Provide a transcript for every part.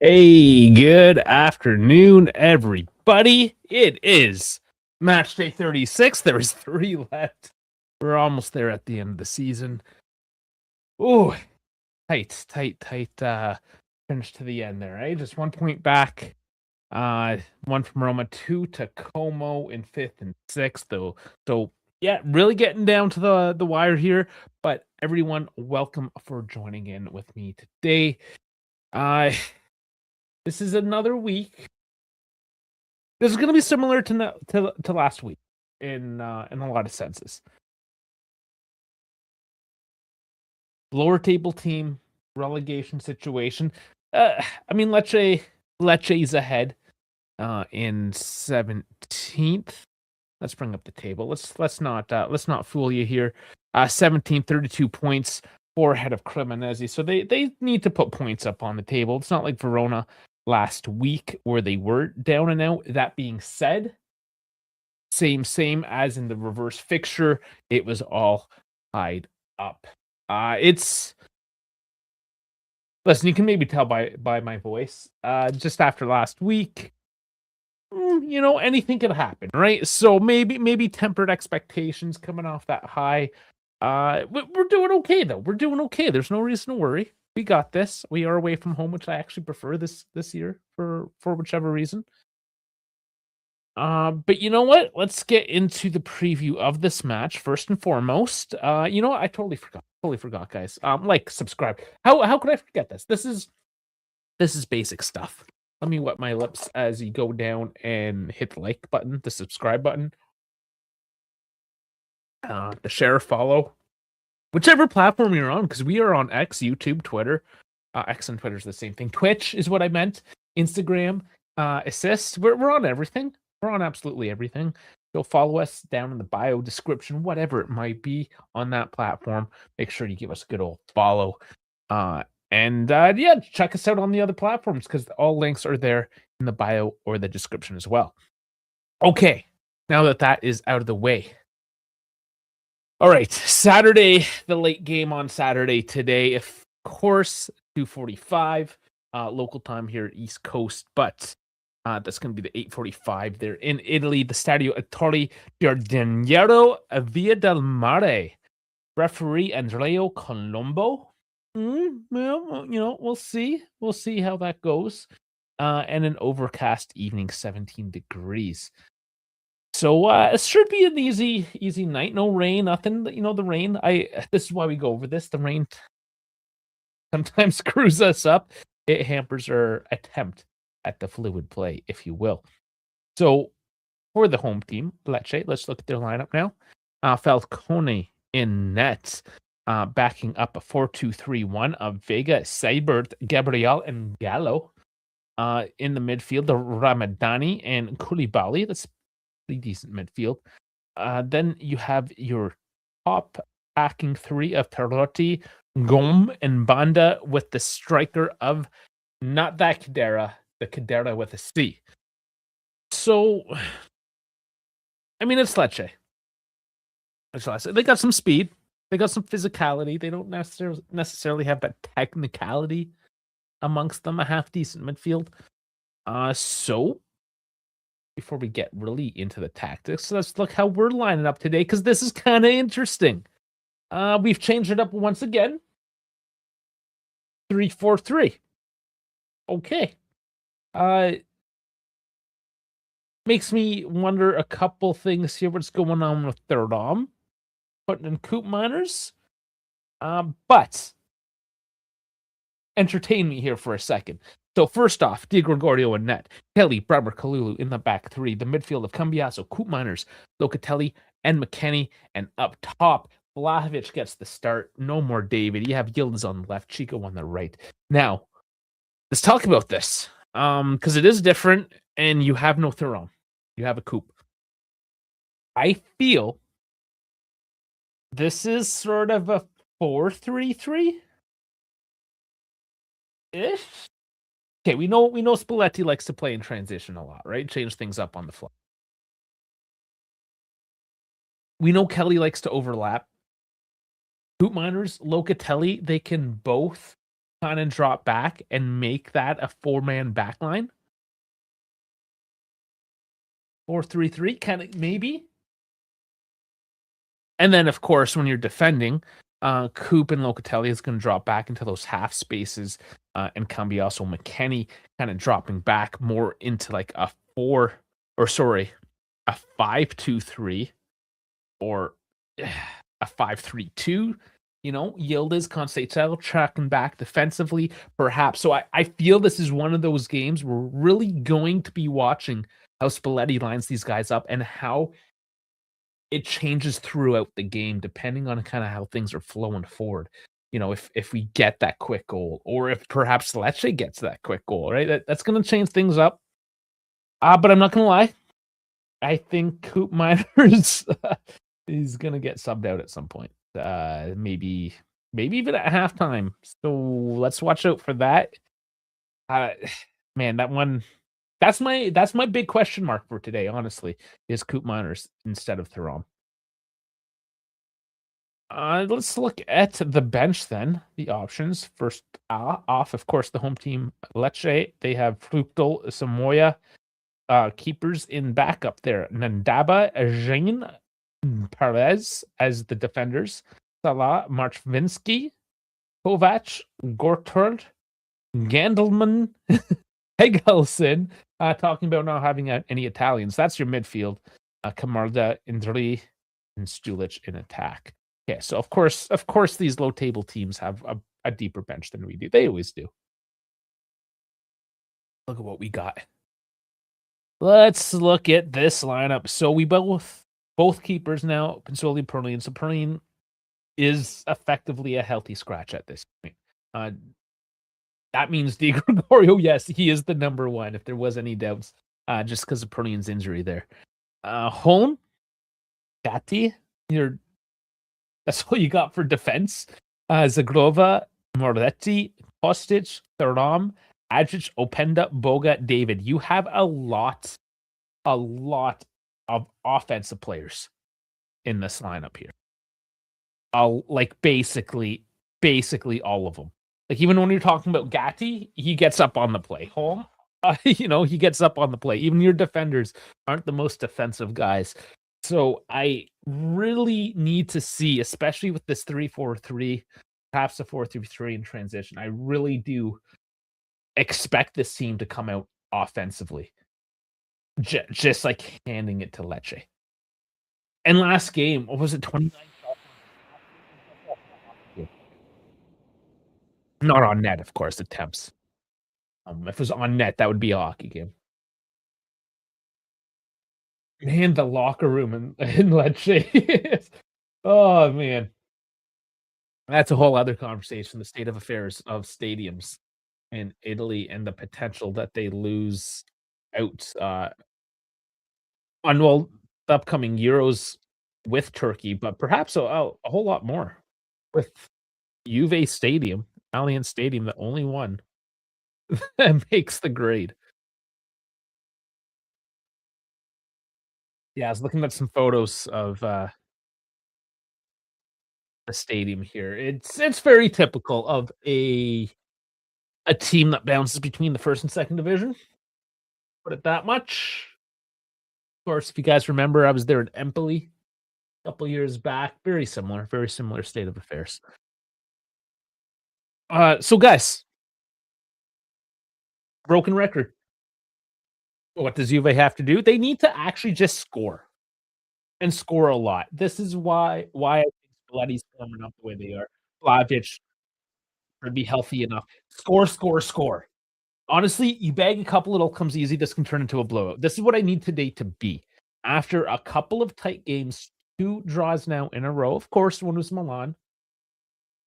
Hey, good afternoon, everybody. It is match day 36. There is 3 left. We're almost there at the end of the season. Oh, tight finish to the end there, eh? Just 1 point back. One from Roma, 2 to Como in 5th and 6th, though. So, yeah, really getting down to the wire here. But everyone, welcome for joining in with me today. Uh, this is another week. This is going to be similar to last week in a lot of senses. Lower table team, relegation situation. I mean, Lecce's ahead in 17th. Let's bring up the table. Let's not fool you here. 17th, 32 points, 4 ahead of Cremonese. So they need to put points up on the table. It's not like Verona last week where they were down and out. That being said, same as in the reverse fixture, it was all tied up. It's Listen, you can maybe tell by my voice. Just after last week, anything could happen, right? So maybe tempered expectations coming off that high. We're doing okay though. We're doing okay. There's no reason to worry. We got this. We are away from home, which I actually prefer this year for whichever reason. But you know what? Let's get into the preview of this match first and foremost. You know what? I totally forgot. Totally forgot, guys. Like, subscribe. How could I forget this? This is basic stuff. Let me wet my lips as you go down and hit the like button, the subscribe button, the share, follow, whichever platform you're on, because we are on X, YouTube, Twitter. X and Twitter is the same thing. Twitch is what I meant. Instagram, assist. We're on everything. We're on absolutely everything. Go follow us down in the bio description, whatever it might be on that platform. Make sure you give us a good old follow. Yeah, check us out on the other platforms because all links are there in the bio or the description as well. Okay, now that is out of the way. All right, Saturday, the late game on Saturday today, of course, 2:45 local time here, East Coast, but that's going to be the 8:45 there in Italy, the Stadio Ettore Giardiniero Via del Mare. Referee Andrea Colombo. Well, we'll see. We'll see how that goes. And an overcast evening, 17 degrees. So it should be an easy night. No rain, nothing. The rain. This is why we go over this. The rain sometimes screws us up. It hampers our attempt at the fluid play, if you will. So for the home team, Lecce, let's look at their lineup now. Falcone in net, backing up a 4-2-3-1 of Vega, Seibert, Gabriel, and Gallo. In the midfield, the Ramadani and Koulibaly. That's pretty decent midfield. Then you have your top packing three of Perotti, Gom, and Banda with the striker of not that Cadera, the Cadera with a C. So, I mean, it's Lecce. They got some speed. They got some physicality. They don't necessarily have that technicality amongst them. A half decent midfield. So before we get really into the tactics, let's look how we're lining up today because this is kind of interesting. We've changed it up once again. 3-4-3. Okay. Makes me wonder a couple things here. What's going on with third arm? Putting in Coop Miners. But entertain me here for a second. So first off, Di Gregorio in net. Kelly, Bremer, Kalulu in the back three. The midfield of Cambiaso, Coop Miners, Locatelli, and McKennie. And up top, Vlahovic gets the start. No more David. You have Yildiz on the left, Chico on the right. Now, let's talk about this. Because it is different, and you have no Thuram. You have a Coop. I feel this is sort of a 4-3-3 ish. Okay, we know Spalletti likes to play in transition a lot, right? Change things up on the fly. We know Kelly likes to overlap. Coop Miners, Locatelli, they can both kinda drop back and make that a four-man backline. 4-3-3, kinda maybe? And then, of course, when you're defending, Coop and Locatelli is gonna drop back into those half spaces, and Cambiaso McKennie kinda dropping back more into, like, a 4 or sorry, a 5-2-3 or a 5-3-2, Yildiz, Conceição tracking back defensively, perhaps. So I feel this is one of those games we're really going to be watching how Spalletti lines these guys up and how it changes throughout the game depending on kinda how things are flowing forward. If we get that quick goal or if perhaps Lecce gets that quick goal, right? That's gonna change things up. But I'm not gonna lie, I think Coop Miners is gonna get subbed out at some point. Maybe even at halftime. So let's watch out for that. Uh, man, that one that's my big question mark for today, honestly, is Coop Miners instead of Thuram. Let's look at the bench then, the options. First off, of course, the home team, Lecce. They have Fructal, Samoya, keepers in backup there. Nandaba, Jean, Perez as the defenders. Salah, Marchvinsky, Kovac, Gortard, Gandelman, Hegelson, talking about not having any Italians. That's your midfield. Camarda, Indri, and Stulic in attack. Okay, so of course, these low table teams have a deeper bench than we do. They always do. Look at what we got. Let's look at this lineup. So we both keepers now, Pinsoli, Perlin. So Perlin is effectively a healthy scratch at this point. That means Di Gregorio, yes, he is the number one, if there was any doubts, just because of Perlin's injury there. Home, Gatti, that's all you got for defense. Zagrova, Moretti, Kostic, Thuram, Adjic, Openda, Boga, David. You have a lot of offensive players in this lineup here. Like basically all of them. Like even when you're talking about Gatti, he gets up on the play. Home, he gets up on the play. Even your defenders aren't the most defensive guys. So I really need to see, especially with this 3-4-3, perhaps a 4-3-3 in transition. I really do expect this team to come out offensively, just like handing it to Lecce. And last game, what was it, 29? Not on net, of course, attempts. If it was on net, that would be a hockey game. Man, the locker room in Lecce. Oh, man. That's a whole other conversation, the state of affairs of stadiums in Italy and the potential that they lose out, on, well, the upcoming Euros with Turkey, but perhaps a whole lot more with Juve Stadium, Allianz Stadium, the only one that makes the grade. Yeah, I was looking at some photos of, the stadium here. It's very typical of a team that bounces between the 1st and 2nd division, put it that much. Of course, if you guys remember, I was there in Empoli a couple years back. Very similar state of affairs. So guys, broken record. What does Juve have to do? They need to actually just score and score a lot. This is why I think Spalletti's coming up the way they are. Vlahovic would be healthy enough. Score, score, score. Honestly, you bag a couple, it all comes easy. This can turn into a blowout. This is what I need today to be. After a couple of tight games, 2 draws now in a row. Of course, one was Milan,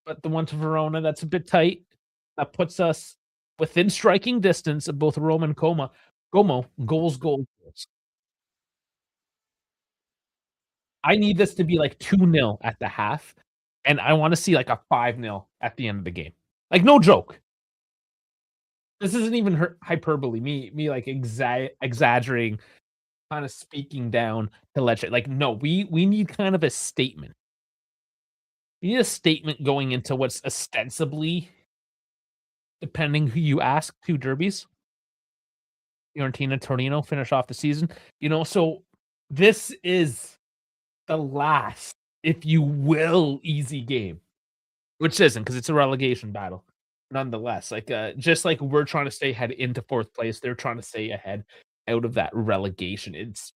but the one to Verona, that's a bit tight. That puts us within striking distance of both Rome and Como. Goals, goals, goals. I need this to be like 2-0 at the half, and I wanna see like a 5-0 at the end of the game. Like, no joke. This isn't even hyperbole, me, like, exaggerating, kinda speaking down to Lecce. Like, no, we need kind of a statement. We need a statement going into what's ostensibly depending who you ask, 2 derbies. Fiorentina, Torino finish off the season. So this is the last, if you will, easy game, which isn't because it's a relegation battle. Nonetheless, just like we're trying to stay ahead into 4th place, they're trying to stay ahead out of that relegation. It's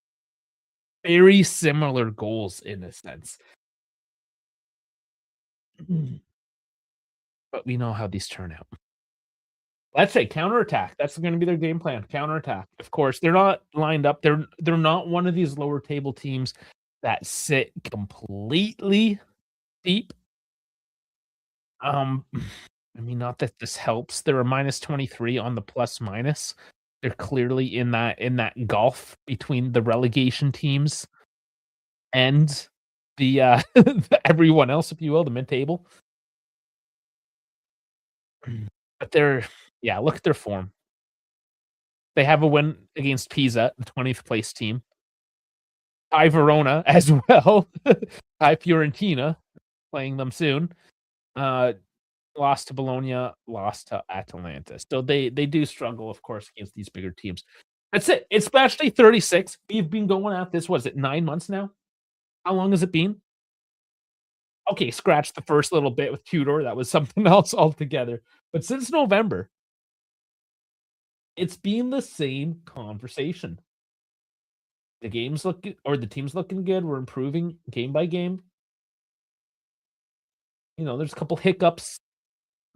very similar goals in a sense. But we know how these turn out. Let's say counterattack. That's gonna be their game plan, counterattack. Of course, they're not lined up. They're not one of these lower table teams that sit completely deep. Um, I mean, not that this helps. They're a -23 on the plus minus. They're clearly in that gulf between the relegation teams and everyone else, if you will, the mid-table. But yeah, look at their form. They have a win against Pisa, the 20th place team. Hi Verona as well. Hi Fiorentina, playing them soon. Uh, Lost to Bologna, lost to Atalanta. So they do struggle, of course, against these bigger teams. That's it. It's Matchday 36. We've been going at this, what is it, 9 months now? How long has it been? Okay, scratch the first little bit with Tudor. That was something else altogether. But since November, it's been the same conversation. The game's looking or the team's looking good. We're improving game by game. There's a couple hiccups.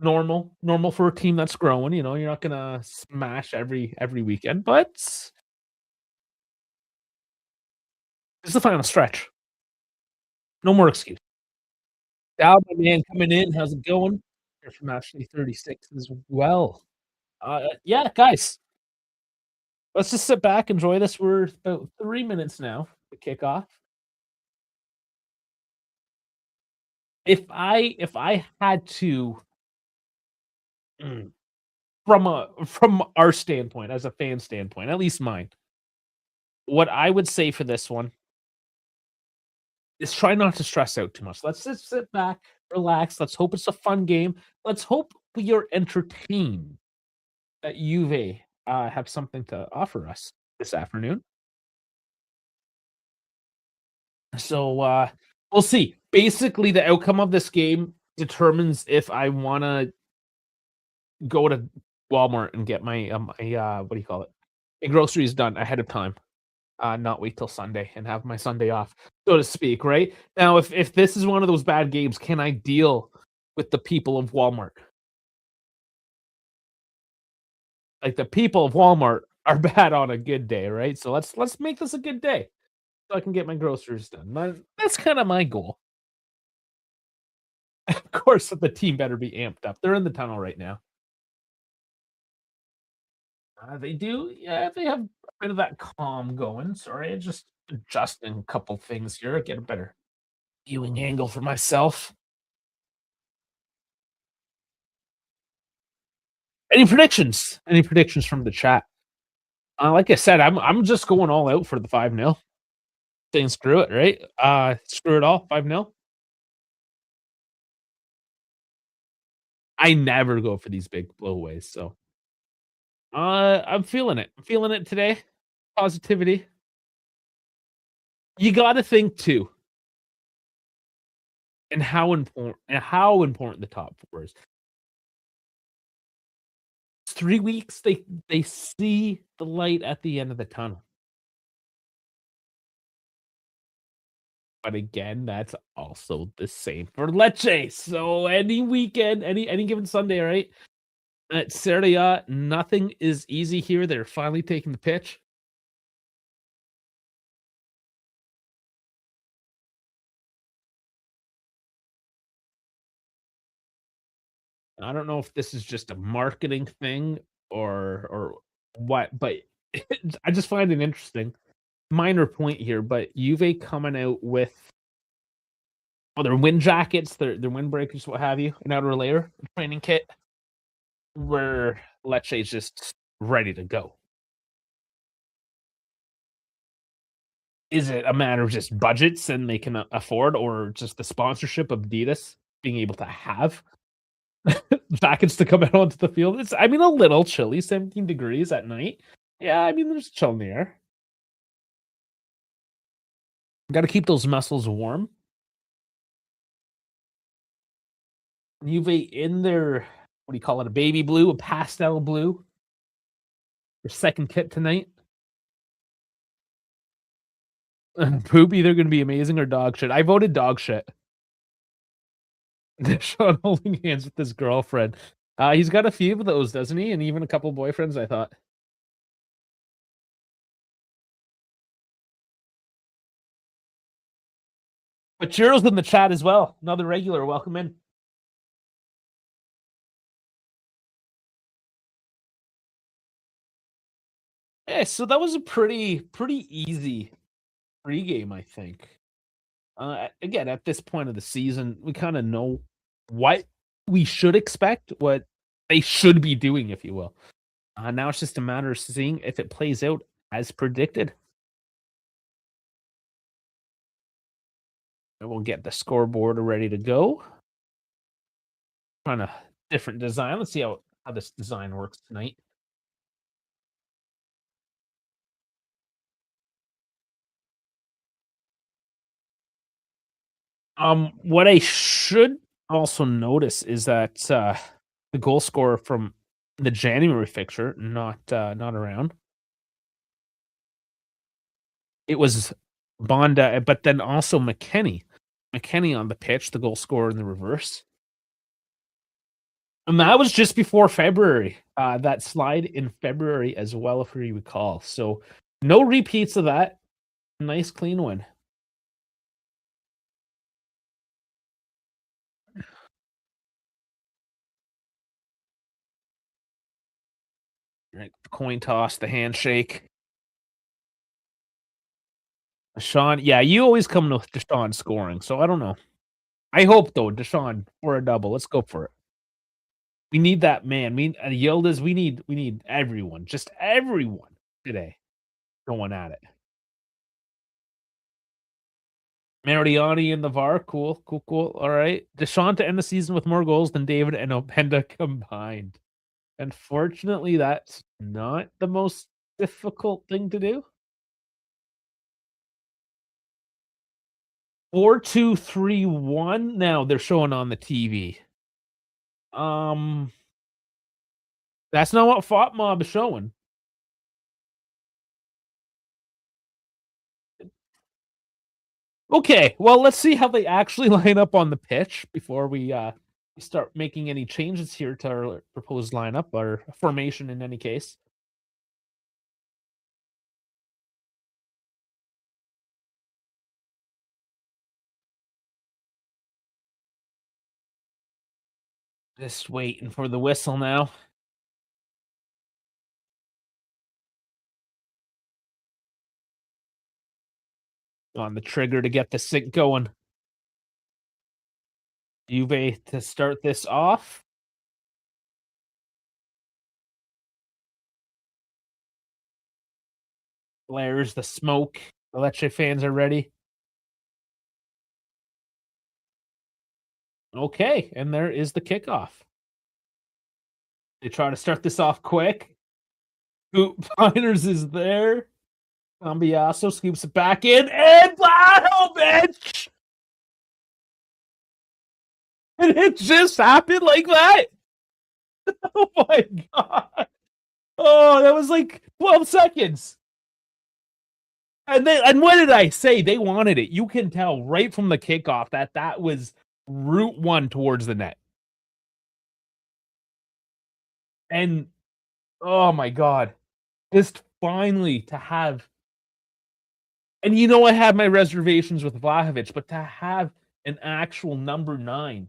Normal for a team that's growing. You're not gonna smash every weekend, but this is the final stretch. No more excuse. Now, my man coming in. How's it going? Here from actually 36 as well. Yeah, guys, let's just sit back, enjoy this. We're about 3 minutes now to kick off. If I had to, mm, from our standpoint, as a fan standpoint, at least mine, what I would say for this one is try not to stress out too much. Let's just sit back, relax. Let's hope it's a fun game. Let's hope we are entertained that Juve have something to offer us this afternoon. So we'll see. Basically, the outcome of this game determines if I want to go to Walmart and get my what do you call it? My groceries done ahead of time. Not wait till Sunday and have my Sunday off, so to speak. Right now, if this is one of those bad games, can I deal with the people of Walmart? Like the people of Walmart are bad on a good day, right? So let's make this a good day so I can get my groceries done. That's kind of my goal. Of course, the team better be amped up. They're in the tunnel right now. They do, yeah. They have a bit of that calm going. Sorry, just adjusting a couple things here. Get a better viewing angle for myself. Any predictions? Any predictions from the chat? Like I said, I'm just going all out for the 5-0. Saying screw it, right? Screw it all, 5-0. I never go for these big blowaways, so I'm feeling it. I'm feeling it today. Positivity. You got to think too, and how important the top four is. It's 3 weeks. They see the light at the end of the tunnel. But again, that's also the same for Lecce. So any weekend, any given Sunday, right? At Serie A, nothing is easy here. They're finally taking the pitch. I don't know if this is just a marketing thing or what, but I just find it interesting. Minor point here, but Juve coming out with their wind jackets, their windbreakers, what have you, an outer layer training kit, where Lecce is just ready to go. Is it a matter of just budgets and they can afford, or just the sponsorship of Adidas being able to have Packets to come out onto the field. It's, I mean, a little chilly, 17 degrees at night. Yeah, I mean, there's chill in the air. Got to keep those muscles warm. Juve in their, what do you call it? A baby blue, a pastel blue. Their second kit tonight. Poop, either going to be amazing or dog shit. I voted dog shit. Sean holding hands with his girlfriend. He's got a few of those, doesn't he? And even a couple boyfriends, I thought. But Chiro's in the chat as well. Another regular. Welcome in. Yeah, so that was a pretty easy pregame, I think. Again, at this point of the season, we kind of know what we should expect, what they should be doing, if you will. Now it's just a matter of seeing if it plays out as predicted. And we'll get the scoreboard ready to go. Trying a different design. Let's see how this design works tonight. What I should also notice is that the goal scorer from the January fixture not around. It was Bonda, but then also McKenny. McKenny on the pitch, the goal scorer in the reverse. And that was just before February. That slide in February as well, if you recall. So no repeats of that. Nice clean win. Right, coin toss, the handshake. Deshaun, yeah, you always come with Deshaun scoring, so I don't know. I hope though, Deshaun for a double. Let's go for it. We need that man. Yildiz, we need everyone, just everyone today going at it. Mariani in the VAR, cool. All right, Deshaun to end the season with more goals than David and Openda combined. Unfortunately, that's not the most difficult thing to do. 4-2-3-1. Now they're showing on the TV. That's not what Fought Mob is showing. Okay, well, let's see how they actually line up on the pitch before we start making any changes here to our proposed lineup or formation in any case. Just waiting for the whistle now. On the trigger to get the sync going. Juve to start this off. Blares the smoke. The Lecce fans are ready. Okay, and there is the kickoff. They try to start this off quick. Piners is there. Cambiaso scoops it back in, and Blahovic! And it just happened like that? Oh my god. Oh, that was like 12 seconds. And what did I say? They wanted it. You can tell right from the kickoff that was route one towards the net. And oh my god. Just finally to have, and I have my reservations with Vlahovic, but to have an actual number 9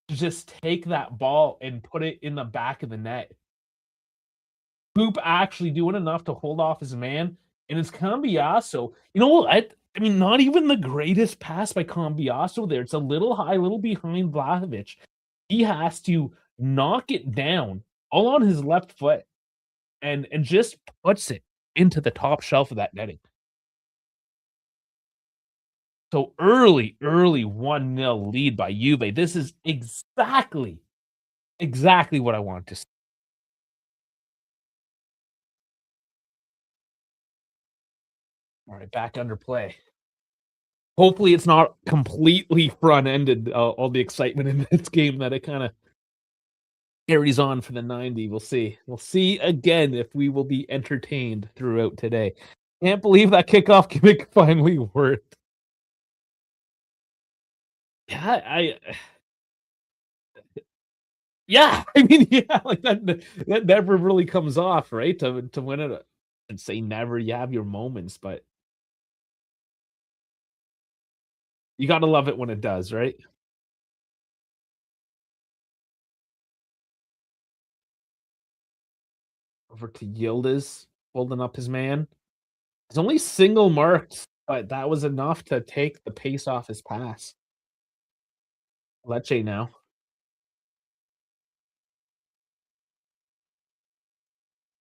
to just take that ball and put it in the back of the net. Poop actually doing enough to hold off his man, and it's Cambiaso. I mean, not even the greatest pass by Cambiaso there. It's a little high, a little behind Vlahovic. He has to knock it down all on his left foot and just puts it into the top shelf of that netting. So early 1-0 lead by Juve. This is exactly what I want to see. All right, back under play. Hopefully, it's not completely front-ended, all the excitement in this game that it kinda carries on for the 90. We'll see. We'll see again if we will be entertained throughout today. Can't believe that kickoff gimmick finally worked. Yeah, yeah, I mean, yeah, like that never really comes off, right? To win it, and say never, you have your moments, but you gotta love it when it does, right? Over to Yildiz, holding up his man. He's only single marked, but that was enough to take the pace off his pass. Lecce now.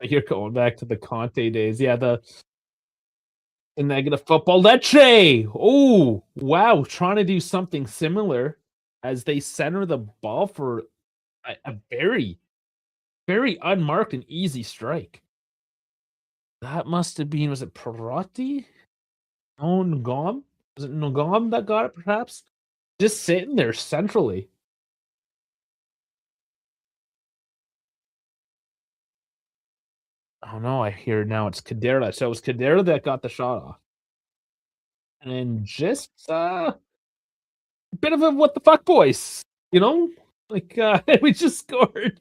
You're going back to the Conte days. Yeah, the negative football. Lecce! Oh, wow, trying to do something similar as they center the ball for a very unmarked and easy strike. That must have been, was it Perotti? Oh, Ngom? Was it Ngom that got it perhaps? Just sitting there centrally. Oh no, I hear now it's Cadera. So it was Cadera that got the shot off. And just a bit of a what the fuck boys, you know? Like we just scored.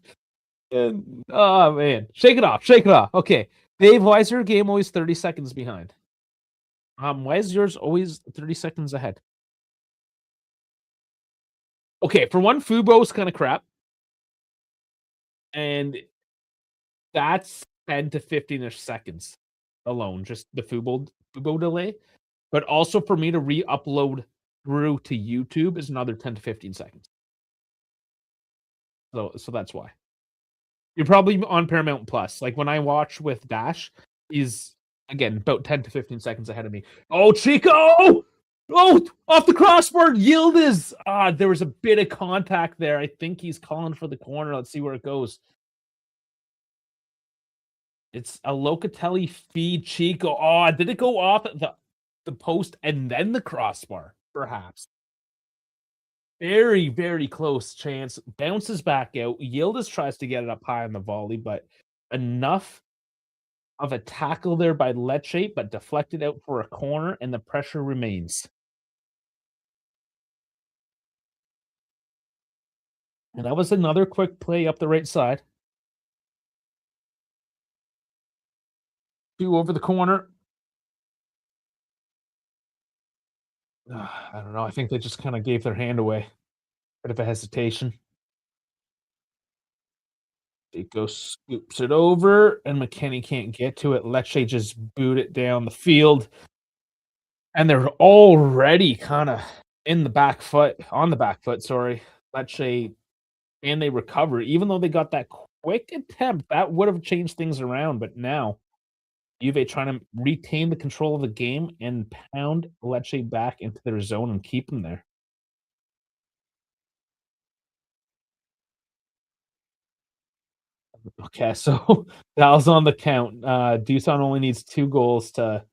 And oh man, shake it off, shake it off. Okay. Dave, why is your game always 30 seconds behind? Why is yours always 30 seconds ahead? Okay, for one, Fubo's kind of crap, and that's 10 to 15-ish seconds alone, just the Fubo delay. But also for me to re-upload through to YouTube is another 10 to 15 seconds. So that's why. You're probably on Paramount Plus. Like when I watch with Dash, he's again about 10 to 15 seconds ahead of me. Oh, Chico! Oh, off the crossbar, Yildiz. There was a bit of contact there. I think he's calling for the corner. Let's see where it goes. It's a Locatelli feed, Chico. Oh, did it go off the post and then the crossbar? Perhaps. Very close chance. Bounces back out. Yildiz tries to get it up high on the volley, but enough of a tackle there by Lecce, but deflected out for a corner, and the pressure remains. And that was another quick play up the right side. Two over the corner. I don't know. I think they just kind of gave their hand away. Bit of a hesitation. Dico scoops it over, and McKennie can't get to it. Lecce just boot it down the field, and they're already kind of in the back foot, on the back foot. Sorry, Lecce, and they recover. Even though they got that quick attempt, that would have changed things around. But now Juve trying to retain the control of the game and pound Lecce back into their zone and keep them there. Okay, so Val's on the count. Dusan only needs 2 goals to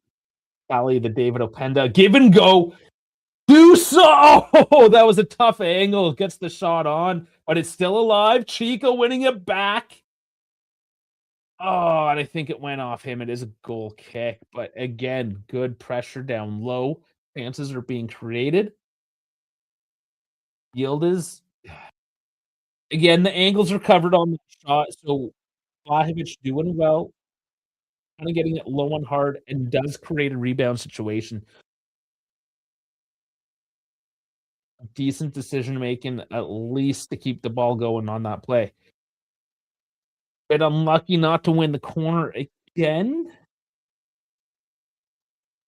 tally the David Openda give and go. Dusan! Oh, that was a tough angle. Gets the shot on, but it's still alive. Chico winning it back. Oh, and I think it went off him. It is a goal kick, but again, good pressure down low. Chances are being created. Yildiz, again, the angles are covered on the shot, so Vlahovic doing well, kinda getting it low and hard, and does create a rebound situation. Decent decision making, at least to keep the ball going on that play. Bit unlucky not to win the corner again,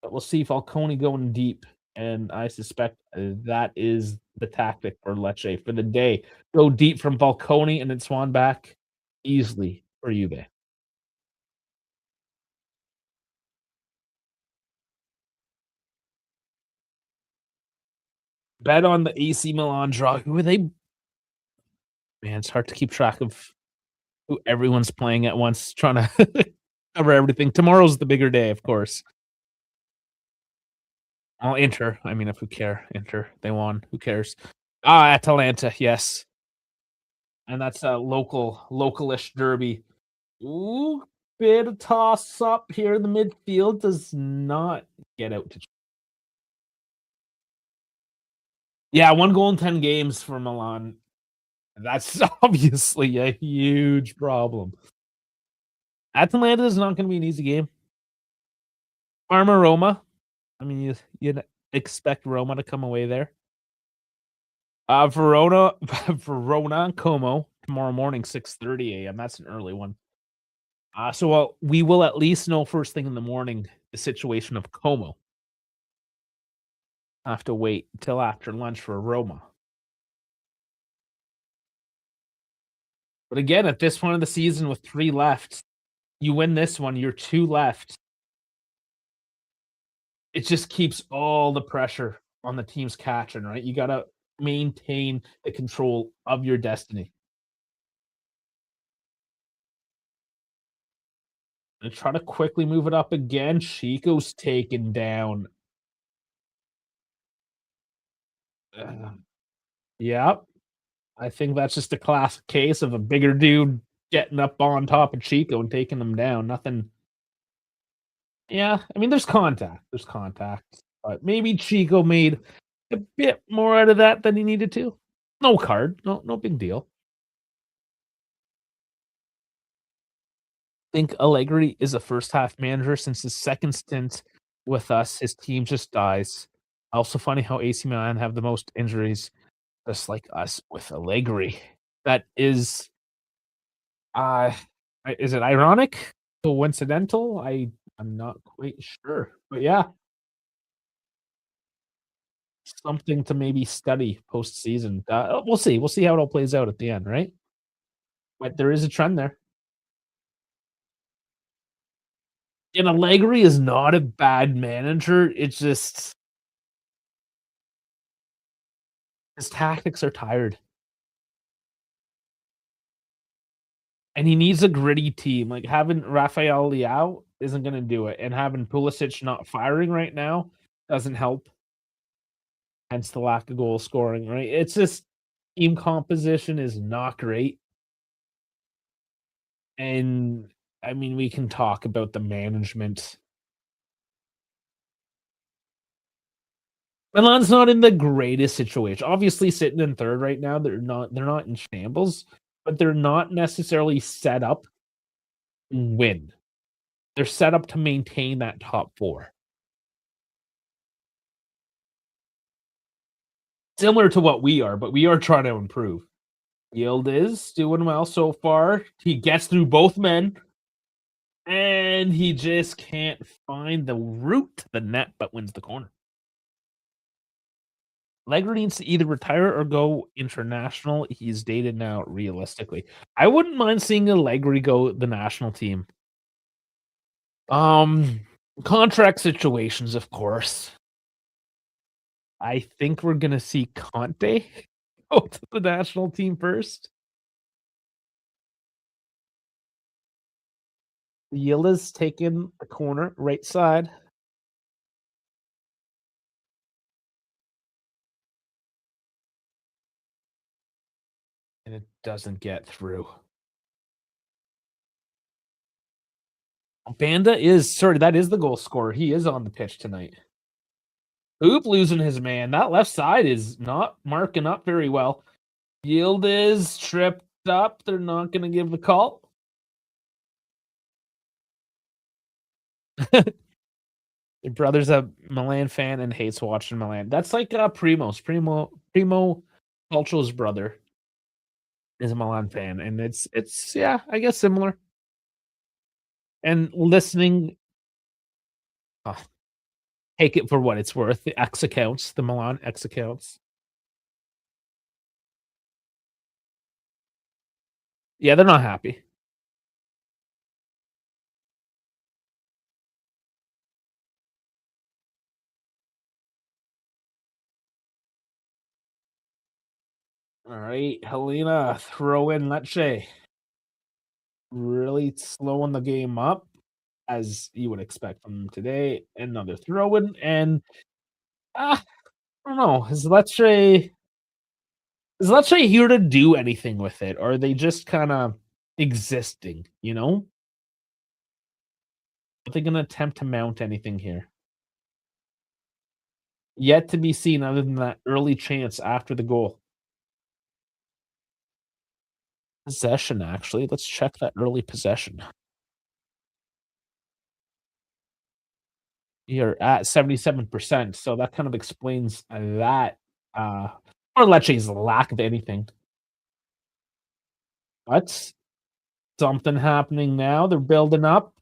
but we'll see Falcone going deep, and I suspect that is the tactic for Lecce for the day. Go deep from Falcone, and it's one back easily for Juve. Bet on the AC Milan draw. Who are they? Man, it's hard to keep track of who everyone's playing at once, trying to cover everything. Tomorrow's the bigger day, of course. I'll Inter. I mean, if we care, Inter. They won. Who cares? Ah, Atalanta. Yes, and that's a localish derby. Ooh, bit of toss up here in the midfield does not get out to. Yeah, 1 goal in 10 games for Milan. That's obviously a huge problem. Atalanta is not gonna be an easy game. Parma, Roma. I mean, you'd expect Roma to come away there. Verona Verona and Como tomorrow morning, 6:30 AM. That's an early one. We will at least know first thing in the morning the situation of Como. I have to wait till after lunch for Roma. But again, at this point of the season with 3 left, you win this one, you're 2 left. It just keeps all the pressure on the teams catching, right? You gotta maintain the control of your destiny. And try to quickly move it up again. Chico's taken down. Uh, yep. I think that's just a classic case of a bigger dude getting up on top of Chico and taking him down. Nothing. Yeah, I mean, there's contact. There's contact. But maybe Chico made a bit more out of that than he needed to. No card. No big deal. Think Allegri is a first half manager since his second stint with us. His team just dies. Also funny how AC Milan have the most injuries, just like us with Allegri. That uh, is it ironic? Coincidental? I'm not quite sure, but yeah, something to maybe study postseason. We'll see. We'll see how it all plays out at the end, right? But there is a trend there. And Allegri is not a bad manager. It's just his tactics are tired. And he needs a gritty team. Like having Rafael Leao isn't gonna do it, and having Pulisic not firing right now doesn't help. Hence the lack of goal scoring, right? It's just team composition is not great. And I mean, we can talk about the management. Milan's not in the greatest situation. Obviously, sitting in third right now, they're not in shambles, but they're not necessarily set up to win. They're set up to maintain that top four. Similar to what we are, but we are trying to improve. Yield is doing well so far. He gets through both men, and he just can't find the route to the net, but wins the corner. Legger needs to either retire or go international. He's dated now, realistically. I wouldn't mind seeing Allegri go the national team. Um, Contract situations, of course. I think we're gonna see Conte go to the national team first. Yila's taking the corner, right side. And it doesn't get through. That is the goal scorer. He is on the pitch tonight. Hoop losing his man. That left side is not marking up very well. Yield is tripped up. They're not going to give the call. Your brother's a Milan fan and hates watching Milan. That's like Primo Culture's brother is a Milan fan, and it's yeah, I guess similar. And listening, uh, take it for what it's worth. The X accounts, the Milan X accounts. Yeah, they're not happy. All right, Helena, throw in Lecce. Really slowing the game up, as you would expect from them today. Another throw in, and I don't know. Is Lecce here to do anything with it? Or are they just kind of existing? Are they going to attempt to mount anything here? Yet to be seen, other than that early chance after the goal. Possession, actually. Let's check that early possession. You're at 77%, so that kind of explains that, uh, or Lecce's lack of anything. But something happening now. They're building up.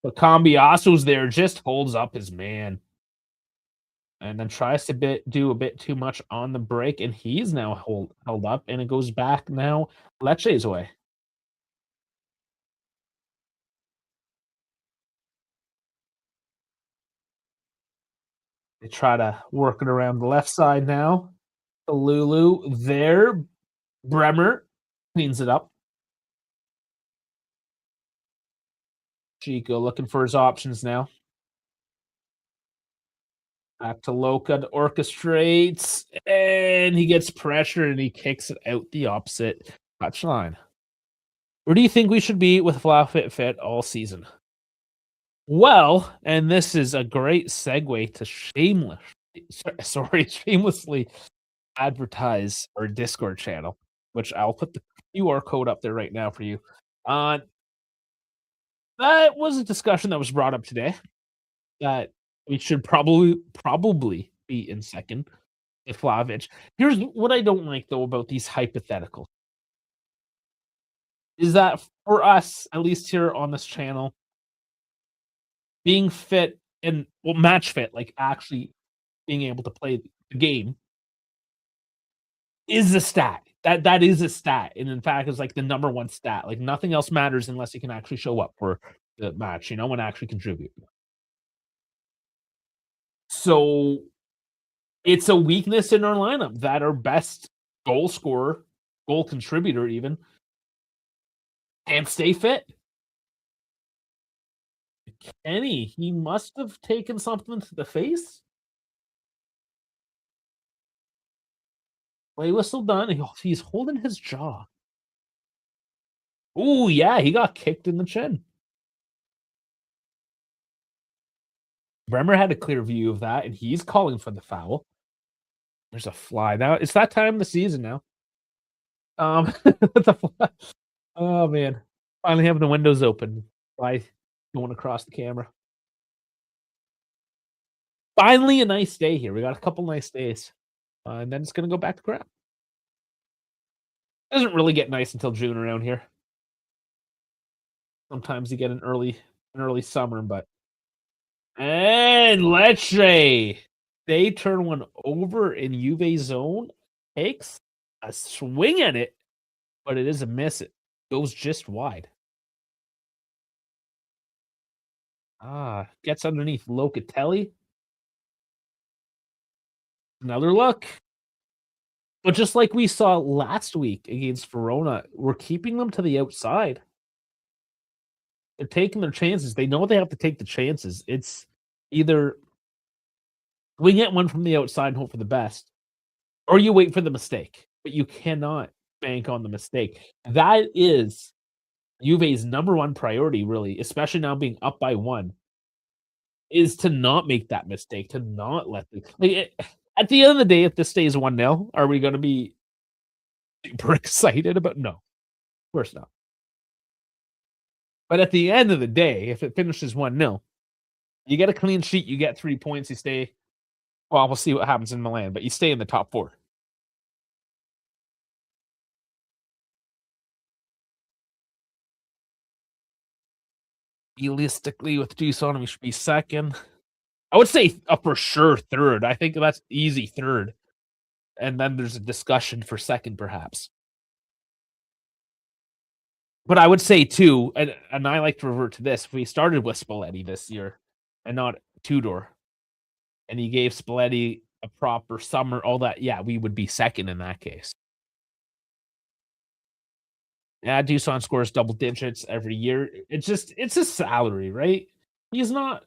But Cambiaso's there, just holds up his man, and then tries to do a bit too much on the break, and he's now held up, and it goes back now Lecce's way. They try to work it around the left side now. Lulu there. Bremer cleans it up. Chico looking for his options now. Back to Loca to orchestrates, and he gets pressure and he kicks it out the opposite touchline. Where do you think we should be with Flat Fit Fit all season? Well, and this is a great segue to shamelessly advertise our Discord channel, which I'll put the QR code up there right now for you. Uh, that was a discussion that was brought up today that we should probably be in second if Vlahovic. Here's what I don't like though about these hypotheticals is that for us, at least here on this channel, being fit and well, match fit, like actually being able to play the game is a stat. That is a stat. And in fact, it's like the number one stat. Like nothing else matters unless you can actually show up for the match, and actually contribute. So it's a weakness in our lineup that our best goal scorer, goal contributor even, can't stay fit. Kenny, he must have taken something to the face. Play whistle done. He's holding his jaw. Oh yeah, he got kicked in the chin. Bremer had a clear view of that, and he's calling for the foul. There's a fly. Now it's that time of the season now. The fly. Oh man, finally having the windows open. Fly going across the camera. Finally, a nice day here. We got a couple nice days, and then it's gonna go back to crap. Doesn't really get nice until June around here. Sometimes you get an early summer, but and Lecce, they turn one over in Juve zone, takes a swing at it, but it is a miss. It goes just wide. Gets underneath Locatelli. Another look. But just like we saw last week against Verona, we're keeping them to the outside. They're taking their chances. They know they have to take the chances. It's either we get one from the outside and hope for the best, or you wait for the mistake. But you cannot bank on the mistake. That is Juve's number one priority, really, especially now being up by one, is to not make that mistake, to not let the at the end of the day, if this stays 1-0, are we gonna be super excited about no, of course not. But at the end of the day, if it finishes 1-0, you get a clean sheet, you get 3 points, you stay well, we'll see what happens in Milan, but you stay in the top 4. Realistically, with Tucson, we should be second. I would say a for sure third. I think that's easy third. And then there's a discussion for second, perhaps. But I would say too, and I like to revert to this. If we started with Spalletti this year and not Tudor, and he gave Spalletti a proper summer, all that, yeah, we would be second in that case. Yeah, Dusan scores double digits every year. It's a salary, right? He's not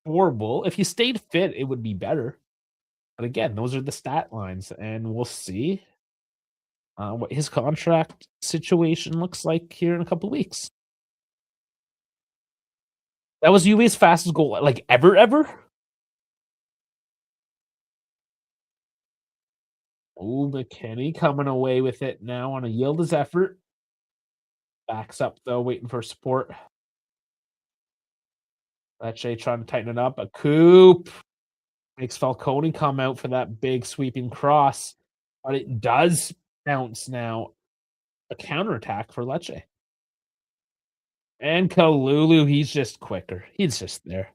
horrible. If he stayed fit, it would be better. But again, those are the stat lines, and we'll see what his contract situation looks like here in a couple weeks. That was Juve's fastest goal, like ever. Oh, McKennie coming away with it now on a yield his effort. Backs up though, waiting for support. Lecce trying to tighten it up. A coup makes Falcone come out for that big sweeping cross, but it does bounce now. A counterattack for Lecce. And Kalulu, he's just quicker. He's just there.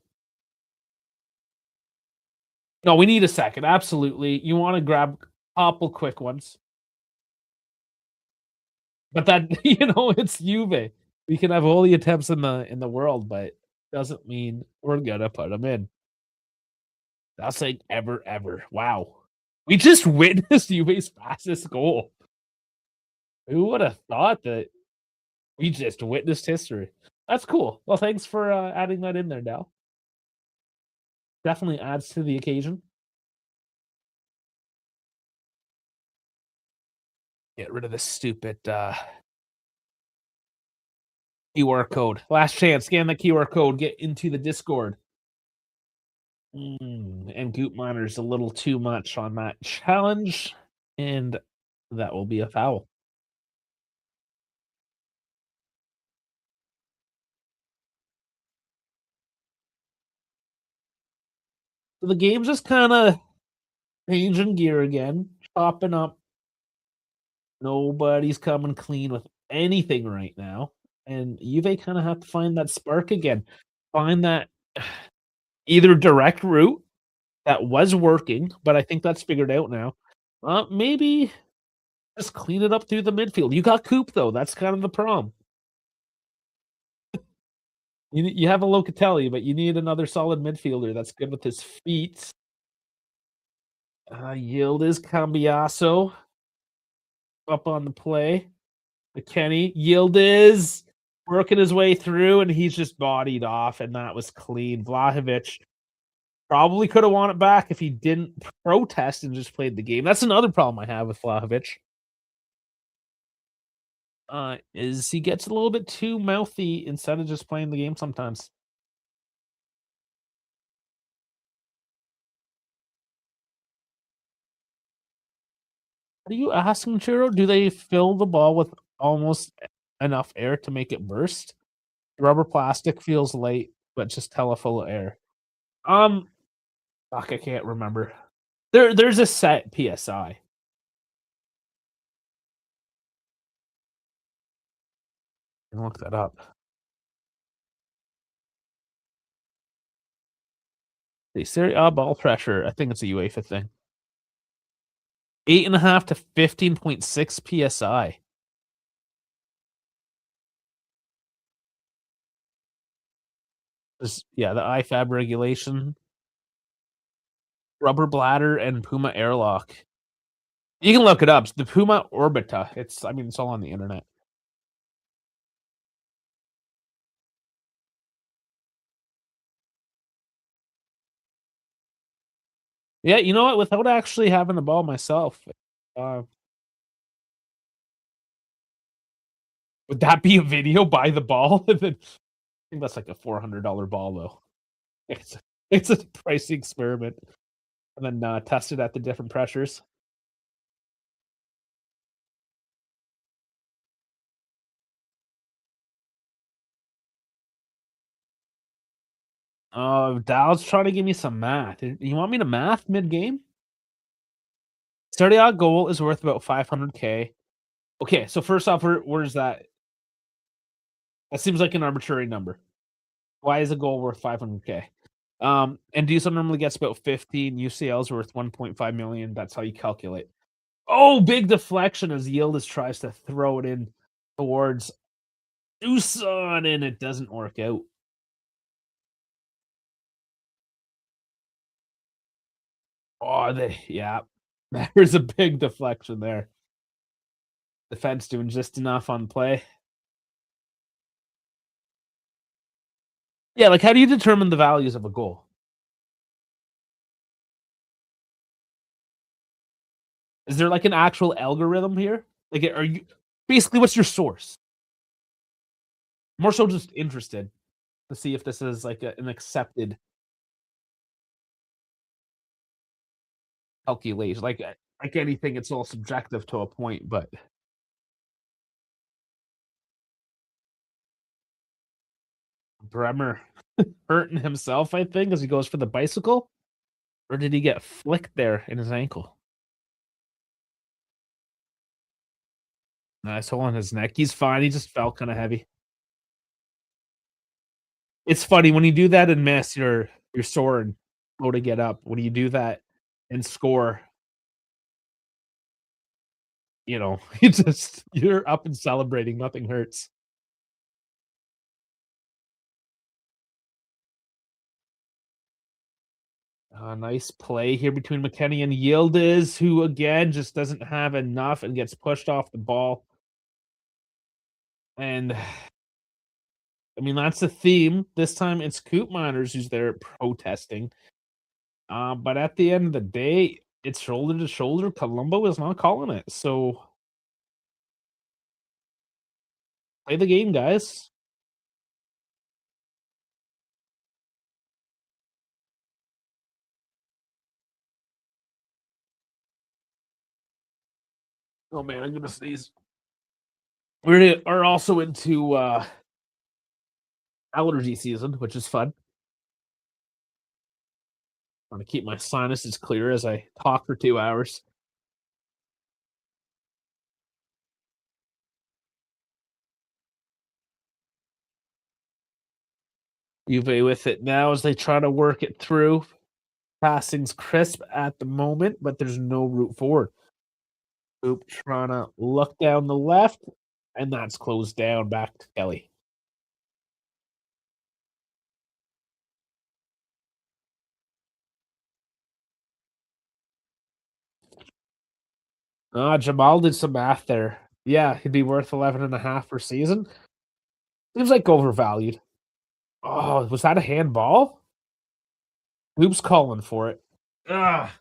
No, we need a second. Absolutely. You want to grab a couple quick ones. But that it's Juve. We can have all the attempts in the world, but doesn't mean we're gonna put them in. That's like ever. Wow. We just witnessed Juve's fastest goal. Who would have thought that we just witnessed history? That's cool. Well, thanks for adding that in there, Dal. Definitely adds to the occasion. Get rid of this stupid QR code. Last chance. Scan the QR code. Get into the Discord. And Goop Miner's a little too much on that challenge, and that will be a foul. So the game's just kind of changing gear again, chopping up. Nobody's coming clean with anything right now, and Juve kind of have to find that spark again. Find that either direct route that was working, but I think that's figured out now. Maybe just clean it up through the midfield. You got Coop though. That's kind of the problem. You have a Locatelli, but you need another solid midfielder that's good with his feet. Yield is Cambiaso up on the play. McKennie. Yield is working his way through, and he's just bodied off, and that was clean. Vlahovic probably could have won it back if he didn't protest and just played the game. That's another problem I have with Vlahovic. Is he gets a little bit too mouthy instead of just playing the game sometimes. What are you asking, Chiro? Do they fill the ball with almost enough air to make it burst? Rubber plastic feels light, but just hella full of air. Fuck, I can't remember. There's a set PSI. Can look that up. The Serie A ball pressure. I think it's a UEFA thing. 8.5 to 15.6 PSI. Yeah, the IFAB regulation. Rubber bladder and Puma airlock. You can look it up. It's the Puma Orbita. It's all on the internet. Yeah, you know what? Without actually having the ball myself, uh, would that be a video by the ball? I think that's like a $400 ball though. It's a pricey experiment, and then test it at the different pressures. Dow's trying to give me some math. You want me to math mid game? Serie A goal is worth about 500K. Okay, so first off, where's that? That seems like an arbitrary number. Why is a goal worth 500K? And Diesel normally gets about 15. UCL's worth 1.5 million. That's how you calculate. Oh, big deflection as Yildiz tries to throw it in towards Dusan, and it doesn't work out. Oh, yeah. There's a big deflection there. Defense doing just enough on play. Yeah, like, how do you determine the values of a goal? Is there, like, an actual algorithm here? Like, are you basically, what's your source? More so just interested to see if this is, like, an accepted calculation. Like anything, it's all subjective to a point, but Bremer hurting himself, I think, as he goes for the bicycle? Or did he get flicked there in his ankle? Nice hole on his neck. He's fine, he just felt kinda heavy. It's funny when you do that and miss, you're sore and slow to get up. When you do that and score, you just you're up and celebrating, nothing hurts. Nice play here between McKennie and Yildiz, who again just doesn't have enough and gets pushed off the ball. And I mean, that's the theme. This time it's Coop Miners who's there protesting. But at the end of the day, it's shoulder to shoulder. Colombo is not calling it. So play the game, guys. Oh man, I'm gonna sneeze. Are also into allergy season, which is fun. Want to keep my sinuses clear as I talk for 2 hours. Juve with it now as they try to work it through. Passing's crisp at the moment, but there's no route forward. Oop, trying to look down the left, and that's closed down back to Kelly. Jamal did some math there. Yeah, he'd be worth 11.5 per season. Seems like overvalued. Oh, was that a handball? Oop's calling for it. Ah,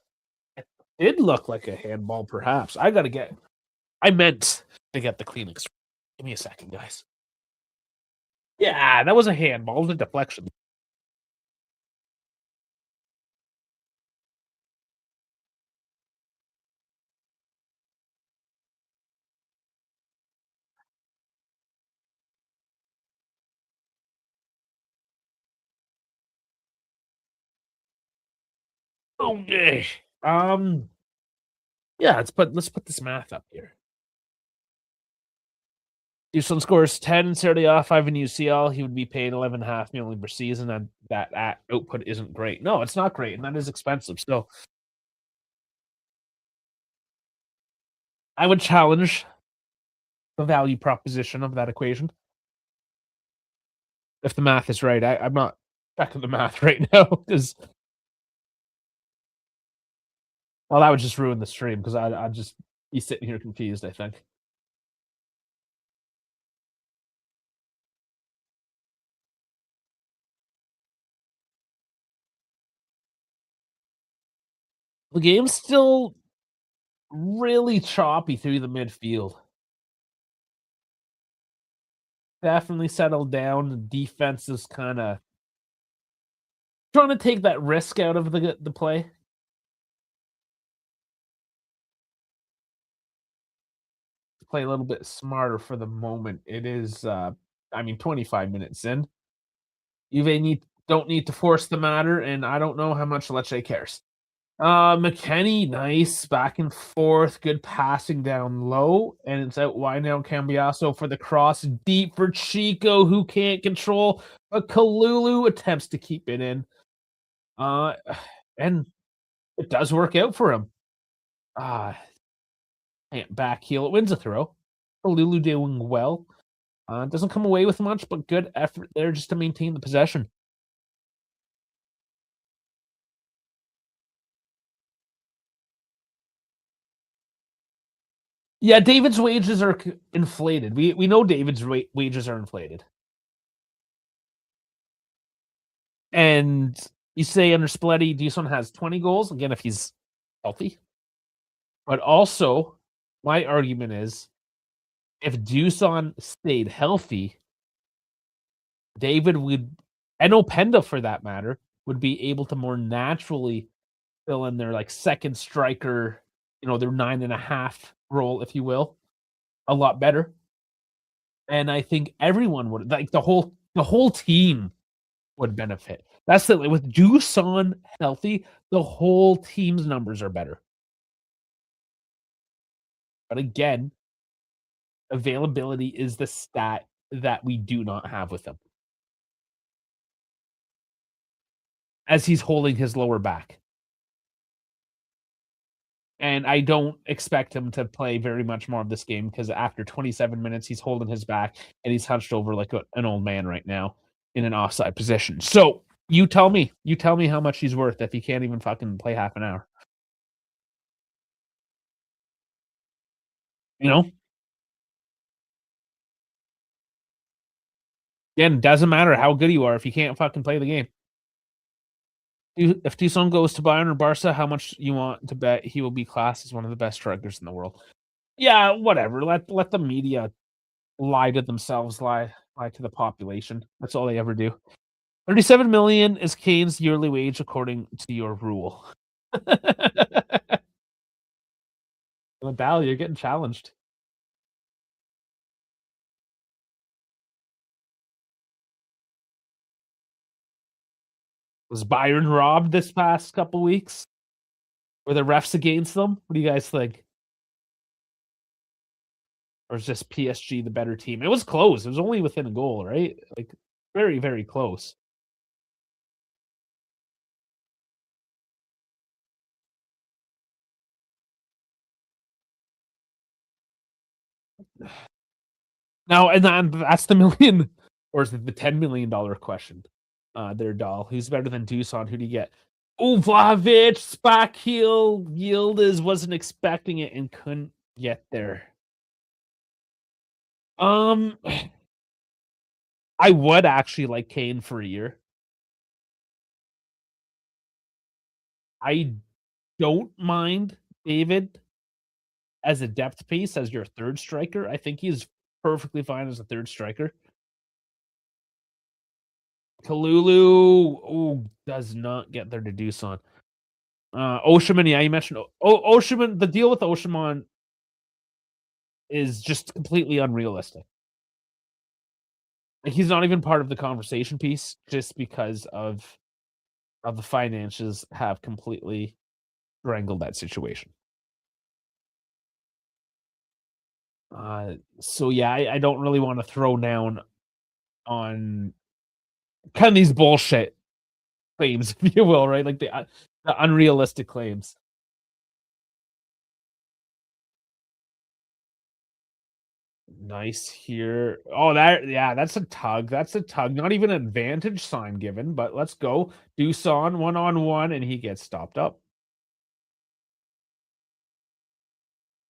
it did look like a handball, perhaps. I meant to get the Kleenex. Give me a second, guys. Yeah, that was a handball. It was a deflection. Okay. Yeah, let's put this math up here. Houston scores 10 in Serie A, 5 in UCL. He would be paid 11.5 million per season, and that output isn't great. No, it's not great, and that is expensive. So I would challenge the value proposition of that equation. If the math is right, I'm not checking the math right now because well, that would just ruin the stream because I'd just be sitting here confused. I think the game's still really choppy through the midfield. Definitely settled down. The defense is kind of trying to take that risk out of the play. Play a little bit smarter for the moment. It is, I mean, 25 minutes in. Juve don't need to force the matter, and I don't know how much Lecce cares. McKennie, nice back and forth, good passing down low, and it's out wide now. Cambiaso for the cross, deep for Chico, who can't control. But Kalulu attempts to keep it in, uh, and it does work out for him. Uh, can't back heel. It wins a throw. Kalulu doing well. Doesn't come away with much, but good effort there just to maintain the possession. Yeah, David's wages are inflated. We know David's wages are inflated. And you say under Spalletti, Dusan has 20 goals, again, if he's healthy. But also, my argument is if Dusan stayed healthy, David would, and Openda for that matter, would be able to more naturally fill in their like second striker, their 9.5 role, if you will, a lot better. And I think everyone would like the whole team would benefit. That's the with Dusan healthy, the whole team's numbers are better. But again, availability is the stat that we do not have with him, as he's holding his lower back. And I don't expect him to play very much more of this game because after 27 minutes, he's holding his back and he's hunched over like an old man right now in an offside position. So you tell me how much he's worth if he can't even fucking play half an hour. You know, again, doesn't matter how good you are if you can't fucking play the game. If Dusan goes to Bayern or Barca, how much you want to bet he will be classed as one of the best strikers in the world? Yeah, whatever. Let the media lie to themselves, lie to the population. That's all they ever do. 37 million is Kane's yearly wage according to your rule. Ladal, you're getting challenged. Was Bayern robbed this past couple weeks? Were the refs against them? What do you guys think? Or is just PSG the better team? It was close. It was only within a goal, right? Like very, very close. Now, and that's the million, or is it the $10 million question? There, doll. Who's better than Dusan? Who do you get? Oh, Vlahovic, Spack heel, Yildiz wasn't expecting it and couldn't get there. Um, I would actually like Kane for a year. I don't mind David as a depth piece as your third striker. I think he's perfectly fine as a third striker. Kalulu, does not get there to Dusan. Osherman, yeah, you mentioned Osherman. The deal with Osherman is just completely unrealistic. Like, he's not even part of the conversation piece just because of the finances have completely wrangled that situation. So yeah, I don't really want to throw down on kind of these bullshit claims, if you will, right? Like the unrealistic claims. Nice here. Oh, that's a tug. That's a tug. Not even an advantage sign given, but let's go. Dusan 1-on-1, and he gets stopped up.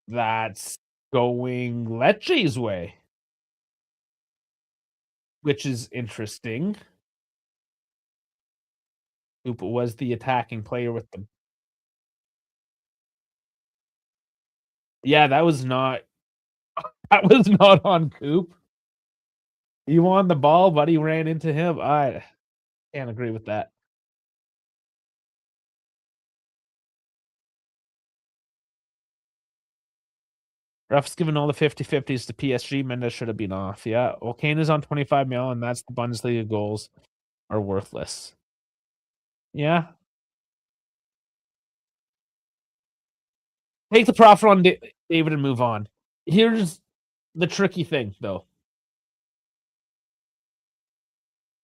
That's going Lecce's way, which is interesting. Coop was the attacking player with the. Yeah, that was not on Coop. He won the ball, but he ran into him. I can't agree with that. Ref's given all the 50-50s to PSG. Mendes should have been off. Yeah. Well, Kane is on 25 mil, and that's the Bundesliga goals are worthless. Yeah. Take the profit on David and move on. Here's the tricky thing, though.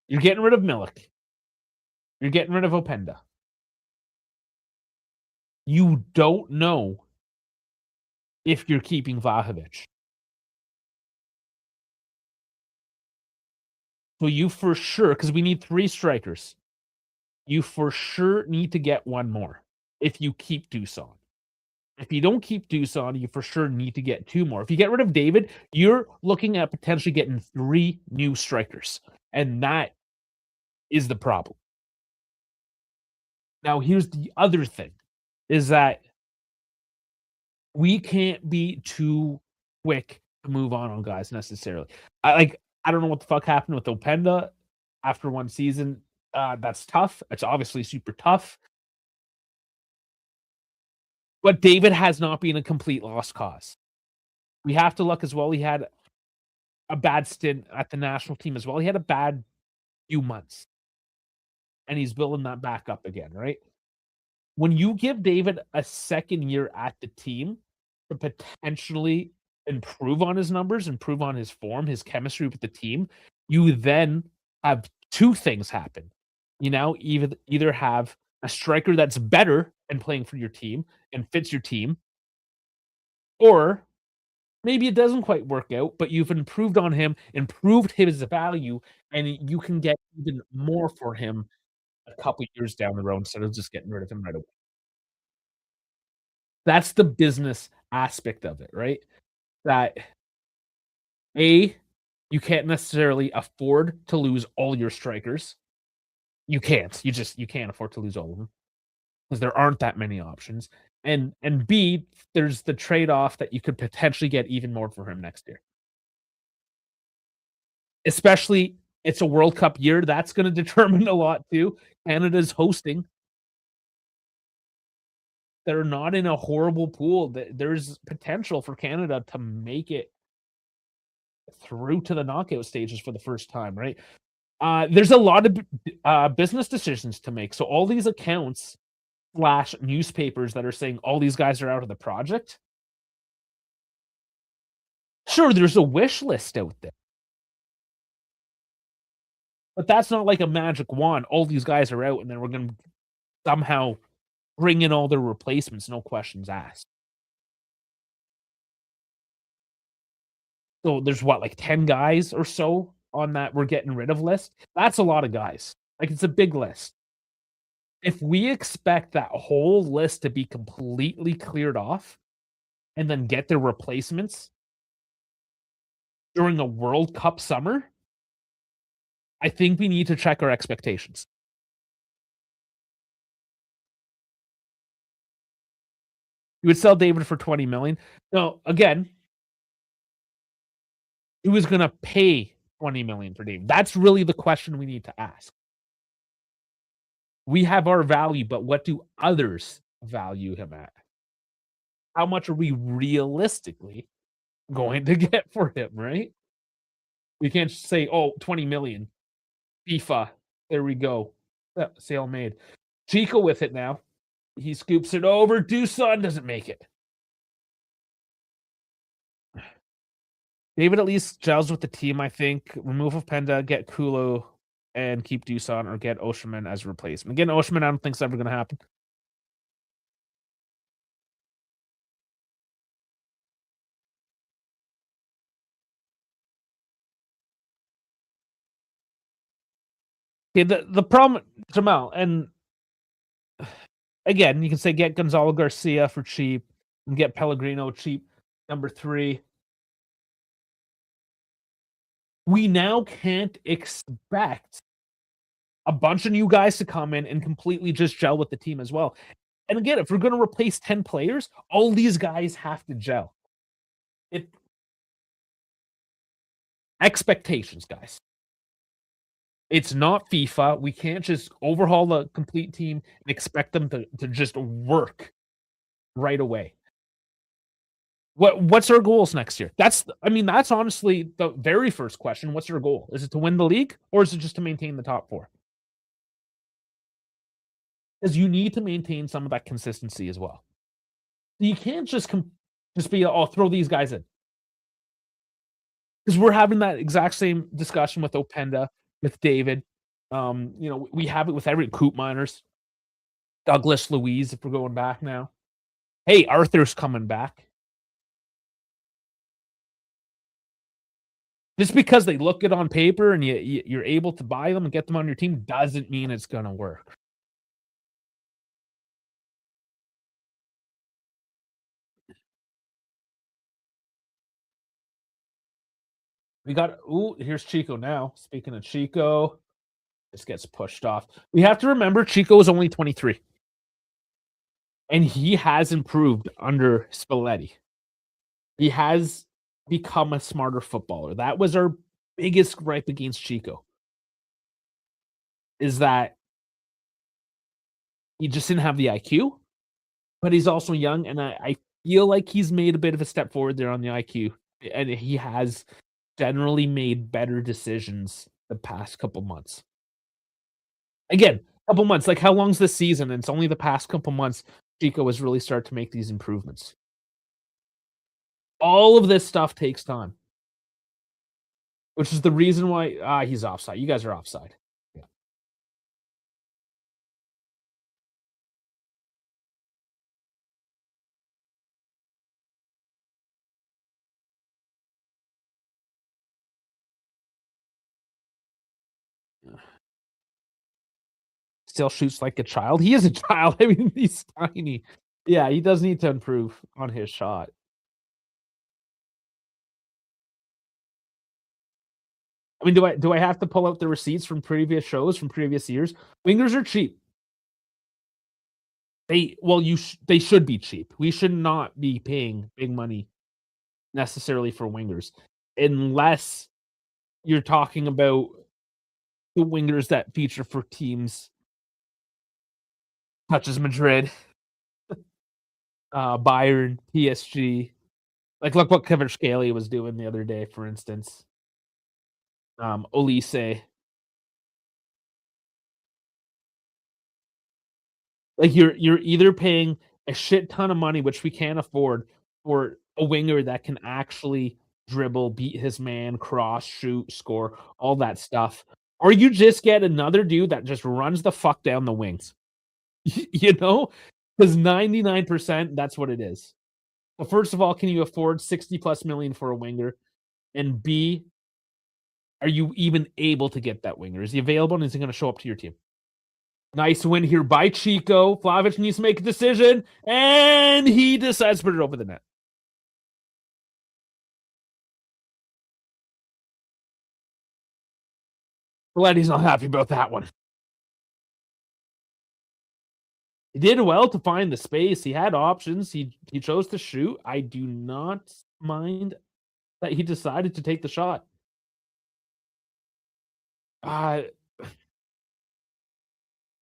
You're getting rid of Milik. You're getting rid of Openda. You don't know if you're keeping Vlahovic. So you for sure, because we need 3 strikers, you for sure need to get one more if you keep Dusan. If you don't keep Dusan, you for sure need to get 2 more. If you get rid of David, you're looking at potentially getting 3 new strikers, and that is the problem. Now, here's the other thing, is that we can't be too quick to move on guys necessarily. I don't know what the fuck happened with Openda after 1 season. That's tough. It's obviously super tough, but David has not been a complete lost cause. We have to look as well, he had a bad stint at the national team as well. He had a bad few months, and he's building that back up again, right? When you give David a second year at the team to potentially improve on his numbers, improve on his form, his chemistry with the team, you then have 2 things happen. You now either have a striker that's better and playing for your team and fits your team, or maybe it doesn't quite work out, but you've improved on him, improved his value, and you can get even more for him a couple years down the road instead of just getting rid of him right away. That's the business aspect of it, right? That A, you can't necessarily afford to lose all your strikers. You can't. You can't afford to lose all of them because there aren't that many options. And B, there's the trade-off that you could potentially get even more for him next year. Especially it's a World Cup year, that's gonna determine a lot too. Canada's hosting. They're not in a horrible pool. There's potential for Canada to make it through to the knockout stages for the first time, right? There's a lot of business decisions to make. So all these accounts slash newspapers that are saying all these guys are out of the project. Sure, there's a wish list out there, but that's not like a magic wand. All these guys are out, and then we're going to somehow bring in all their replacements, no questions asked. So there's what, like 10 guys or so on that we're getting rid of list. That's a lot of guys. Like it's a big list. If we expect that whole list to be completely cleared off and then get their replacements during a World Cup summer, I think we need to check our expectations. You would sell David for 20 million. Now, again, who is going to pay 20 million for David? That's really the question we need to ask. We have our value, but what do others value him at? How much are we realistically going to get for him, right? We can't just say, "Oh, 20 million, FIFA, there we go. Sale made." Chico with it now. He scoops it over. Dusan doesn't make it. David at least gels with the team, I think. Remove Openda, get Kulo, and keep Dusan, or get Osherman as a replacement. Again, Osherman, I don't think it's ever going to happen. Okay, the problem, Jamal, and again, you can say get Gonzalo Garcia for cheap and get Pellegrino cheap. Number 3. We now can't expect a bunch of new guys to come in and completely just gel with the team as well. And again, if we're going to replace 10 players, all these guys have to gel. Expectations, guys. It's not FIFA. We can't just overhaul the complete team and expect them to just work right away. What's our goals next year? That's honestly the very first question. What's our goal? Is it to win the league, or is it just to maintain the top 4? Because you need to maintain some of that consistency as well. You can't just be, "Oh, throw these guys in." Because we're having that exact same discussion with Openda, with David. We have it with every Coop Miners, Douglas Louise, if we're going back now. Hey, Arthur's coming back. Just because they look good on paper and you're able to buy them and get them on your team doesn't mean it's going to work. Here's Chico now. Speaking of Chico, this gets pushed off. We have to remember Chico is only 23. and he has improved under Spalletti. He has become a smarter footballer. That was our biggest gripe against Chico, is that he just didn't have the IQ, but he's also young, and I feel like he's made a bit of a step forward there on the IQ, and he has generally made better decisions the past couple months. Again, couple months, like, how long's this season? And it's only the past couple months Chico has really started to make these improvements. All of this stuff takes time, which is the reason why he's offside. You guys are offside. Yeah. Still shoots like a child. He is a child. I mean, he's tiny. Yeah, he does need to improve on his shot. I mean, do I have to pull out the receipts from previous shows from previous years? Wingers are cheap. They should be cheap. We should not be paying big money necessarily for wingers, unless you're talking about the wingers that feature for teams such as Madrid, Bayern, PSG. Like, look what Kvaratskhelia was doing the other day, for instance. Olise. Like, you're either paying a shit ton of money, which we can't afford, for a winger that can actually dribble, beat his man, cross, shoot, score, all that stuff, or you just get another dude that just runs the fuck down the wings. You know? Because 99%, that's what it is. Well, first of all, can you afford 60 plus million for a winger? And B, are you even able to get that winger? Is he available and is he going to show up to your team? Nice win here by Chico. Vlahovic needs to make a decision, and he decides to put it over the net. Letty's not happy about that one. He did well to find the space. He had options. He chose to shoot. I do not mind that he decided to take the shot. Uh,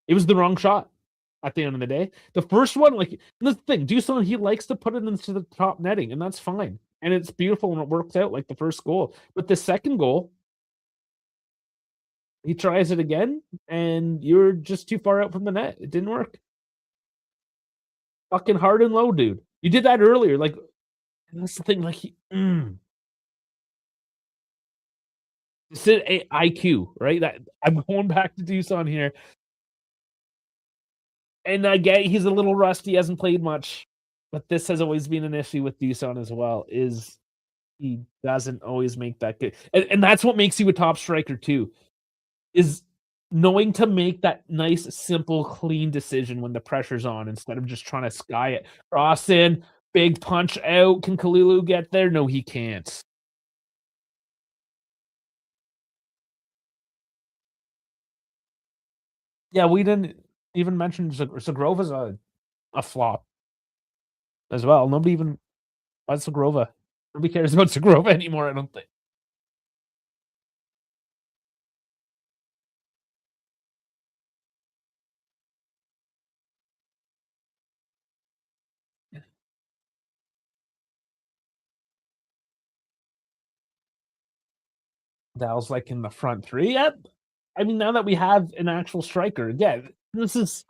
it was the wrong shot at the end of the day. The first one, like, the thing, Dusan, he likes to put it into the top netting, and that's fine. And it's beautiful when it works out, like the first goal. But the second goal, he tries it again, and you're just too far out from the net. It didn't work. Fucking hard and low, dude. You did that earlier. Like, that's the thing. Like, it's an IQ, right? That I'm going back to Dusan here, and I get he's a little rusty, hasn't played much, but this has always been an issue with Dusan as well. Is he doesn't always make that good, and that's what makes you a top striker too. Is knowing to make that nice, simple, clean decision when the pressure's on instead of just trying to sky it. Cross in, big punch out. Can Kalulu get there? No, he can't. Yeah, we didn't even mention Zagrova's a flop as well. Nobody even what's Zagrova? Nobody cares about Zagrova anymore, I don't think. Dal's like in the front three. Yeah, I mean, now that we have an actual striker, again, this is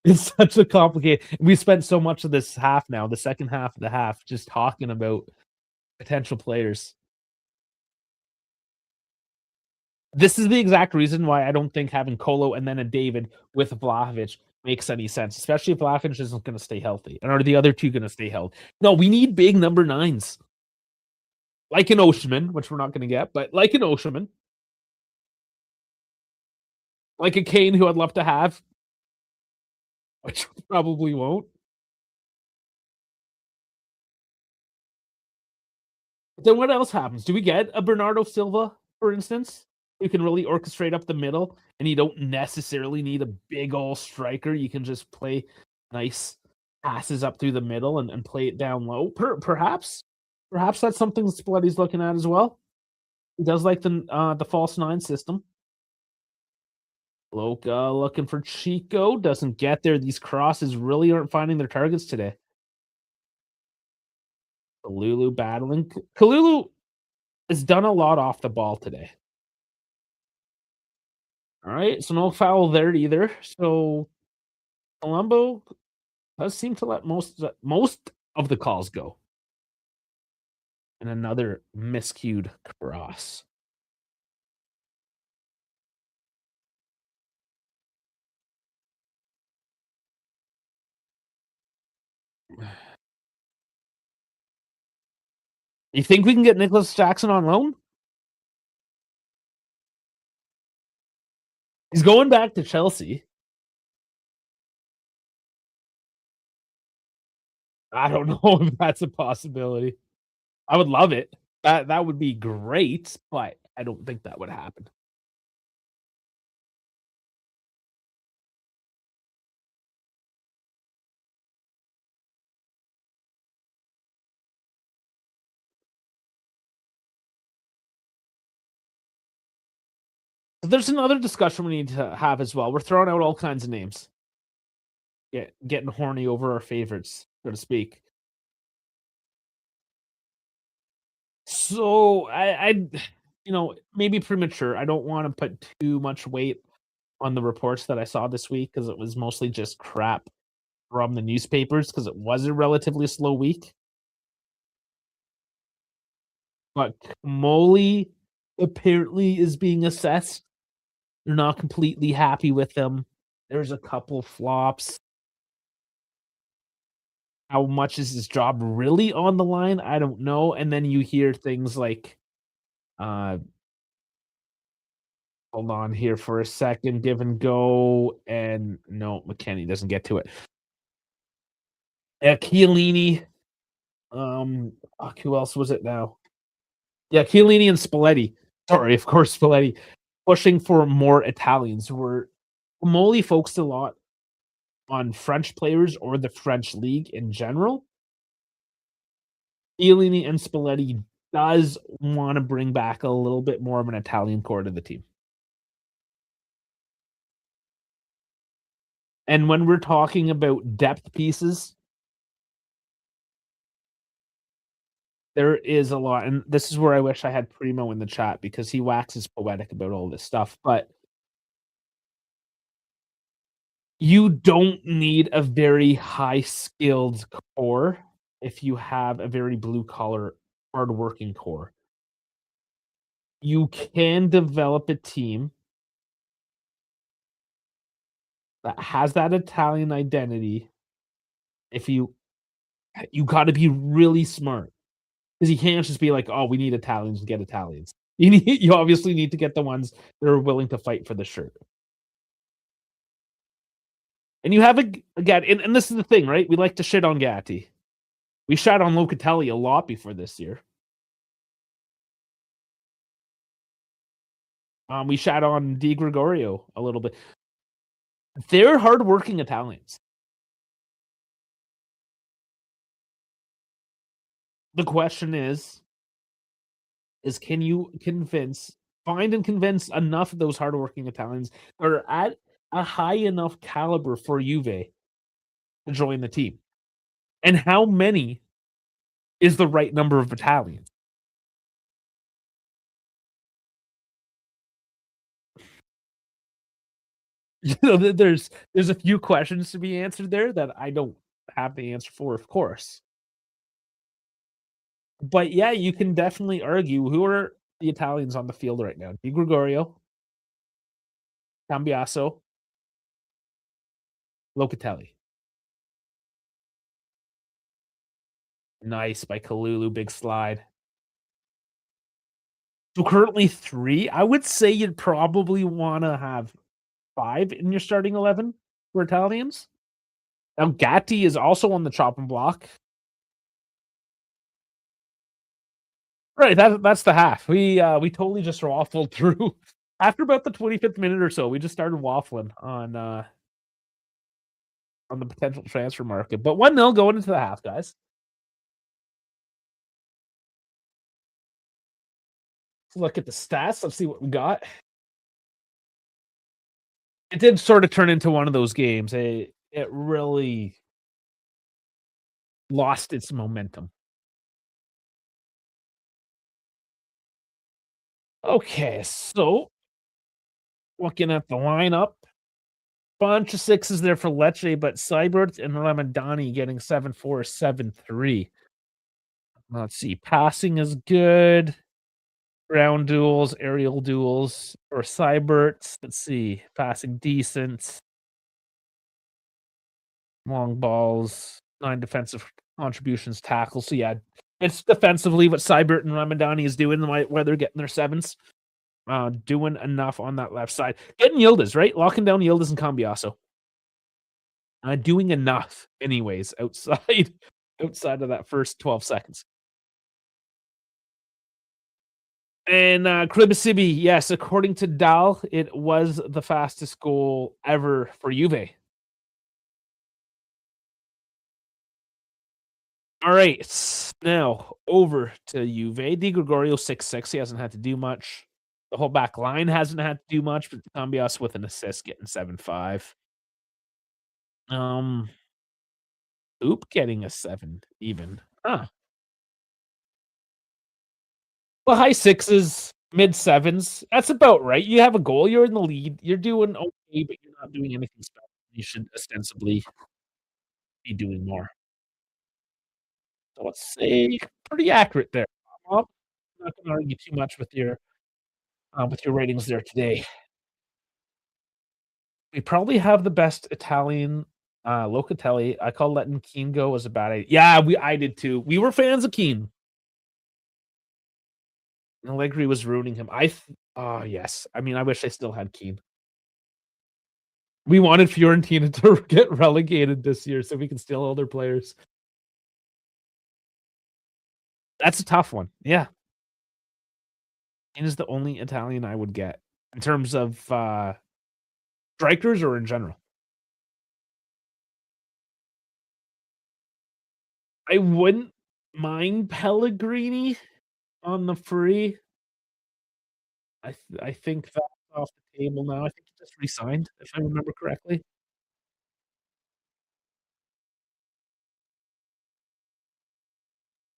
it's such a complicated. We spent so much of this half now, the second half of the half, just talking about potential players. This is the exact reason why I don't think having Colo and then a David with Vlahovic makes any sense, especially if Vlahovic isn't going to stay healthy. And are the other two going to stay healthy? No, we need big number nines, like an Oshman, which we're not going to get, but like an Oshman, like a Kane, who I'd love to have, which probably won't. But then what else happens? Do we get a Bernardo Silva, for instance? You can really orchestrate up the middle, and you don't necessarily need a big ol' striker. You can just play nice passes up through the middle and play it down low. Perhaps that's something Spalletti's looking at as well. He does like the false 9 system. Loka looking for Chico, doesn't get there. These crosses really aren't finding their targets today. Kalulu battling. Kalulu has done a lot off the ball today. All right, so no foul there either. So Colombo does seem to let most of the calls go. And another miscued cross. You think we can get Nicholas Jackson on loan? He's going back to Chelsea. I don't know if that's a possibility. I would love it. That would be great, but I don't think that would happen. There's another discussion we need to have as well. We're throwing out all kinds of names. Getting horny over our favorites, so to speak. So I maybe premature. I don't want to put too much weight on the reports that I saw this week because it was mostly just crap from the newspapers because it was a relatively slow week. But Molly apparently is being assessed. They're not completely happy with him. There's a couple flops. How much is his job really on the line? I don't know. And then you hear things like, uh, hold on here for a second, give and go, and no, McKennie doesn't get to it. Chiellini, who else was it now? Yeah, Chiellini and Spalletti. Sorry, of course, Spalletti pushing for more Italians. Were Moli focused a lot on French players or the French league in general. Chiellini and Spalletti does want to bring back a little bit more of an Italian core to the team. And when we're talking about depth pieces, there is a lot, and this is where I wish I had Primo in the chat because he waxes poetic about all this stuff, but you don't need a very high-skilled core if you have a very blue-collar, hardworking core. You can develop a team that has that Italian identity if you gotta be really smart. Because you can't just be like, "Oh, we need Italians, get Italians." You obviously need to get the ones that are willing to fight for the shirt. And you have again, and this is the thing, right? We like to shit on Gatti. We shot on Locatelli a lot before this year. We shot on Di Gregorio a little bit. They're hardworking Italians. The question is can you find and convince enough of those hardworking Italians that are at a high enough caliber for Juve to join the team? And how many is the right number of Italians? There's a few questions to be answered there that I don't have the answer for, of course. But yeah, you can definitely argue who are the Italians on the field right now. Di Gregorio, Cambiaso, Locatelli. Nice by Kalulu, big slide. So currently 3. I would say you'd probably wanna have 5 in your starting 11 for Italians. Now Gatti is also on the chopping block. Right, that's the half. We totally just waffled through After about the 25th minute or so, we just started waffling on the potential transfer market. But 1-0 going into the half, guys. Let's look at the stats. Let's see what we got. It did sort of turn into one of those games. It really lost its momentum. Okay, so looking at the lineup, bunch of sixes there for Lecce, but Seibert and Ramadani getting 7-4, 7-3. Let's see. Passing is good. Ground duels, aerial duels for Seibert. Let's see. Passing decent. Long balls, 9 defensive contributions, tackles. So yeah, it's defensively what Seibert and Ramadani is doing, where they're getting their sevens. Doing enough on that left side. Getting Yildiz, right? Locking down Yildiz and Cambiaso. Doing enough anyways outside of that first 12 seconds. And Kribisibi, yes, according to Dal, it was the fastest goal ever for Juve. All right, now over to Juve. Di Gregorio 6-6. He hasn't had to do much. The whole back line hasn't had to do much, but Cambias with an assist getting 7-5. Oop getting a 7 even. Huh. Well, high sixes, mid sevens. That's about right. You have a goal, you're in the lead, you're doing okay, but you're not doing anything special. You should ostensibly be doing more. So let's say pretty accurate there. Well, I'm not gonna argue too much with your ratings there today. We probably have the best Italian, Locatelli. I call letting Keane go was a bad idea. Yeah, I did too. We were fans of Keane. Allegri was ruining him. Oh, yes. I mean, I wish I still had Keane. We wanted Fiorentina to get relegated this year so we can steal all their players. That's a tough one. Yeah. Keane is the only Italian I would get in terms of strikers or in general. I wouldn't mind Pellegrini on the free. I think that's off the table now. I think he just resigned, if I remember correctly.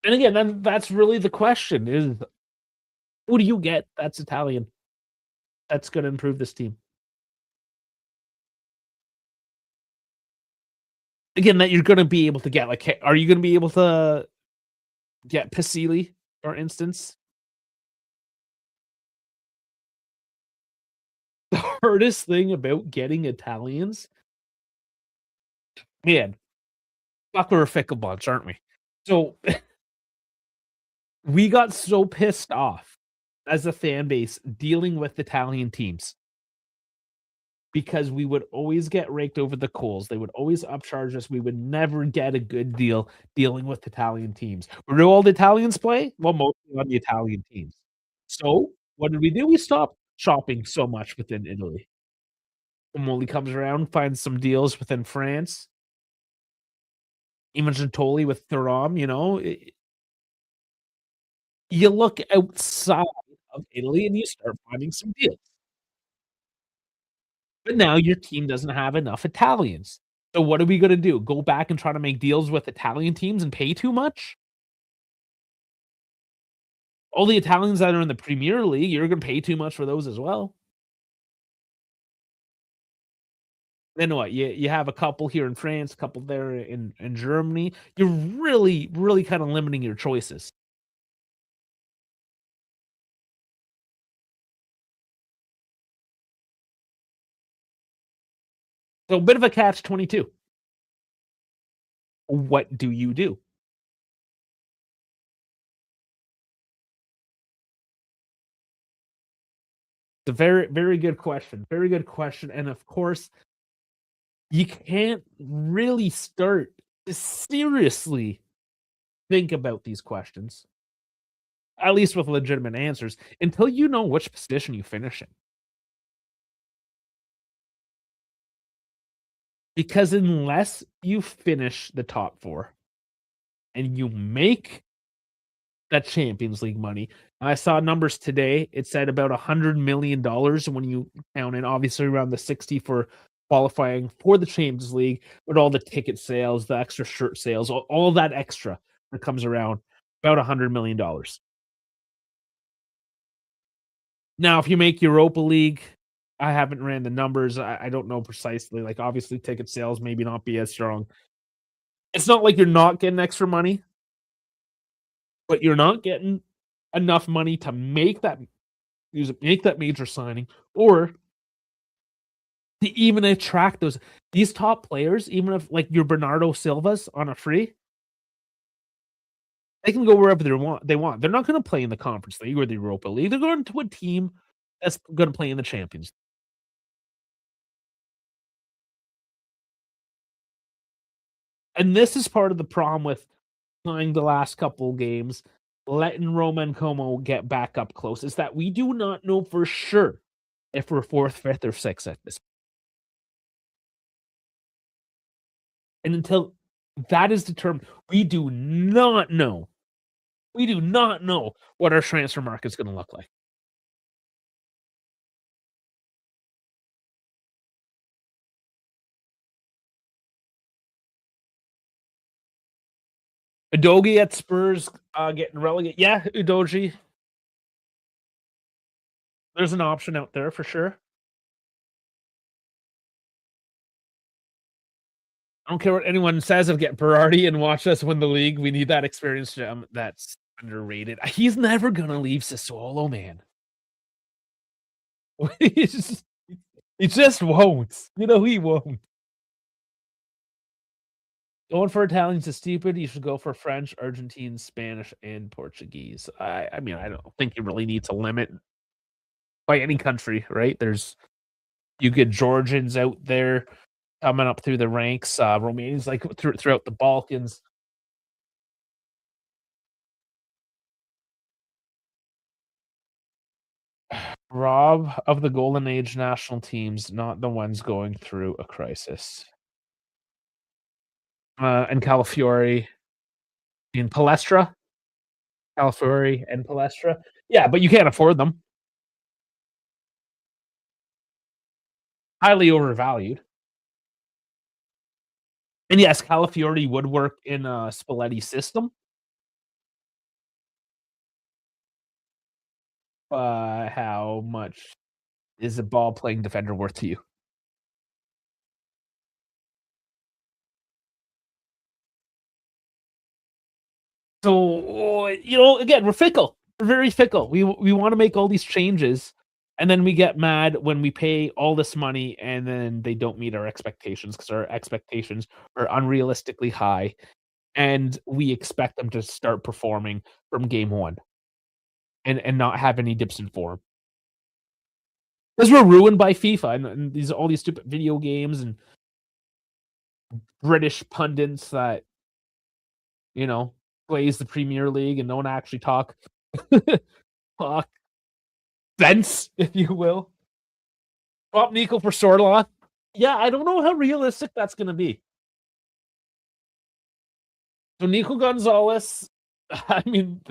And again, that's really the question is who do you get that's Italian that's gonna improve this team? Again, that you're gonna be able to get, like, are you gonna be able to get Pasili, for instance? The hardest thing about getting Italians, man, fuck, we're a fickle bunch, aren't we? So, we got so pissed off as a fan base dealing with Italian teams because we would always get raked over the coals. They would always upcharge us. We would never get a good deal dealing with Italian teams. Where do all the Italians play? Well, mostly on the Italian teams. So, what did we do? We stopped shopping so much within Italy. Moli comes around, finds some deals within France. Even Gentoli with Thuram, you look outside of Italy and you start finding some deals. But now your team doesn't have enough Italians. So what are we gonna do? Go back and try to make deals with Italian teams and pay too much? All the Italians that are in the Premier League, you're gonna pay too much for those as well. Then what? You have a couple here in France, a couple there in Germany. You're really, really kinda limiting your choices. So a bit of a catch-22. What do you do? It's a very, very good question. Very good question. And of course, you can't really start to seriously think about these questions, at least with legitimate answers, until you know which position you finish in. because unless you finish the top 4 and you make that Champions League money. I saw numbers today. It said about $100 million when you count in, obviously, around the 60 for qualifying for the Champions League, but all the ticket sales, the extra shirt sales, all that extra that comes around, about $100 million. Now, if you make Europa League, I haven't ran the numbers. I don't know precisely. Like, obviously, ticket sales maybe not be as strong. It's not like you're not getting extra money, but you're not getting enough money to make that major signing, or to even attract these top players, even if like your Bernardo Silvas on a free, they can go wherever they want. They're not gonna play in the Conference League or the Europa League. They're going to a team that's gonna play in the Champions. And this is part of the problem with playing the last couple games, letting Roma and Como get back up close, is that we do not know for sure if we're 4th, 5th, or 6th at this. And until that is determined, we do not know. We do not know what our transfer market's gonna look like. Udogie at Spurs, getting relegated. Yeah, Udogie. There's an option out there for sure. I don't care what anyone says of getting Berardi and watch us win the league. We need that experience gem that's underrated. He's never gonna leave Sassuolo, man. He just he just won't. You know he won't. Going for Italians is stupid. You should go for French, Argentine, Spanish, and Portuguese. I mean, I don't think you really need to limit by any country, right? You get Georgians out there coming up through the ranks, Romanians, like, throughout the Balkans. Rob of the golden age national teams, not the ones going through a crisis. And Calafiori in Palestra. Calafiori and Palestra. Yeah, but you can't afford them. Highly overvalued. And yes, Calafiori would work in a Spalletti system. How much is a ball playing defender worth to you? So, again, we're fickle. We're very fickle. We wanna make all these changes, and then we get mad when we pay all this money, and then they don't meet our expectations because our expectations are unrealistically high, and we expect them to start performing from game 1 and not have any dips in form. Because 'Cause we're ruined by FIFA and these all these stupid video games and British pundits that, you know, plays the Premier League and don't actually talk sense, if you will. Swap Nico for Sorloth. Yeah, I don't know how realistic that's gonna be. So Nico Gonzalez, I mean,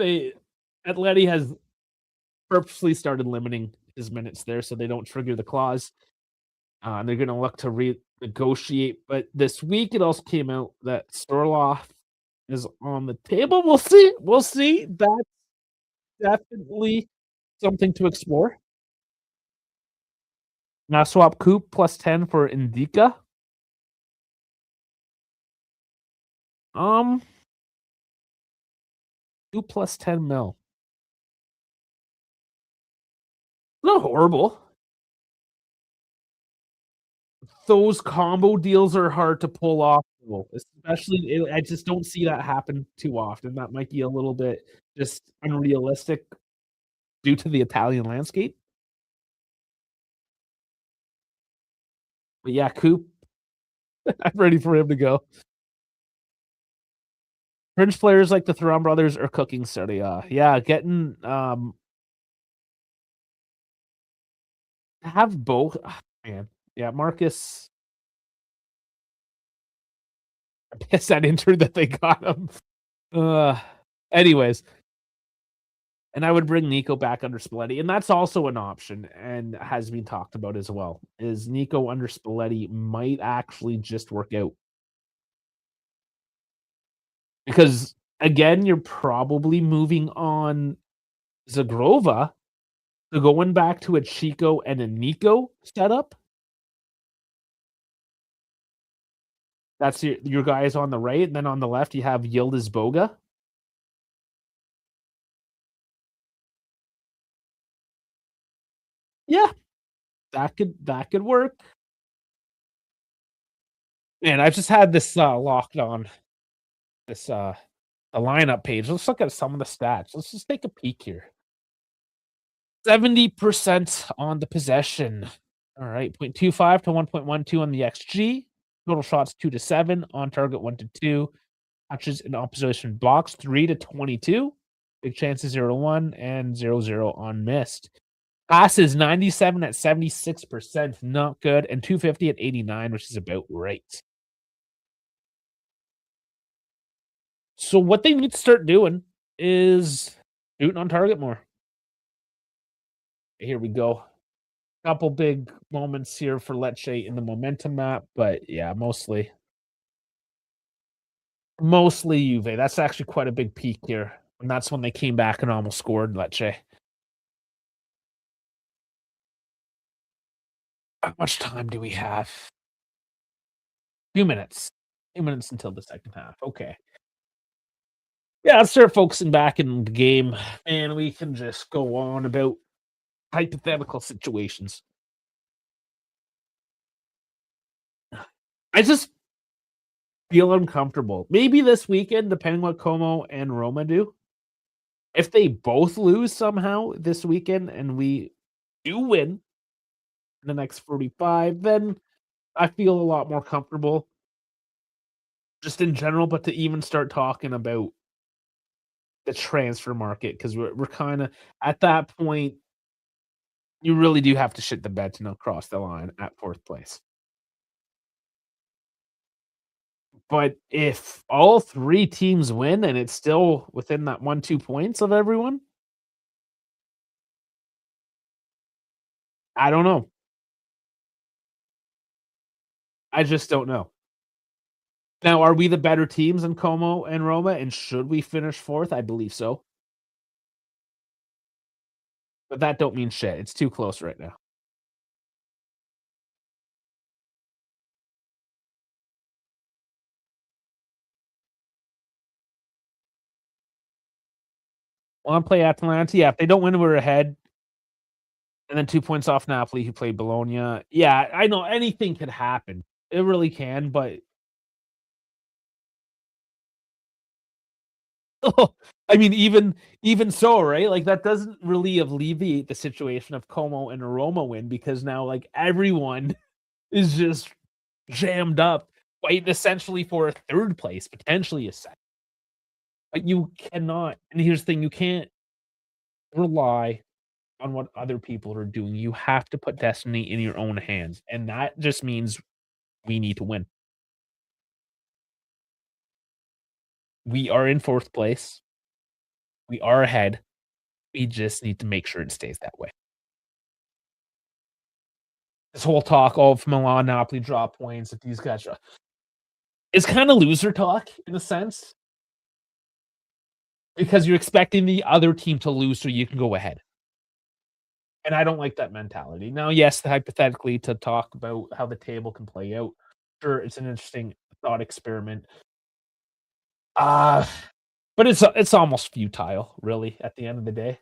Atleti has purposely started limiting his minutes there so they don't trigger the clause. And they're gonna look to renegotiate. But this week it also came out that Sorloth is on the table. We'll see. We'll see. That's definitely something to explore. Now swap Coop plus 10 for Indica. Um, 2 plus 10 mil. Not horrible. Those combo deals are hard to pull off, though, especially I just don't see that happen too often. That might be a little bit just unrealistic due to the Italian landscape. But yeah, Coop, I'm ready for him to go. French players like the Thuram brothers are cooking Serie A. Yeah, getting have both. Man, yeah, Marcus. I'm pissed at Inter that they got him. Uh, anyways, and I would bring Nico back under Spalletti, and that's also an option and has been talked about as well. Is Nico under Spalletti might actually just work out because again, you're probably moving on Zagrova, so going back to a Chico and a Nico setup. That's your guys on the right, and then on the left you have Yildiz Boga. Yeah, that could work. Man, I've just had this locked on this the lineup page. Let's look at some of the stats. Let's just take a peek here. 70% on the possession. All right, 0.25 to 1.12 on the XG. Total shots 2 to 7, on target 1 to 2. Touches in opposition box 3 to 22. Big chances 0 to 1 and 0 on missed. Passes 97 at 76%, not good, and 250 at 89, which is about right. So what they need to start doing is shooting on target more. Here we go. Couple big moments here for Lecce in the momentum map, but yeah, mostly Juve. That's actually quite a big peak here, and that's when they came back and almost scored Lecce. How much time do we have? Few minutes. Few minutes until the second half. Okay. Yeah, let's start focusing back in the game, and we can just go on about hypothetical situations. I just feel uncomfortable. Maybe this weekend, depending what Como and Roma do. If they both lose somehow this weekend and we do win in the next 45, then I feel a lot more comfortable just in general, but to even start talking about the transfer market because we're kind of at that point. You really do have to shit the bed to not cross the line at fourth place. But if all three teams win and it's still within that 1, 2 points of everyone, I don't know. I just don't know. Now, are we the better teams than Como and Roma? And should we finish fourth? I believe so. But that don't mean shit. It's too close right now. Want to play Atalanta? Yeah, if they don't win, we're ahead. And then 2 points off Napoli, who played Bologna. Yeah, I know anything could happen. It really can, but I mean, even so, right? Like that doesn't really alleviate the situation of Como and a Roma win because now like everyone is just jammed up, fighting essentially for a third place, potentially a second. But you cannot, and here's the thing, you can't rely on what other people are doing. You have to put destiny in your own hands, and that just means we need to win. We are in fourth place. We are ahead. We just need to make sure it stays that way. This whole talk of Milan, Napoli drop points, that these guys are it's kinda loser talk in a sense, because you're expecting the other team to lose so you can go ahead, and I don't like that mentality. Now, yes, hypothetically, to talk about how the table can play out, sure, it's an interesting thought experiment. Uh, but it's almost futile, really, at the end of the day.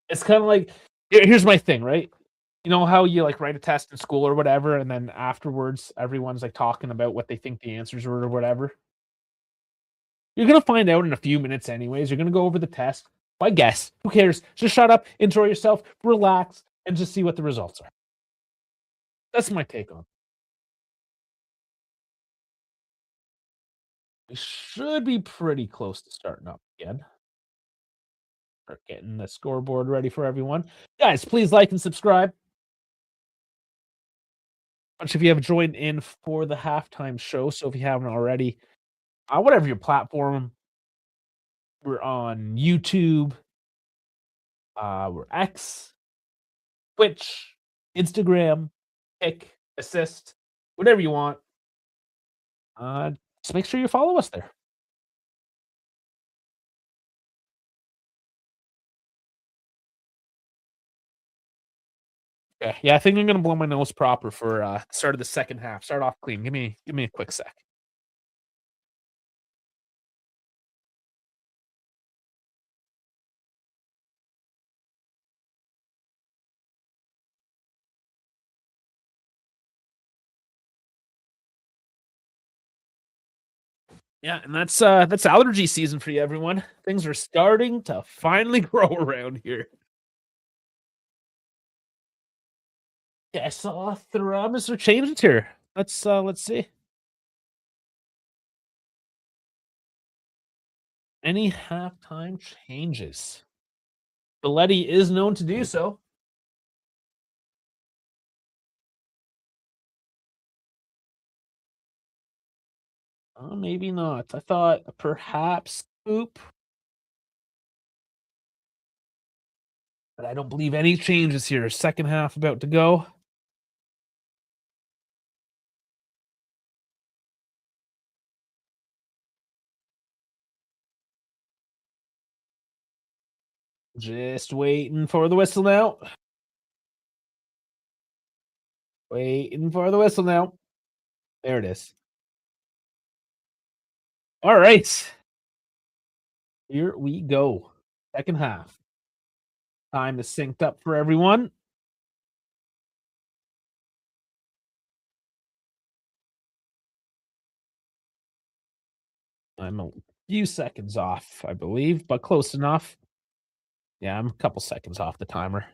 It's kinda like here's my thing, right? You know how you, like, write a test in school or whatever, and then afterwards, everyone's, like, talking about what they think the answers were or whatever? You're gonna find out in a few minutes anyways. You're gonna go over the test. Why guess? Who cares? Just shut up, enjoy yourself, relax, and just see what the results are. That's my take on it. We should be pretty close to starting up again. Start getting the scoreboard ready for everyone. Guys, please like and subscribe. Bunch of you have joined in for the halftime show, so if you haven't already, whatever your platform, we're on YouTube, we're X, Twitch, Instagram, Kick, Assist, whatever you want. Just make sure you follow us there. Okay. Yeah, I think I'm gonna blow my nose proper for start of the second half. Start off clean. Give me a quick sec. Yeah, and that's allergy season for you, everyone. Things are starting to finally grow around here. Yeah, I saw thermometer changed here. Let's see. Any halftime changes? Belletti is known to do so. Maybe not. I thought perhaps Oop, but I don't believe any changes here. Second half about to go. Just waiting for the whistle now. Waiting for the whistle now. There it is. All right. Here we go. Second half. Time is synced up for everyone. I'm a few seconds off, I believe, but close enough. Yeah, I'm a couple seconds off the timer.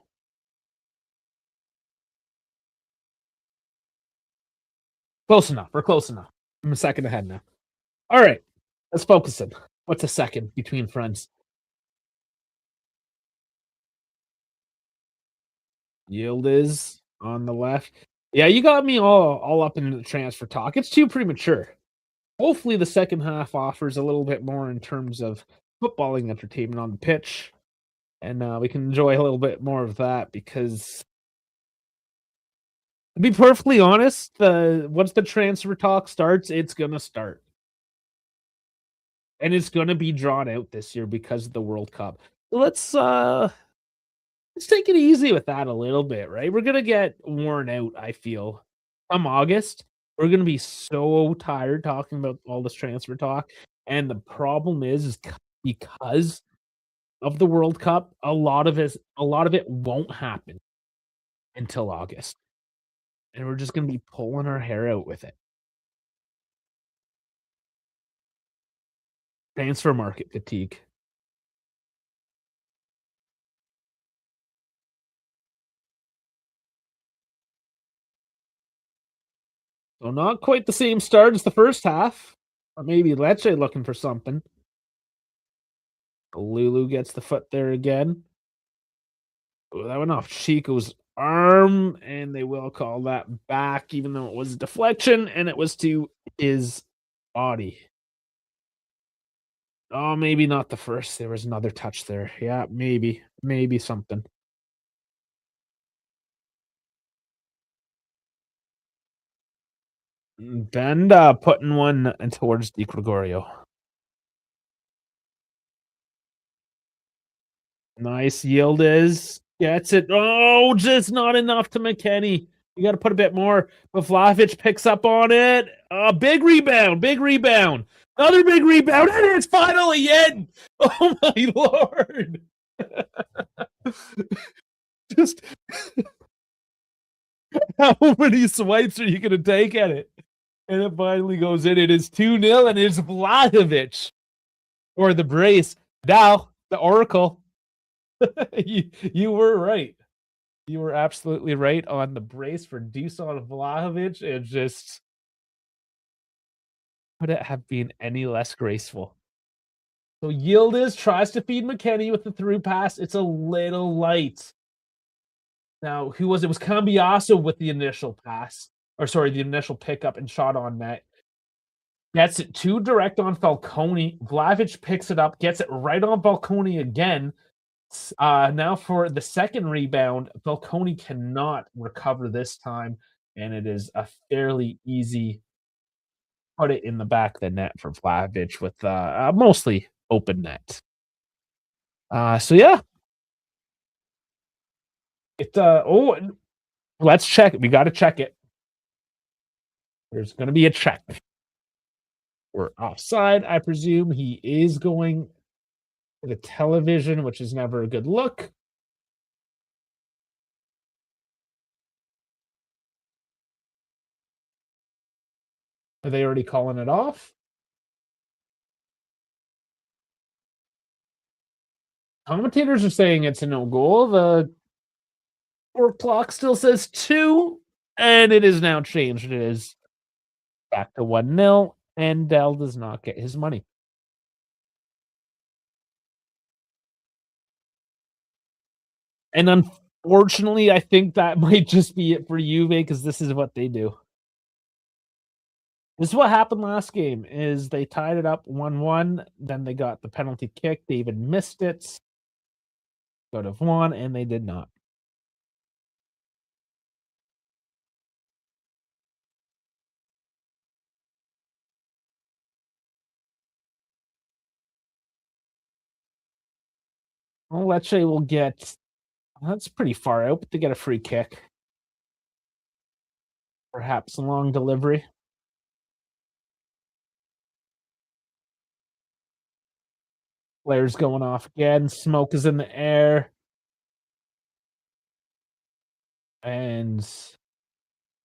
Close enough. We're close enough. I'm a second ahead now. All right. Let's focus in. What's a second between friends? Yield is on the left. Yeah, you got me all up in the transfer talk. It's too premature. Hopefully, the second half offers a little bit more in terms of footballing entertainment on the pitch, and we can enjoy a little bit more of that because, to be perfectly honest, once the transfer talk starts, it's gonna start, and it's gonna be drawn out this year because of the World Cup. So let's take it easy with that a little bit, right? We're gonna get worn out, I feel. Come August, we're gonna be so tired talking about all this transfer talk. And the problem is because of the World Cup, a lot of it won't happen until August. And we're just gonna be pulling our hair out with it. Transfer market fatigue. So not quite the same start as the first half. Or maybe Lecce looking for something. Lulu gets the foot there again. Oh, that went off Chico's arm, and they will call that back, even though it was a deflection, and it was to his body. Oh, maybe not the first. There was another touch there. Yeah, maybe something. Bend putting one towards Di Gregorio. Nice yield is gets it. Oh, just not enough to McKenny. You got to put a bit more. But Vlahovic picks up on it. Big rebound, big rebound. Another big rebound, and it's finally in. Oh my lord! Just how many swipes are you going to take at it? And it finally goes in. It is 2-0, and it's Vlahovic or the brace. Now the Oracle. You were right. You were absolutely right on the brace for Dusan Vlahovic. It just could it have been any less graceful? So Yildiz tries to feed McKenny with the through pass. It's a little light. Now, who was it? It was Cambiasso with the initial pass. or sorry, the initial pickup and shot on net. Gets it too direct on Falcone. Vlahovic picks it up, gets it right on Falcone again. Now for the second rebound, Falcone cannot recover this time, and it is a fairly easy put it in the back of the net for Vlahovic with a mostly open net. So yeah, and let's check it. We got to check it. There's going to be a check. We're offside, I presume. He is going to the television, which is never a good look. Are they already calling it off? Commentators are saying it's a no goal. The court clock still says 2, and it is now changed. It is back to 1-0, and Dell does not get his money. And unfortunately, I think that might just be it for Juve because this is what they do. This is what happened last game, is they tied it up 1-1, then they got the penalty kick, they even missed it. Could have won, and they did not. Well, Lecce will get that's pretty far out, but they get a free kick. Perhaps a long delivery. Flares going off again, smoke is in the air. And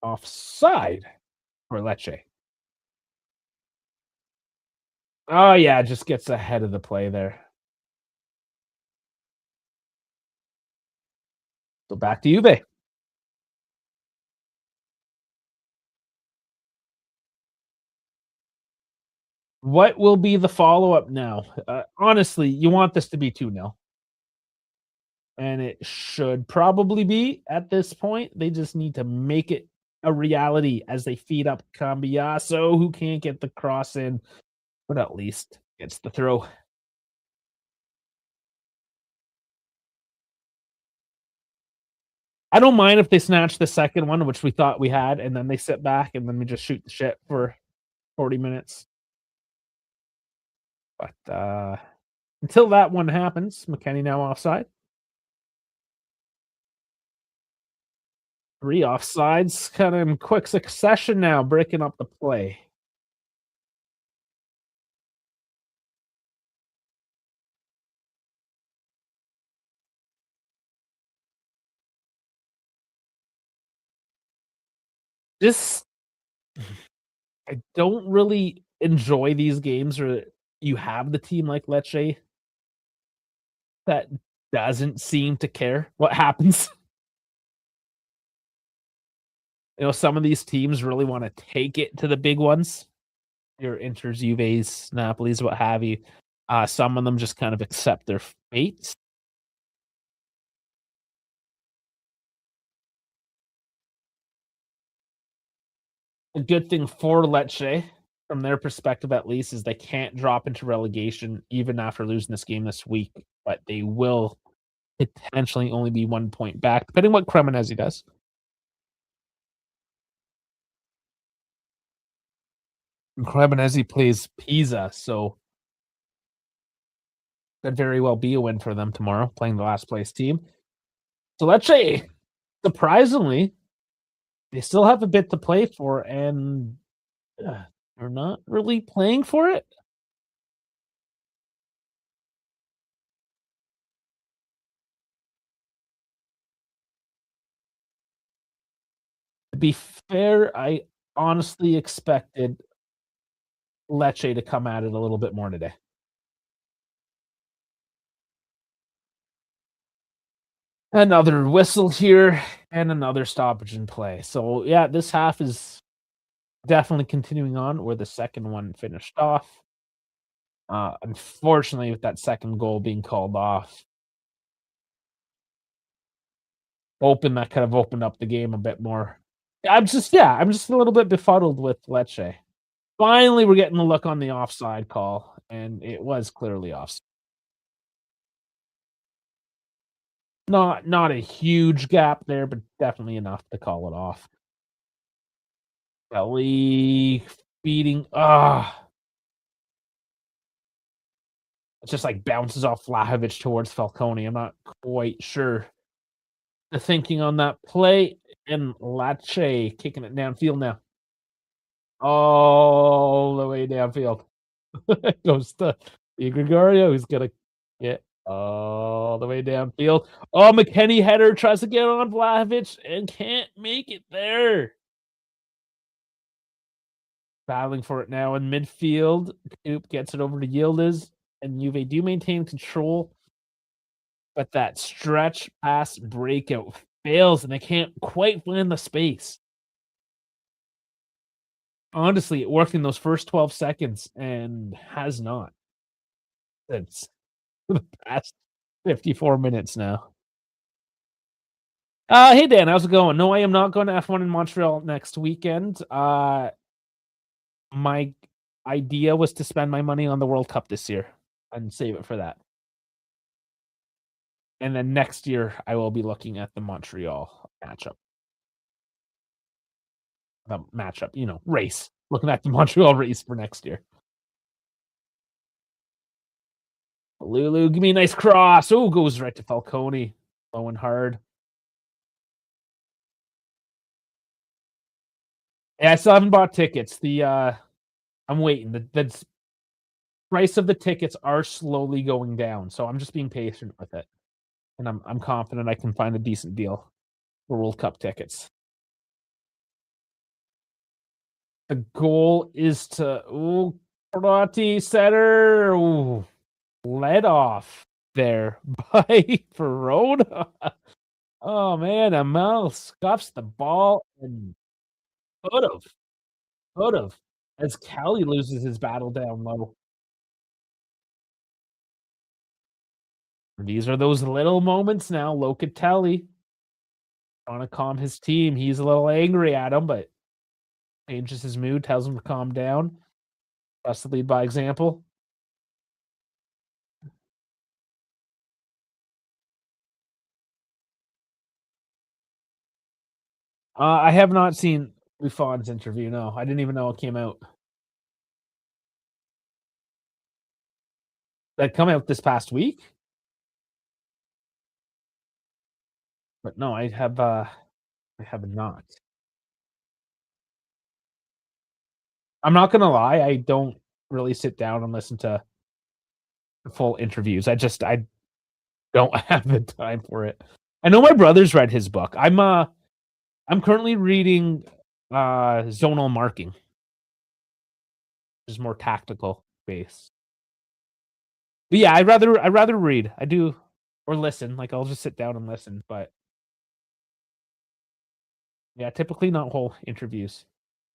offside for Lecce. Oh, yeah, just gets ahead of the play there. So back to Juve. What will be the follow-up now? Honestly, you want this to be 2-0. And it should probably be at this point. They just need to make it a reality as they feed up Cambiaso, who can't get the cross in, but at least gets the throw. I don't mind if they snatch the second one, which we thought we had, and then they sit back and then we just shoot the shit for 40 minutes. But until that one happens, McKennie now offside. 3 offsides, kind of in quick succession now, breaking up the play. This I don't really enjoy these games where you have the team like Lecce that doesn't seem to care what happens. Some of these teams really wanna take it to the big ones. Your Inters, Juves, Napolis, what have you. Some of them just kind of accept their fate. The good thing for Lecce, from their perspective at least, is they can't drop into relegation even after losing this game this week, but they will potentially only be 1 point back, depending what Cremonese does. And Cremonese plays Pisa, so could very well be a win for them tomorrow, playing the last place team. So Lecce, surprisingly, they still have a bit to play for, and they're not really playing for it. To be fair, I honestly expected Lecce to come at it a little bit more today. Another whistle here and another stoppage in play. So, yeah, this half is definitely continuing on where the second one finished off. Unfortunately, with that second goal being called off, that could have opened up the game a bit more. I'm just a little bit befuddled with Lecce. Finally, we're getting the look on the offside call, and it was clearly offside. Not a huge gap there, but definitely enough to call it off. Belly feeding it just, like, bounces off Vlahovic towards Falcone. I'm not quite sure the thinking on that play, and Lecce kicking it downfield now. All the way downfield. Goes to Di Gregorio, who's gonna get all the way downfield. Oh, McKennie header tries to get on Vlahovic and can't make it there. Battling for it now in midfield. Coop gets it over to Yildiz, and Juve do maintain control, but that stretch pass breakout fails, and they can't quite find the space. Honestly, it worked in those first 12 seconds and has not. It's the past 54 minutes now. Hey Dan, how's it going? No, I am not going to F1 in Montreal next weekend. My idea was to spend my money on the World Cup this year and save it for that. And then next year I will be looking at the Montreal matchup. The matchup, race. Looking at the Montreal race for next year. Lulu, give me a nice cross. Oh, goes right to Falcone. Low and hard. Yeah, I still haven't bought tickets. I'm waiting. The price of the tickets are slowly going down, so I'm just being patient with it. And I'm confident I can find a decent deal for World Cup tickets. The goal is to Karate setter. Ooh, led off there by Verona. Oh man, Amal scuffs the ball and could've, could've, as Kelly loses his battle down low. These are those little moments now. Locatelli trying to calm his team. He's a little angry at him, but changes his mood, tells him to calm down. Has to lead by example. I have not seen Buffon's interview. No, I didn't even know it came out. That come out this past week, but no, I have not. I'm not gonna lie, I don't really sit down and listen to the full interviews. I don't have the time for it. I know my brother's read his book. I'm currently reading Zonal Marking, which is more tactical based. But yeah, I'd rather read. I do or listen. Like I'll just sit down and listen. But yeah, typically not whole interviews.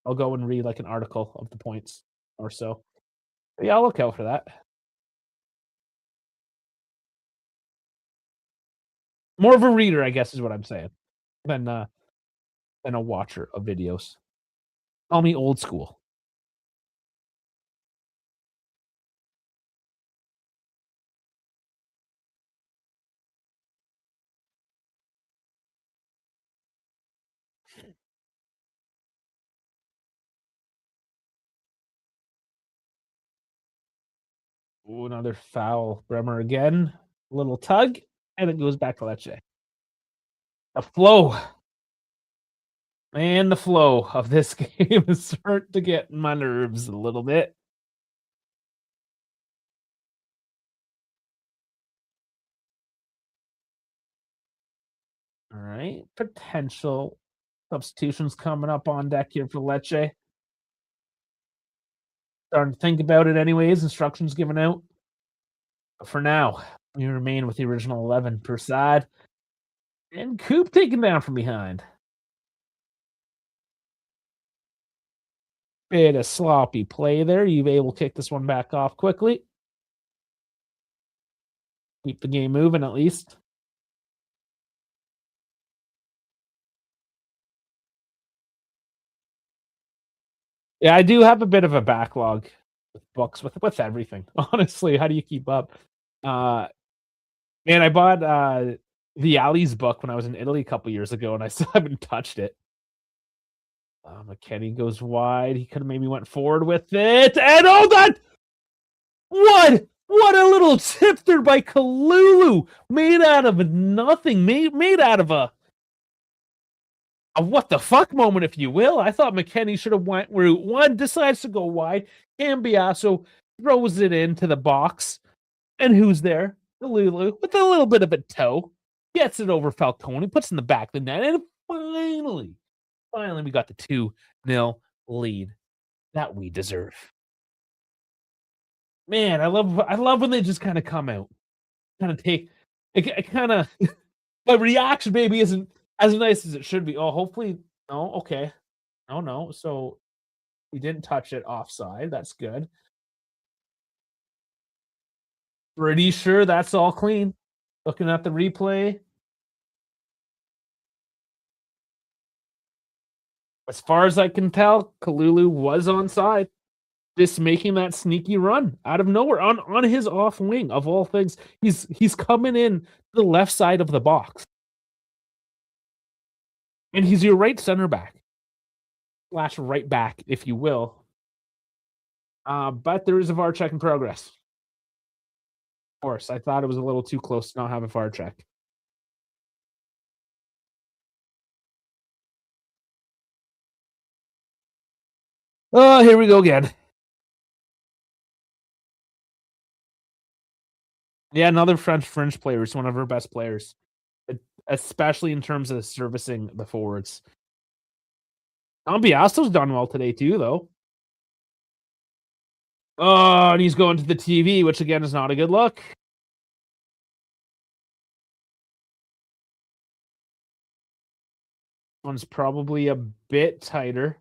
I'll go and read like an article of the points or so. But yeah, I'll look out for that. More of a reader, I guess, is what I'm saying, than than a watcher of videos. Call me old school. Ooh, another foul. Bremer again. A little tug, and it goes back to Lecce. The flow. Man, the flow of this game is starting to get my nerves a little bit. All right. Potential substitutions coming up on deck here for Lecce. Starting to think about it anyways. Instructions given out. But for now, we remain with the original 11 per side. And Coop taken down from behind. Bit of sloppy play there. You've able to kick this one back off quickly. Keep the game moving at least. Yeah, I do have a bit of a backlog with books, with everything. Honestly, how do you keep up? Uh, Man, I bought, the Ali's book when I was in Italy a couple years ago, and I still haven't touched it. McKennie goes wide. He could've maybe went forward with it, and oh, that what a little tip there by Kalulu, made out of nothing, made out of a what the fuck moment, if you will. I thought McKennie should have went route one, decides to go wide. Cambiasso throws it into the box, and who's there? Kalulu with a little bit of a toe, gets it over Falcone, puts in the back of the net, and finally, we got the 2-0 lead that we deserve. Man, I love when they just kinda come out, kinda take it kinda my reaction maybe isn't as nice as it should be. Oh, hopefully no, okay. Oh, no, so he didn't touch it offside, that's good. Pretty sure that's all clean. Looking at the replay, as far as I can tell, Kalulu was onside. Just making that sneaky run out of nowhere on his off wing of all things. He's coming in to the left side of the box, and he's your right center back slash right back, if you will. But there is a VAR check in progress. Of course, I thought it was a little too close to not have a VAR check. Oh, here we go again. Yeah, another French player. He's one of our best players, especially in terms of servicing the forwards. Cambiaso's done well today too, though. Oh, and he's going to the TV, which again is not a good look. One's probably a bit tighter.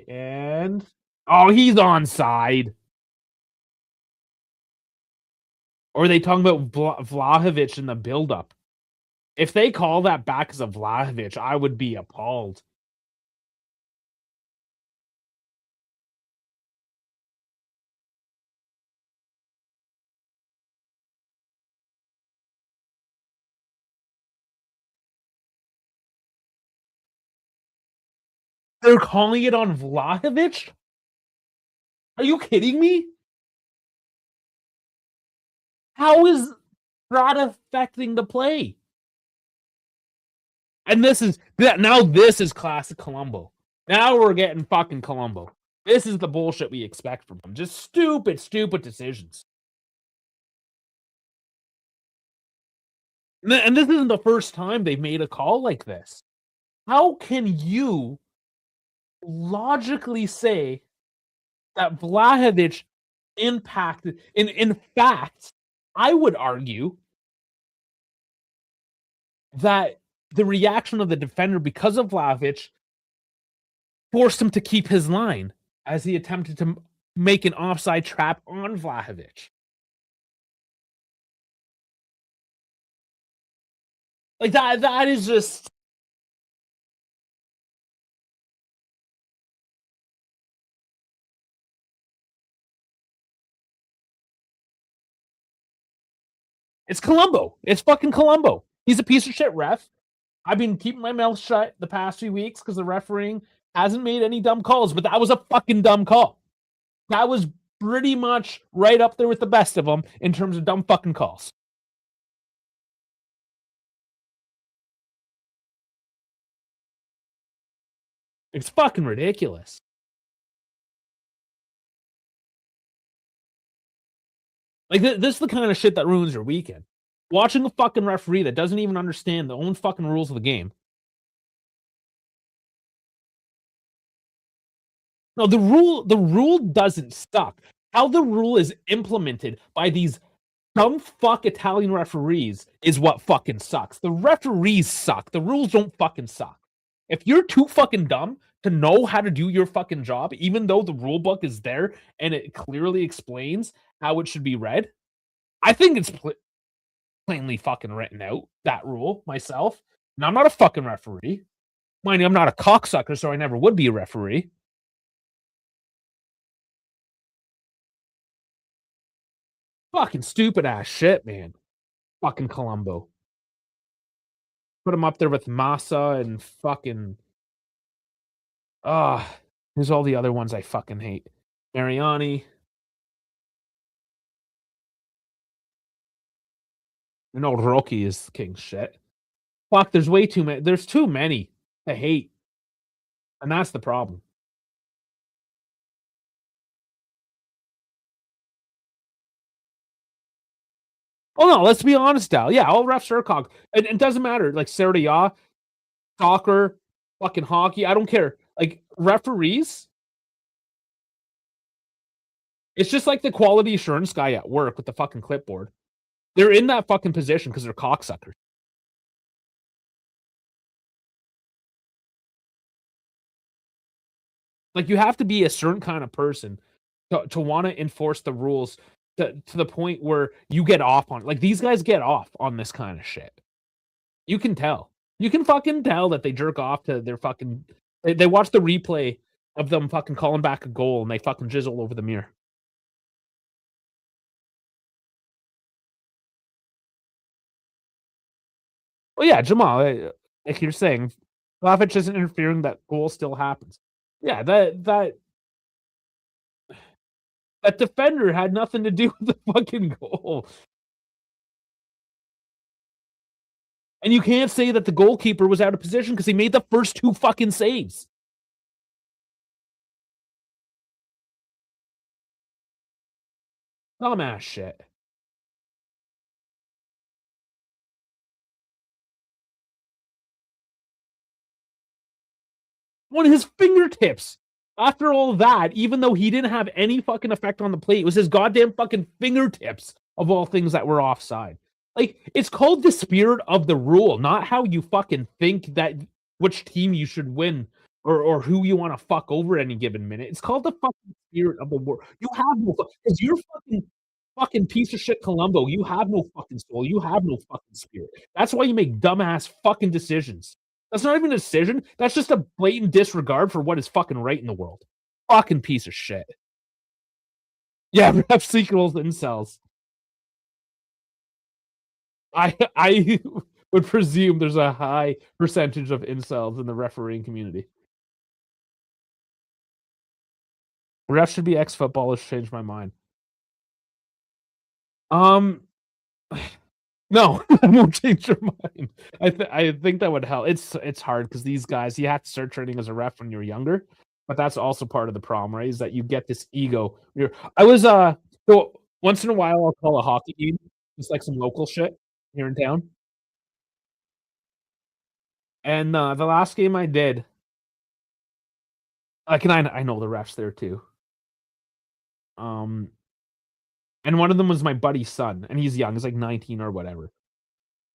And oh, he's onside. Or are they talking about Vlahovic in the buildup? If they call that back as a Vlahovic, I would be appalled. They're calling it on Vlahovic? Are you kidding me? How is that affecting the play? And this is that now this is classic Colombo. Now we're getting fucking Colombo. This is the bullshit we expect from him. Just stupid decisions. And this isn't the first time they've made a call like this. How can you logically say that Vlahovic impacted? In fact, I would argue that the reaction of the defender because of Vlahovic forced him to keep his line as he attempted to make an offside trap on Vlahovic. Like that is just it's Colombo. It's fucking Colombo. He's a piece of shit ref. I've been keeping my mouth shut the past few weeks because the refereeing hasn't made any dumb calls, but that was a fucking dumb call. That was pretty much right up there with the best of them in terms of dumb fucking calls. It's fucking ridiculous. Like, this is the kind of shit that ruins your weekend. Watching a fucking referee that doesn't even understand the own fucking rules of the game. No, the rule doesn't suck. How the rule is implemented by these dumb fuck Italian referees is what fucking sucks. The referees suck. The rules don't fucking suck. If you're too fucking dumb to know how to do your fucking job, even though the rule book is there and it clearly explains how it should be read, I think it's plainly fucking written out that rule myself. And I'm not a fucking referee. Mind you, I'm not a cocksucker, so I never would be a referee. Fucking stupid ass shit, man. Fucking Colombo. Put him up there with Massa and fucking ah. There's all the other ones I fucking hate. Mariani. No, Rocky is king shit. Fuck, there's way too many. There's too many to hate, and that's the problem. Oh no, let's be honest, Al. Yeah, all refs are cock. It doesn't matter. Like Serie A, soccer, fucking hockey. I don't care. Like referees, it's just like the quality assurance guy at work with the fucking clipboard. They're in that fucking position because they're cocksuckers. Like you have to be a certain kind of person to want to enforce the rules to the point where you get off on. Like these guys get off on this kind of shit. You can tell. You can fucking tell that they jerk off to their fucking. They watch the replay of them fucking calling back a goal and they fucking jizzle over the mirror. Well, yeah, Jamal, like you're saying, Vlahovic isn't interfering. That goal still happens. Yeah, that defender had nothing to do with the fucking goal. And you can't say that the goalkeeper was out of position because he made the first two fucking saves. Dumbass shit. On his fingertips. After all that, even though he didn't have any fucking effect on the play, it was his goddamn fucking fingertips of all things that were offside. Like, it's called the spirit of the rule, not how you fucking think that which team you should win or who you want to fuck over any given minute. It's called the fucking spirit of the world. You have no because you're fucking piece of shit Colombo. You have no fucking soul. You have no fucking spirit. That's why you make dumbass fucking decisions. That's not even a decision. That's just a blatant disregard for what is fucking right in the world. Fucking piece of shit. Yeah, refs equals incels. I would presume there's a high percentage of incels in the refereeing community. Refs should be ex-footballers. Changed my mind. Um, no, I won't change your mind. I think that would help. It's hard because these guys, you have to start training as a ref when you're younger, but that's also part of the problem, right? Is that you get this ego. I was so once in a while I'll call a hockey game, just like some local shit here in town. And the last game I did, like, and I know the refs there too. Um, and one of them was my buddy's son, and he's young, he's like 19 or whatever.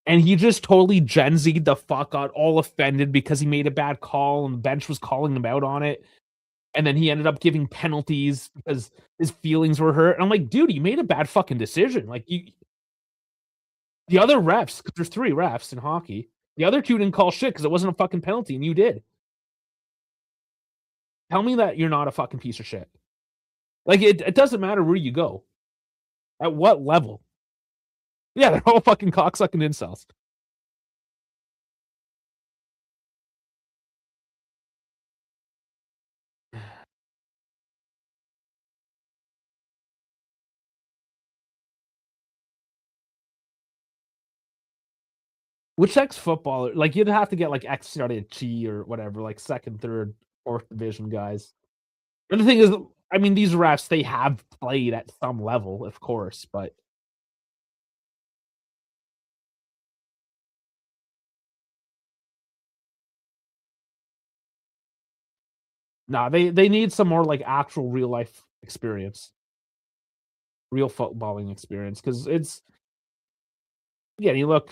And he just totally Gen Z'd the fuck out, all offended because he made a bad call and the bench was calling him out on it. And then he ended up giving penalties because his feelings were hurt. And I'm like, dude, you made a bad fucking decision. Like the other refs, because there's three refs in hockey, the other two didn't call shit because it wasn't a fucking penalty, and you did. Tell me that you're not a fucking piece of shit. Like it doesn't matter where you go. At what level? Yeah, they're all fucking cocksucking incels. Which ex footballer? Like you'd have to get like ex Chi or whatever, like second, third, fourth division guys. And the thing is, I mean, these refs they have played at some level, of course, but nah, they need some more like actual real life experience, real footballing experience, because it's yeah. You look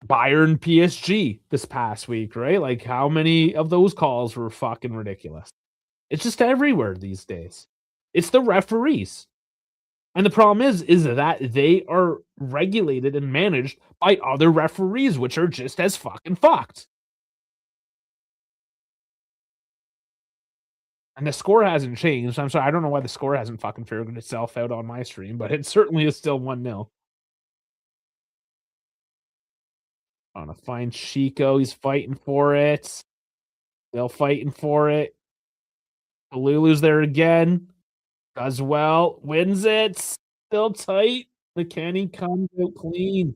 Bayern PSG this past week, right? Like how many of those calls were fucking ridiculous? It's just everywhere these days. It's the referees. And the problem is that they are regulated and managed by other referees, which are just as fucking fucked. And the score hasn't changed. I'm sorry, I don't know why the score hasn't fucking figured itself out on my stream, but it certainly is still 1-0. On to find Chico, he's fighting for it. Still fighting for it. Lulu's there again. Does well, wins it. Still tight. McKenny comes out clean.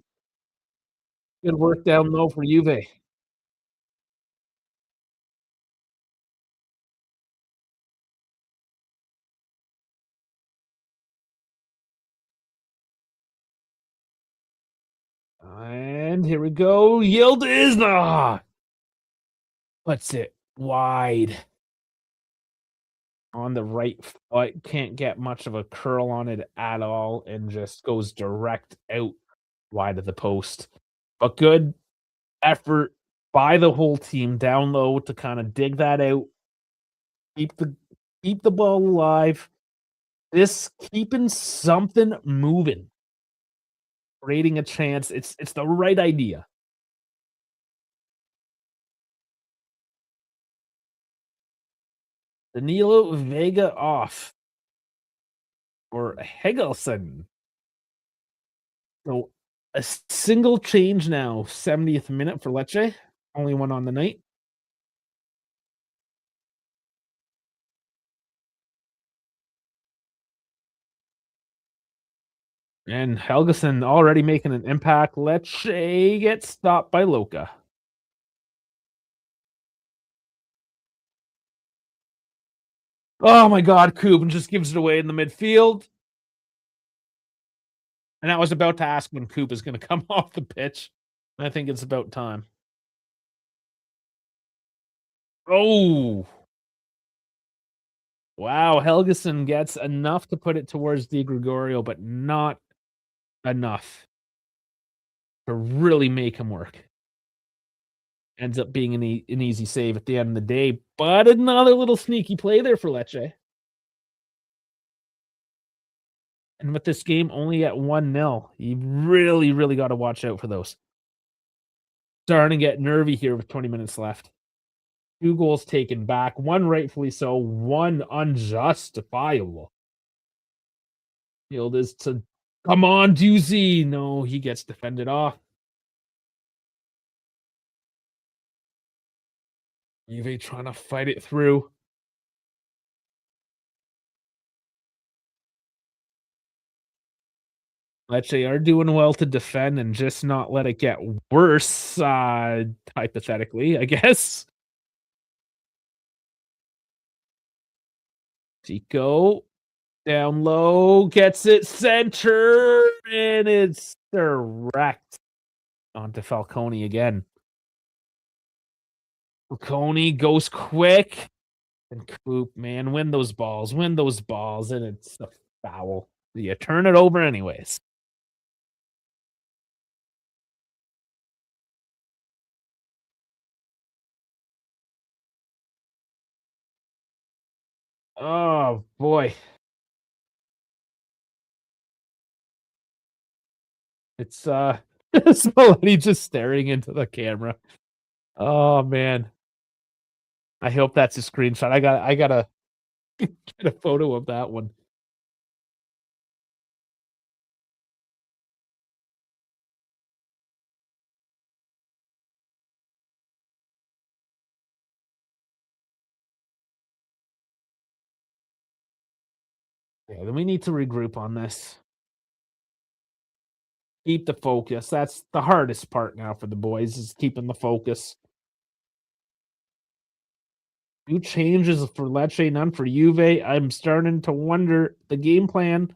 Good work down low for Juve. And here we go. Yildiz puts it wide on the right foot. Can't get much of a curl on it at all and just goes direct out wide of the post. But good effort by the whole team down low to kind of dig that out. Keep the ball alive. This keeping something moving. Creating a chance. It's the right idea. Danilo Vega off for Hegelson. So a single change now, 70th minute for Lecce. Only one on the night. And Helgeson already making an impact. Lecce gets stopped by Loca. Oh my God, Kuban just gives it away in the midfield. And I was about to ask when Coop is going to come off the pitch. I think it's about time. Oh. Wow, Helgeson gets enough to put it towards Di Gregorio, but not enough to really make him work. Ends up being an easy save at the end of the day, but another little sneaky play there for Lecce. And with this game only at 1-0, you really, really got to watch out for those. Starting to get nervy here with 20 minutes left. 2 goals taken back, one rightfully so, one unjustifiable. Field is to come on, Doozy. No, he gets defended off. Juve trying to fight it through. Lecce are doing well to defend and just not let it get worse, hypothetically, I guess. Chico down low, gets it center, and it's direct onto Falcone again. Falcone goes quick. And Coop, man, win those balls, and it's a foul. You turn it over anyways. Oh boy. It's Spalletti just staring into the camera. Oh man. I hope that's a screenshot. I gotta get a photo of that one. Yeah, then we need to regroup on this. Keep the focus. That's the hardest part now for the boys is keeping the focus. 2 changes for Lecce, none for Juve. I'm starting to wonder the game plan.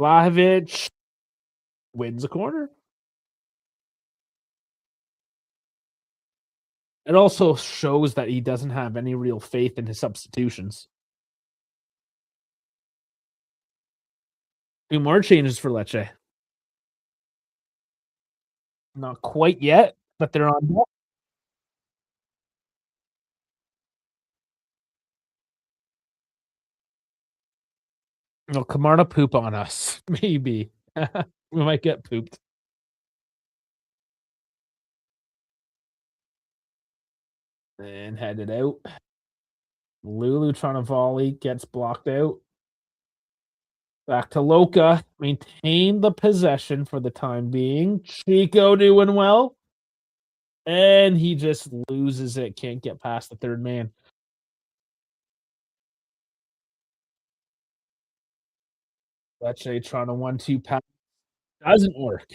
Vlahovic wins a corner. It also shows that he doesn't have any real faith in his substitutions. 2 more changes for Lecce. Not quite yet, but they're on deck. No, Camarda poop on us. Maybe. We might get pooped. And headed out. Lulu trying to volley, gets blocked out. Back to Loca. Maintain the possession for the time being. Chico doing well. And he just loses it. Can't get past the third man. Lecce trying to 1-2 pass. Doesn't work.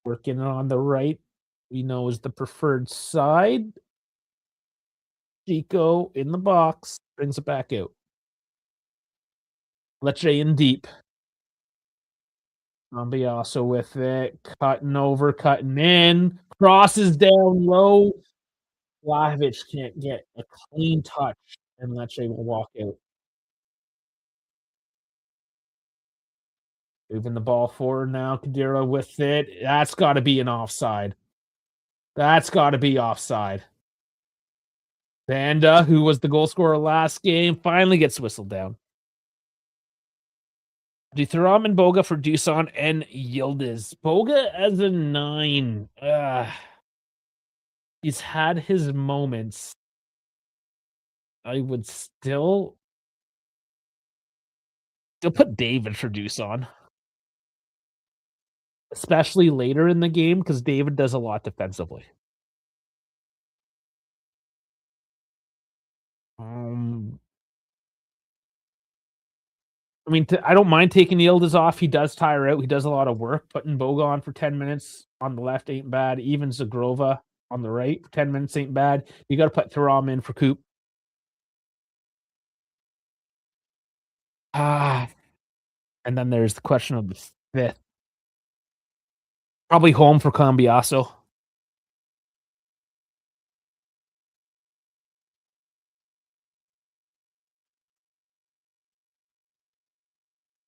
Working on the right. We know is the preferred side. Chico in the box. Brings it back out. Lecce in deep. Ambiaso with it. Cutting over, cutting in. Crosses down low. Vlahovic can't get a clean touch, and Lecce will walk out. Moving the ball forward now. Kadira with it. That's got to be an offside. That's got to be offside. Banda, who was the goal scorer last game, finally gets whistled down. Duthram and Boga for Dusan and Yildiz. Boga as a 9. He's had his moments. I would still put David for Dusan. Especially later in the game, because David does a lot defensively. I don't mind taking Yildiz off. He does tire out. He does a lot of work. Putting Boga on for 10 minutes on the left ain't bad. Even Zagrova on the right for 10 minutes ain't bad. You got to put Thuram in for Coop. And then there's the question of the fifth. Probably home for Cambiaso.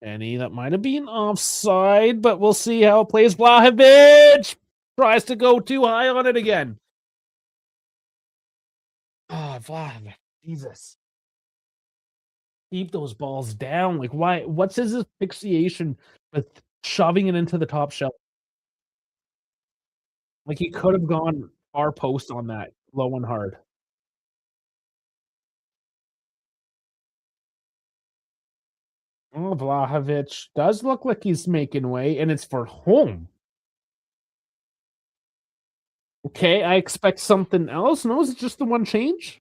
Any that might have been offside, but we'll see how it plays. Vlahovic tries to go too high on it again. Oh, Vlahovic. Jesus. Keep those balls down. Like, why? What's his asphyxiation with shoving it into the top shelf? Like, he could have gone far post on that, low and hard. Oh, Vlahovic does look like he's making way, and it's for home. Okay, I expect something else. No, is it just the one change?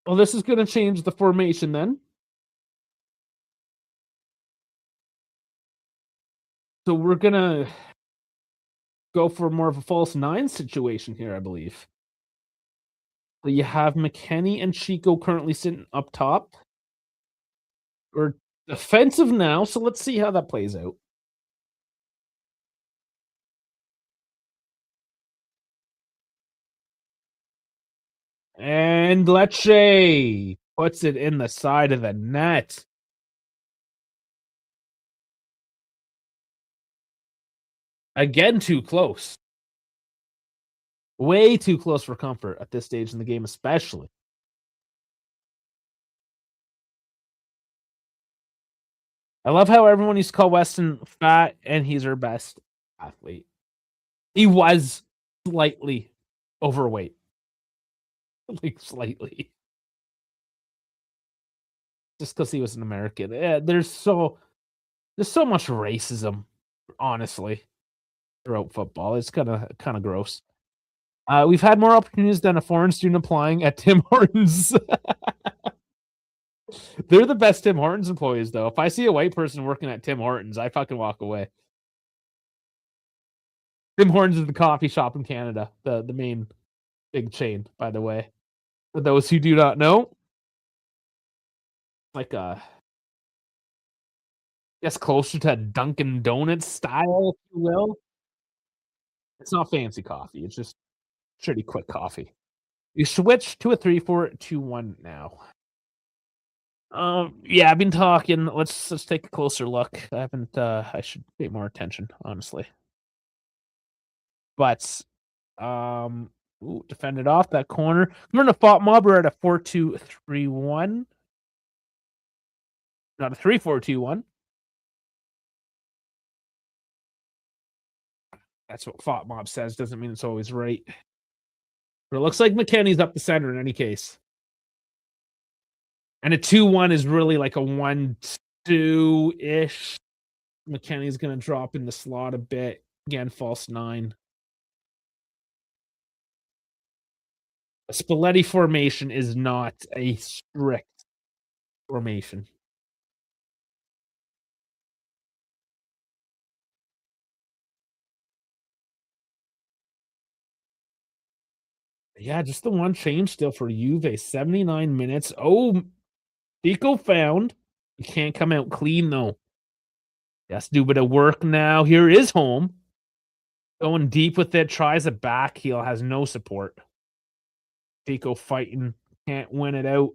Well, this is going to change the formation then. So we're going to go for more of a false 9 situation here, I believe. So you have McKenny and Chico currently sitting up top. We're defensive now, so let's see how that plays out. And Lecce puts it in the side of the net. Again, too close. Way too close for comfort at this stage in the game, especially. I love how everyone used to call Weston fat, and he's our best athlete. He was slightly overweight. Like, slightly. Just because he was an American. There's so much racism, honestly, throughout football. It's kind of gross. We've had more opportunities than a foreign student applying at Tim Hortons. They're the best Tim Hortons employees, though. If I see a white person working at Tim Hortons, I fucking walk away. Tim Hortons is the coffee shop in Canada, the main big chain, by the way. For those who do not know, like I guess closer to Dunkin' Donuts style, if you will. It's not fancy coffee. It's just pretty quick coffee. You switch to a 3-4-2-1 now. Yeah, I've been talking. Let's take a closer look. I haven't. I should pay more attention, honestly. But ooh, defended off that corner. We're in a fought mob. We're at a 4-2-3-1, not a 3-4-2-1. That's what fought mob says. Doesn't mean it's always right. But it looks like McKennie's up the center in any case. And a 2-1 is really like a 1-2 ish. McKennie's gonna drop in the slot a bit. Again, false 9. A Spalletti formation is not a strict formation. Yeah, just the one change still for Juve. 79 minutes. Oh, Pico found. You can't come out clean though. He has to do a bit of work now. Here is home. Going deep with it. Tries a back heel. Has no support. Pico fighting. Can't win it out.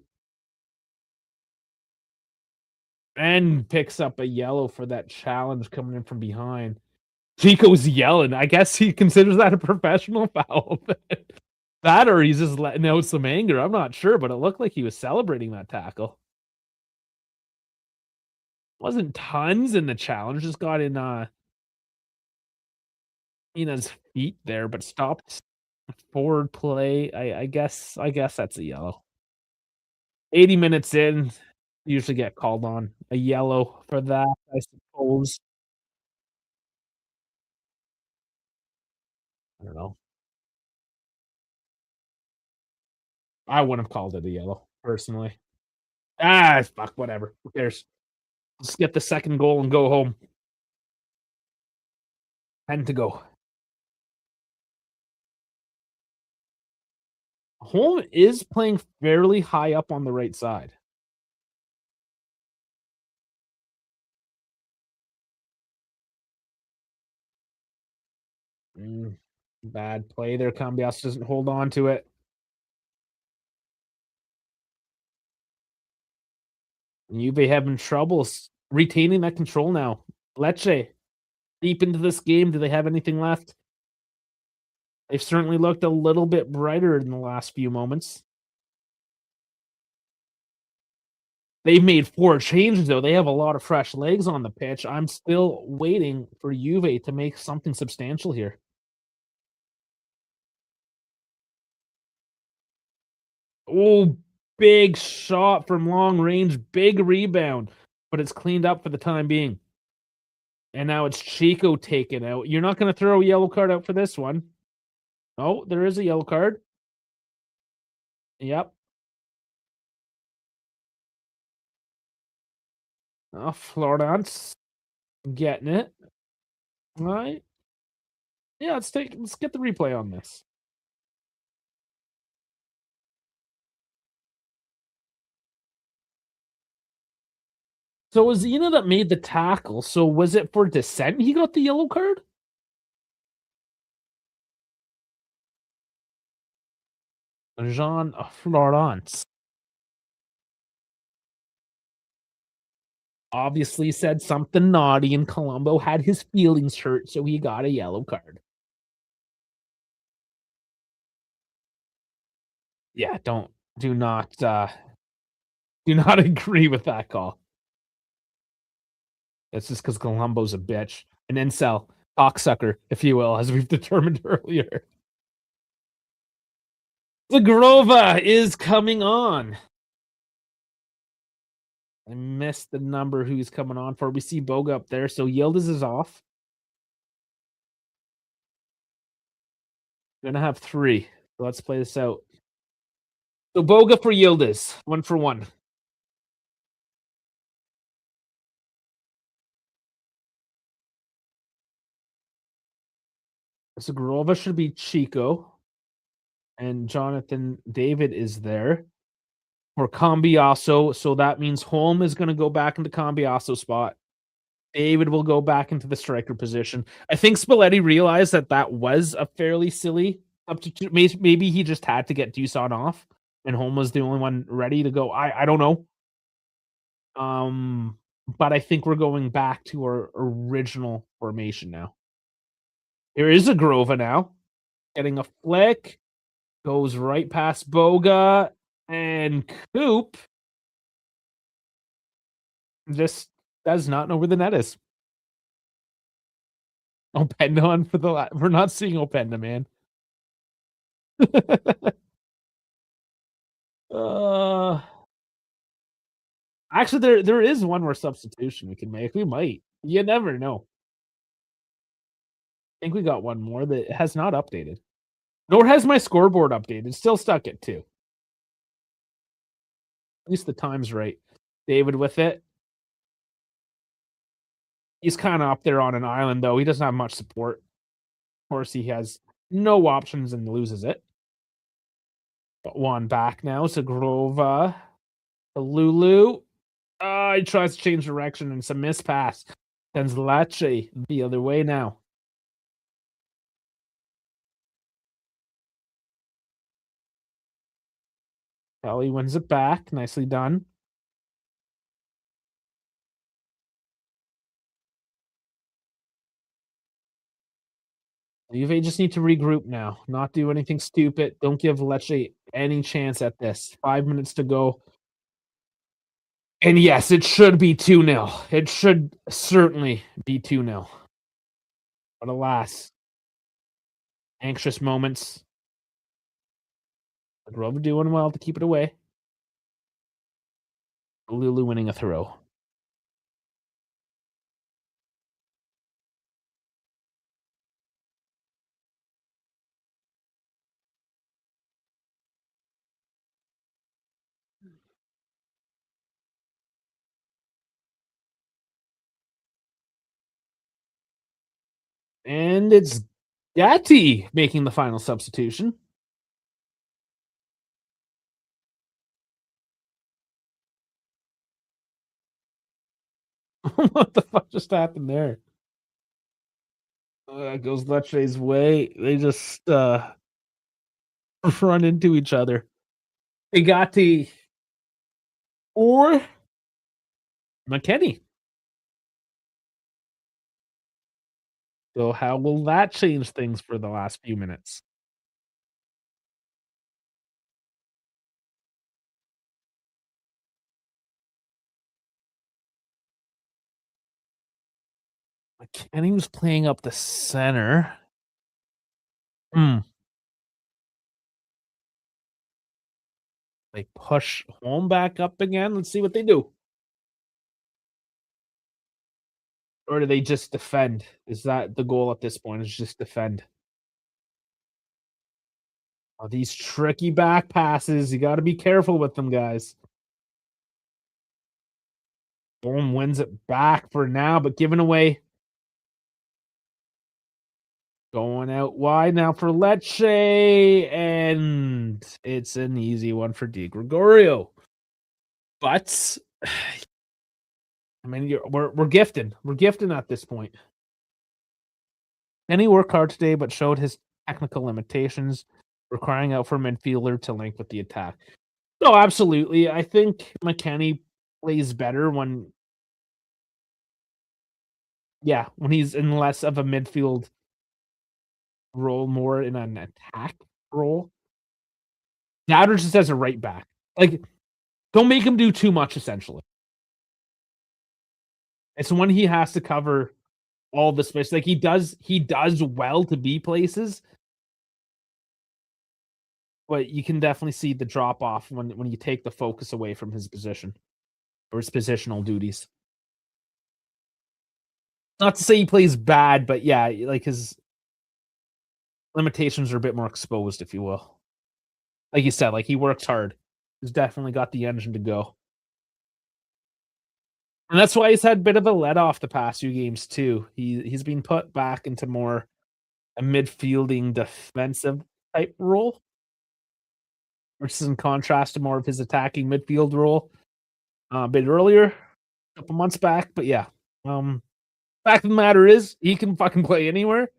And picks up a yellow for that challenge coming in from behind. Chico's yelling. I guess he considers that a professional foul. That or he's just letting out some anger. I'm not sure, but it looked like he was celebrating that tackle. Wasn't tons in the challenge. Just got in his feet there, but stopped forward play. I guess that's a yellow. 80 minutes in, usually get called on a yellow for that, I suppose. I don't know. I wouldn't have called it a yellow, personally. Fuck, whatever. Who cares? Let's get the second goal and go home. 10 to go. Home is playing fairly high up on the right side. Bad play there. Cambias doesn't hold on to it. Juve having troubles retaining that control now. Lecce, deep into this game, do they have anything left? They've certainly looked a little bit brighter in the last few moments. They've made 4 changes, though. They have a lot of fresh legs on the pitch. I'm still waiting for Juve to make something substantial here. Oh, big shot from long range. Big rebound, but it's cleaned up for the time being. And now it's Chico taken out. You're not going to throw a yellow card out for this one. Oh, there is a yellow card. Yep. Florence getting it. All right. Yeah, let's get the replay on this. So it was Ina that made the tackle. So was it for dissent he got the yellow card? Jean Florence obviously said something naughty, and Colombo had his feelings hurt, so he got a yellow card. Yeah, do not agree with that call. It's just because Colombo's a bitch, an incel, cocksucker, if you will, as we've determined earlier. Zagrova is coming on. I missed the number who he's coming on for. We see Boga up there, so Yildiz is off. Gonna have 3. So let's play this out. So Boga for Yildiz, 1 for 1. Zagrova should be Chico. And Jonathan David is there for Cambiasso. So that means Holm is going to go back into Cambiasso spot. David will go back into the striker position. I think Spalletti realized that was a fairly silly substitute. Maybe he just had to get Dusan off, and Holm was the only one ready to go. I don't know. But I think we're going back to our original formation now. There is a Grova now, getting a flick, goes right past Boga, and Coop just does not know where the net is. Openda on for we're not seeing Openda, man. Uh, actually, there is one more substitution we can make. We might. You never know. I think we got one more that has not updated. Nor has my scoreboard updated. Still stuck at 2. At least the time's right. David with it. He's kinda up there on an island, though. He doesn't have much support. Of course, he has no options and loses it. But one back now. Zagrova. Lulu. He tries to change direction and it's a miss pass. Sends Lecce the other way now. Kelly wins it back. Nicely done. Juve just need to regroup now. Not do anything stupid. Don't give Lecce any chance at this. 5 minutes to go. And yes, it should be 2-0. It should certainly be 2-0. But alas, anxious moments. Grove doing well to keep it away. Lulu winning a throw. And it's Gatti making the final substitution. What the fuck just happened there? Goes Lecce's way. They just run into each other. Gatti or McKenny. So how will that change things for the last few minutes? McKenny was playing up the center. Hmm. They push home back up again. Let's see what they do. Or do they just defend? Is that the goal at this point? Is just defend? Oh, these tricky back passes. You got to be careful with them, guys. Boom wins it back for now, but giving away. Going out wide now for Lecce, and it's an easy one for Di Gregorio. But I mean, we're gifted. We're gifted at this point. And he worked hard today, but showed his technical limitations. We're crying out for a midfielder to link with the attack. No, absolutely. I think McKenny plays better when he's in less of a midfield role, more in an attack role. Dowder just as a right back. Like, don't make him do too much, essentially. It's when he has to cover all the space. Like, he does well to be places, but you can definitely see the drop off when you take the focus away from his position or his positional duties. Not to say he plays bad, but yeah, like his limitations are a bit more exposed, if you will. Like you said, like he works hard. He's definitely got the engine to go. And that's why he's had a bit of a let off the past few games too. He's been put back into more a midfielding defensive type role, which is in contrast to more of his attacking midfield role a bit earlier, a couple months back. But yeah, fact of the matter is he can fucking play anywhere,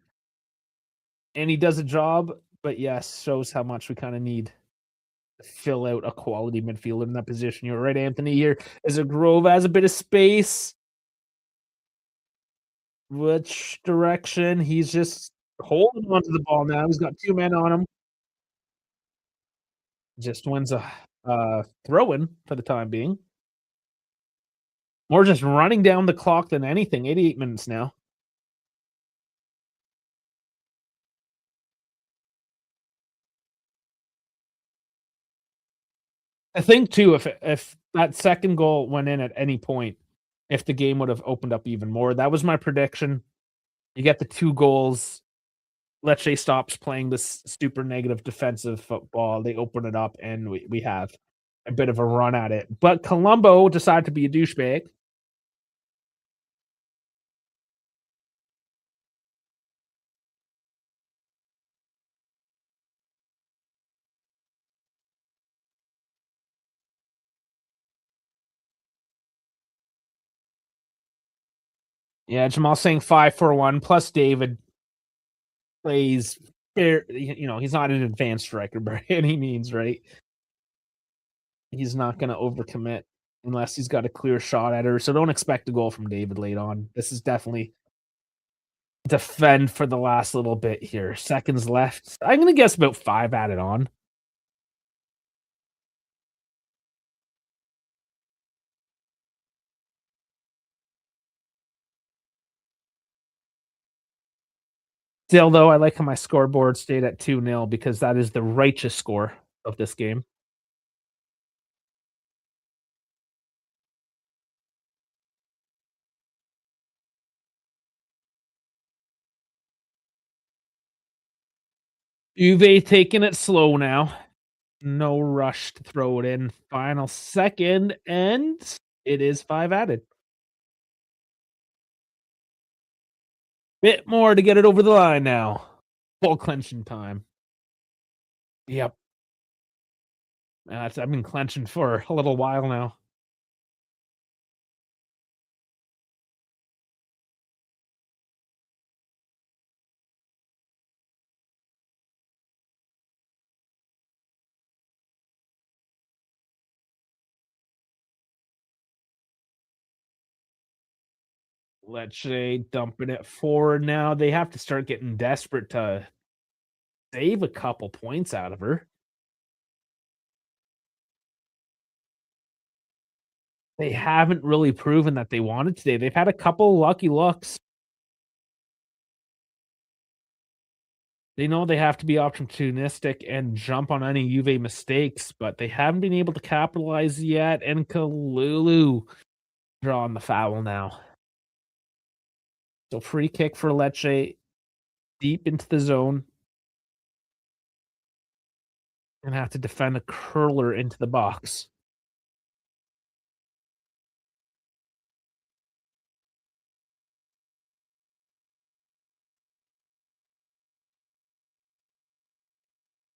and he does a job. But yes, shows how much we kind of need fill out a quality midfielder in that position. You're right, Anthony. Here as a Grove has a bit of space. Which direction? He's just holding onto the ball now. He's got 2 men on him. Just wins a throw-in for the time being. More just running down the clock than anything. 88 minutes now. I think too, if that second goal went in at any point, if the game would have opened up even more. That was my prediction. You get the 2 goals. Lecce stops playing this super negative defensive football. They open it up, and we have a bit of a run at it. But Colombo decided to be a douchebag. Yeah, Jamal saying 5-4-1 plus David plays fair. He's not an advanced striker by any means, right? He's not going to overcommit unless he's got a clear shot at her. So don't expect a goal from David late on. This is definitely defend for the last little bit here. Seconds left. I'm going to guess about 5 added on. Still, though, I like how my scoreboard stayed at 2-0 because that is the righteous score of this game. Juve taking it slow now. No rush to throw it in. Final second, and it is 5 added. Bit more to get it over the line now. Full clenching time. Yep. I've been clenching for a little while now. Lecce dumping it forward now. They have to start getting desperate to save a couple points out of her. They haven't really proven that they wanted today. They've had a couple lucky looks. They know they have to be opportunistic and jump on any Juve mistakes, but they haven't been able to capitalize yet. And Kalulu drawing the foul now. So free kick for Lecce deep into the zone. And have to defend a curler into the box.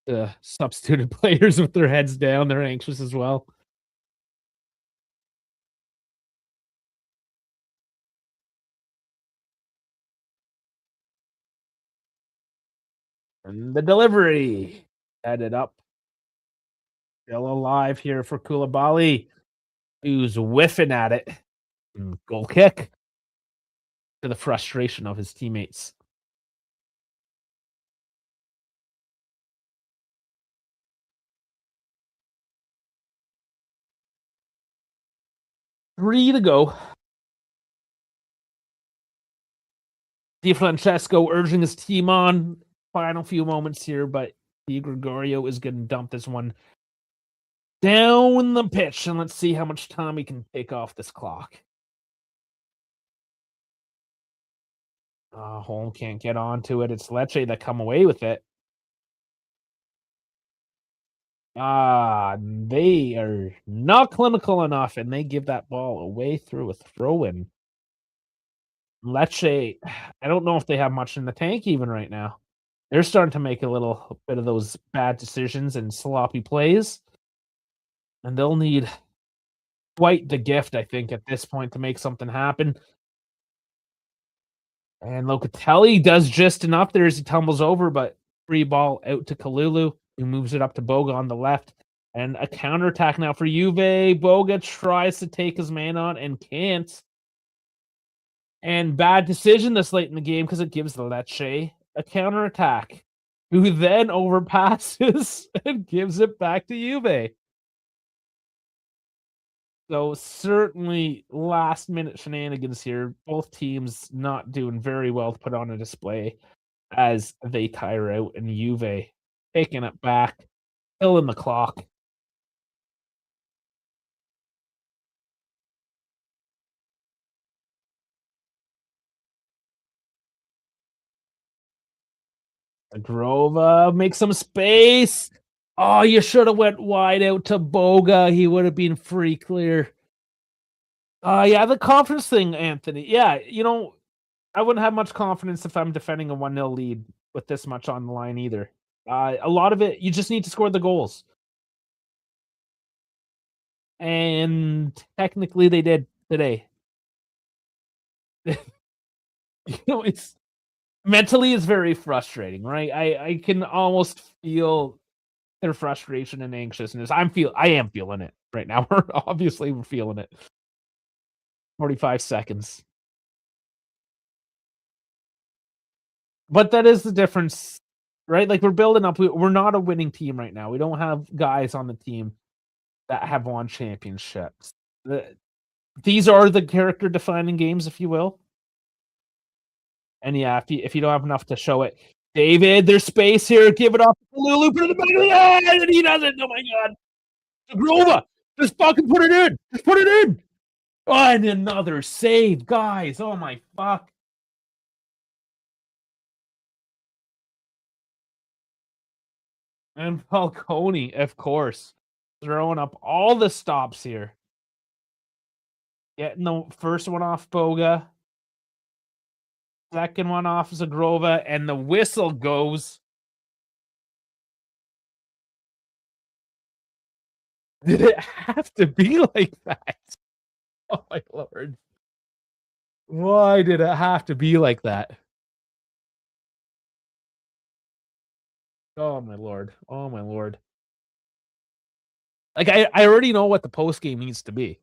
The substituted players with their heads down, they're anxious as well. And the delivery headed up. Still alive here for Koulibaly, who's whiffing at it. And goal kick to the frustration of his teammates. Three to go. Di Francesco urging his team on. Final few moments here, but Di Gregorio is going to dump this one down the pitch, and let's see how much time he can take off this clock. Holm can't get onto it. It's Lecce that come away with it. They are not clinical enough, and they give that ball away through a throw-in. Lecce, I don't know if they have much in the tank even right now. They're starting to make a little bit of those bad decisions and sloppy plays. And they'll need quite the gift, I think, at this point to make something happen. And Locatelli does just enough there as he tumbles over, but free ball out to Kalulu, who moves it up to Boga on the left. And a counterattack now for Juve. Boga tries to take his man on and can't. And bad decision this late in the game because it gives the Lecce a counterattack, who then overpasses and gives it back to Juve. So certainly last minute shenanigans here. Both teams not doing very well to put on a display as they tire out, and Juve taking it back, killing the clock. Agrova makes some space. Oh, you should have went wide out to Boga. He would have been free clear. Yeah, the confidence thing, Anthony. Yeah, I wouldn't have much confidence if I'm defending a 1-0 lead with this much on the line either. A lot of it, you just need to score the goals. And technically they did today. It's mentally it's very frustrating, right? I can almost feel their frustration and anxiousness. I am feeling it right now. We're feeling it. 45 seconds. But that is the difference, right? Like we're building up. We're not a winning team right now. We don't have guys on the team that have won championships. These are the character defining games, if you will. And yeah, if you don't have enough to show it, David, there's space here. Give it off to Lulu. Put it in the back of the net, and he doesn't. Oh my god, Grova, just fucking put it in. Just put it in. Oh, and another save, guys. Oh my fuck. And Falcone, of course, throwing up all the stops here. Getting the first one off Boga. Second one off Zagrova, and the whistle goes. Did it have to be like that? Oh my lord. Why did it have to be like that? Oh my lord. Oh my lord. Like I already know what the post game needs to be.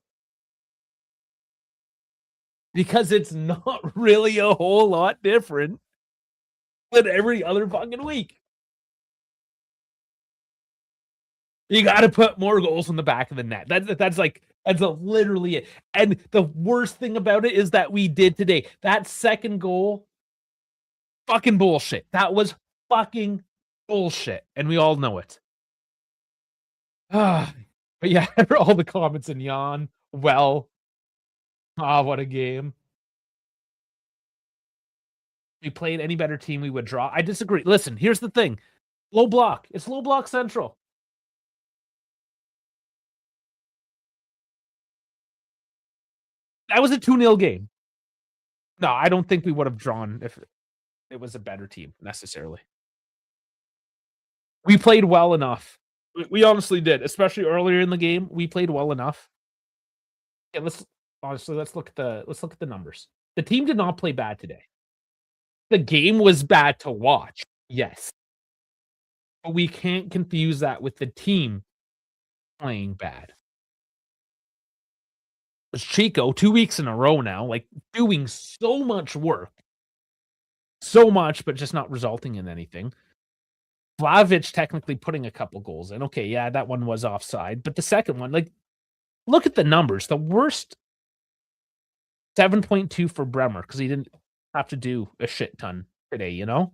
Because it's not really a whole lot different than every other fucking week. You got to put more goals in the back of the net. That's literally it. And the worst thing about it is that we did today. That second goal, fucking bullshit. That was fucking bullshit, and we all know it. But yeah, all the comments in yawn. Well, what a game. If we played any better team, we would draw. I disagree. Listen, here's the thing. Low block. It's low block central. That was a 2-0 game. No, I don't think we would have drawn if it was a better team necessarily. We played well enough. We honestly did, especially earlier in the game. We played well enough. Yeah, let's look at the numbers. The team did not play bad today. The game was bad to watch. Yes. But we can't confuse that with the team playing bad. It's Chico 2 weeks in a row now, like doing so much work. So much, but just not resulting in anything. Vlahovic technically putting a couple goals in. Okay, yeah, that one was offside. But the second one, like, look at the numbers. The worst 7.2 for Bremer because he didn't have to do a shit ton today, you know?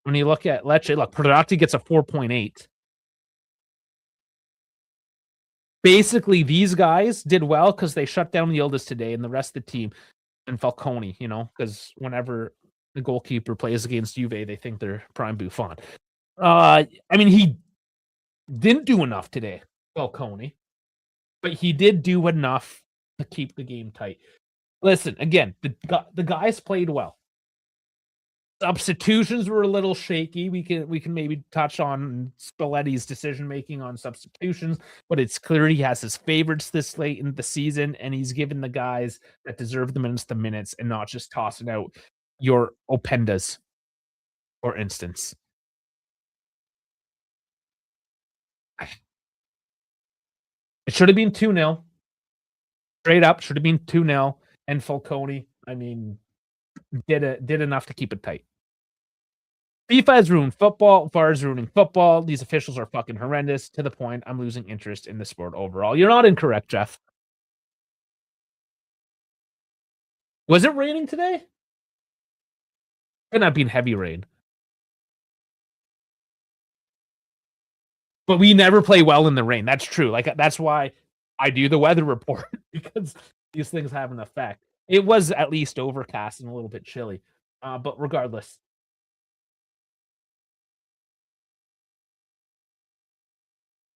When you look at Lecce, look, Prodati gets a 4.8. Basically, these guys did well because they shut down Yildiz today, and the rest of the team, and Falcone, because whenever the goalkeeper plays against Juve, they think they're prime Buffon. I mean, he didn't do enough today, Falcone, but he did do enough to keep the game tight. Listen, again, the guys played well. Substitutions were a little shaky. We can maybe touch on Spalletti's decision making on substitutions, but it's clear he has his favorites this late in the season, and he's given the guys that deserve the minutes and not just tossing out your Opendas, for instance. It should have been 2-0. Straight up, should have been 2-0. And Falcone, I mean, did enough to keep it tight. FIFA has ruined football. VAR is ruining football. These officials are fucking horrendous to the point I'm losing interest in the sport overall. You're not incorrect, Jeff. Was it raining today? Could not be heavy rain. But we never play well in the rain. That's true. Like, that's why I do the weather report, because these things have an effect. It was at least overcast and a little bit chilly. But regardless,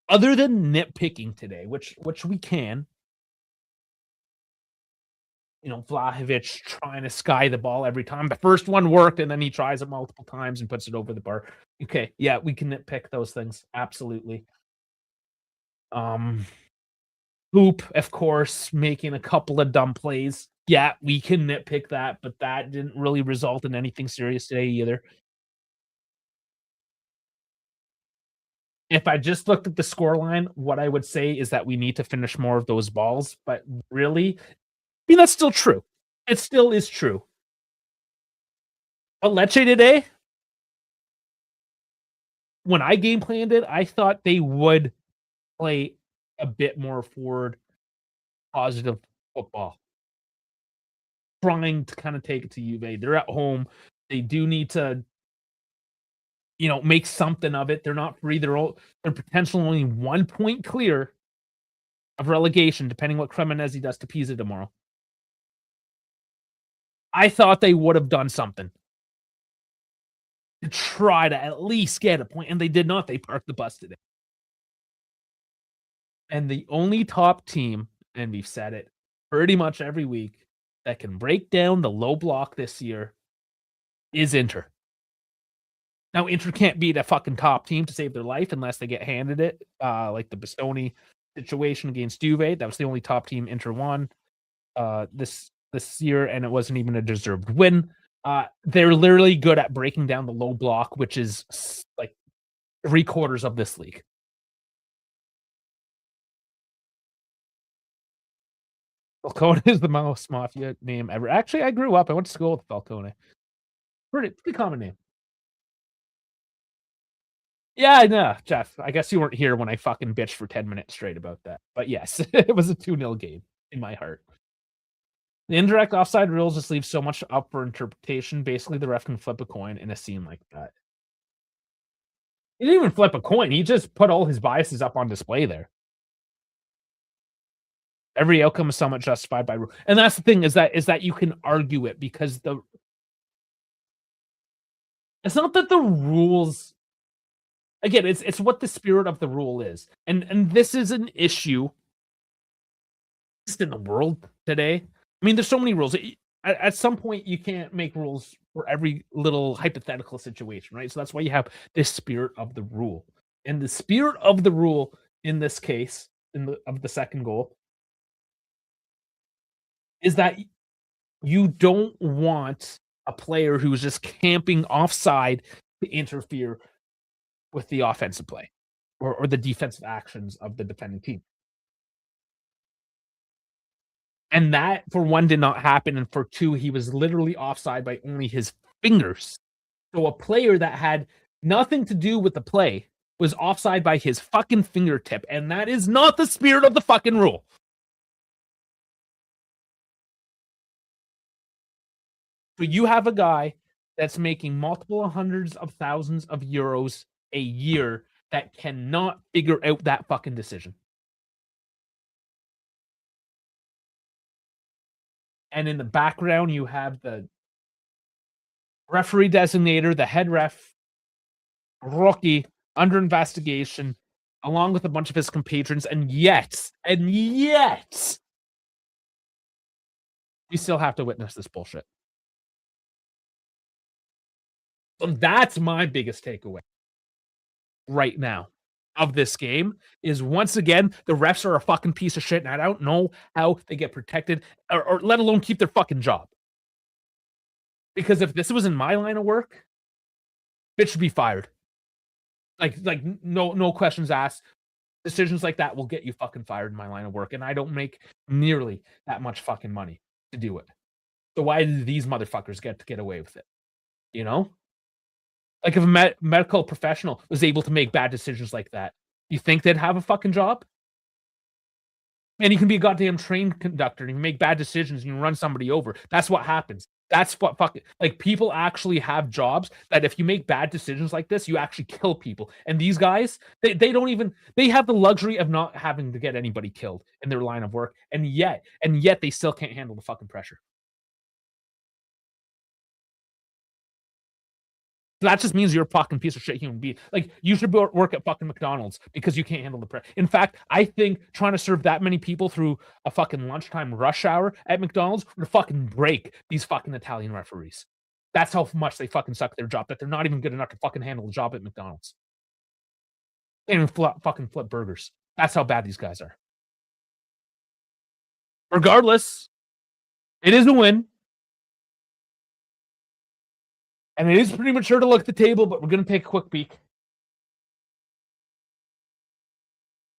other than nitpicking today, which we can, Vlahovic trying to sky the ball every time. The first one worked, and then he tries it multiple times and puts it over the bar. Okay, yeah, we can nitpick those things. Absolutely. Hoop, of course, making a couple of dumb plays. Yeah, we can nitpick that, but that didn't really result in anything serious today either. If I just looked at the scoreline, what I would say is that we need to finish more of those balls, but really, I mean, that's still true. It still is true. But Lecce today, when I game planned it, I thought they would play a bit more forward, positive football, trying to kind of take it to Juve. They're at home. They do need to, make something of it. They're not free. They're potentially only 1 point clear of relegation, depending what Cremonese does to Pisa tomorrow. I thought they would have done something to try to at least get a point, and they did not. They parked the bus today. And the only top team, and we've said it pretty much every week, that can break down the low block this year is Inter. Now, Inter can't beat a fucking top team to save their life unless they get handed it, like the Bastoni situation against Juve. That was the only top team Inter won this year, and it wasn't even a deserved win. They're literally good at breaking down the low block, which is like 3/4 of this league. Falcone is the most mafia name ever. Actually, I grew up. I went to school with Falcone. Pretty common name. Yeah, I know, Jeff. I guess you weren't here when I fucking bitched for 10 minutes straight about that. But yes, it was a 2-0 game in my heart. The indirect offside rules just leave so much up for interpretation. Basically, the ref can flip a coin in a scene like that. He didn't even flip a coin. He just put all his biases up on display there. Every outcome is somewhat justified by rule. And that's the thing, is that you can argue it because it's not that the rules, again, it's what the spirit of the rule is. And this is an issue just in the world today. I mean, there's so many rules. At some point, you can't make rules for every little hypothetical situation, right? So that's why you have this spirit of the rule. And the spirit of the rule in this case, of the second goal, is that you don't want a player who's just camping offside to interfere with the offensive play or the defensive actions of the defending team. And that, for one, did not happen. And for two, he was literally offside by only his fingers. So a player that had nothing to do with the play was offside by his fucking fingertip. And that is not the spirit of the fucking rule. So you have a guy that's making multiple hundreds of thousands of euros a year that cannot figure out that fucking decision. And in the background, you have the referee designator, the head ref, rookie, under investigation, along with a bunch of his compatriots. And yet, we still have to witness this bullshit. So that's my biggest takeaway right now of this game, is once again, the refs are a fucking piece of shit, and I don't know how they get protected or let alone keep their fucking job. Because if this was in my line of work, bitch should be fired. Like no questions asked. Decisions like that will get you fucking fired in my line of work, and I don't make nearly that much fucking money to do it. So why do these motherfuckers get to get away with it? You know? Like if a medical professional was able to make bad decisions like that, you think they'd have a fucking job? And you can be a goddamn train conductor and you make bad decisions and you run somebody over. That's what happens. That's what fucking like people actually have jobs that if you make bad decisions like this, you actually kill people. And these guys, they don't even they have the luxury of not having to get anybody killed in their line of work. And yet they still can't handle the fucking pressure. That just means you're a fucking piece of shit human being. Like, you should work at fucking McDonald's because you can't handle the pressure. In fact, I think trying to serve that many people through a fucking lunchtime rush hour at McDonald's would fucking break these fucking Italian referees. That's how much they fucking suck at their job, that they're not even good enough to fucking handle the job at McDonald's. They can't even fucking flip burgers. That's how bad these guys are. Regardless, it is a win. And it is premature to look at the table, but we're going to take a quick peek.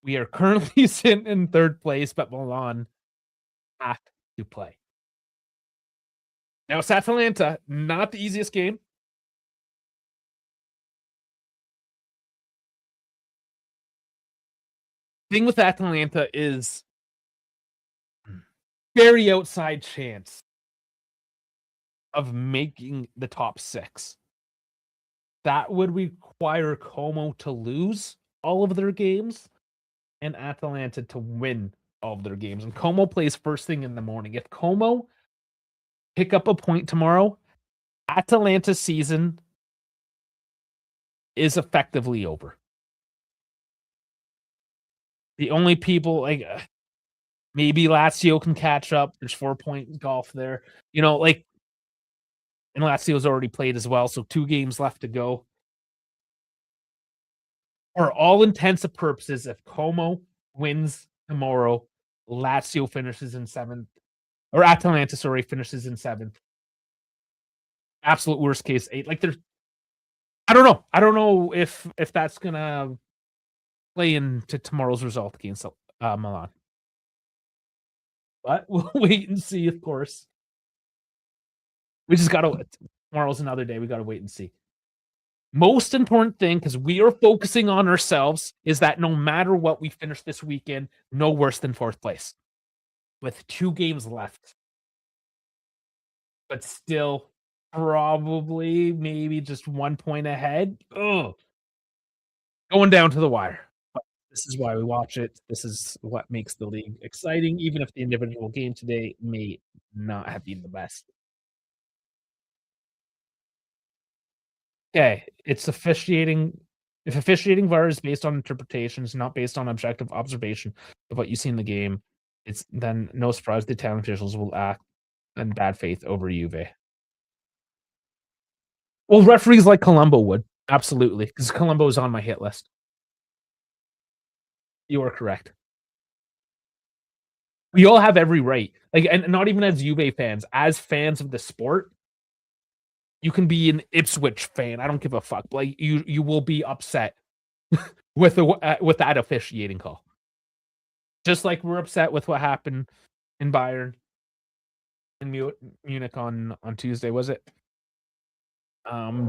We are currently sitting in third place, but Milan have to play. Now, it's Atalanta, not the easiest game. Thing with Atalanta is very outside chance of making the top 6. That would require Como to lose all of their games and Atalanta to win all of their games. And Como plays first thing in the morning. If Como pick up a point tomorrow, Atalanta's season is effectively over. The only people, like, maybe Lazio can catch up. There's 4-point golf there. You know, like, and Lazio's already played as well, so 2 games left to go. For all intents and purposes, if Como wins tomorrow, Lazio finishes in 7th. Or Atalanta, sorry, finishes in 7th. Absolute worst case, 8. Like, there's I don't know. I don't know if that's gonna play into tomorrow's result against Milan. But we'll wait and see, of course. We just gotta tomorrow's another day. We gotta wait and see. Most important thing, because we are focusing on ourselves, is that no matter what we finish this weekend, no worse than 4th place. With 2 games left. But still probably maybe just 1 point ahead. Ugh. Going down to the wire. But this is why we watch it. This is what makes the league exciting, even if the individual game today may not have been the best. Okay, it's officiating. If officiating VAR is based on interpretations, not based on objective observation of what you see in the game, it's then no surprise the Italian officials will act in bad faith over Juve. Well, referees like Colombo would. Absolutely, because Colombo is on my hit list. You are correct. We all have every right. Like, and not even as Juve fans, as fans of the sport, you can be an Ipswich fan. I don't give a fuck. Like, you will be upset with that officiating call. Just like we're upset with what happened in Bayern in Munich on Tuesday, was it?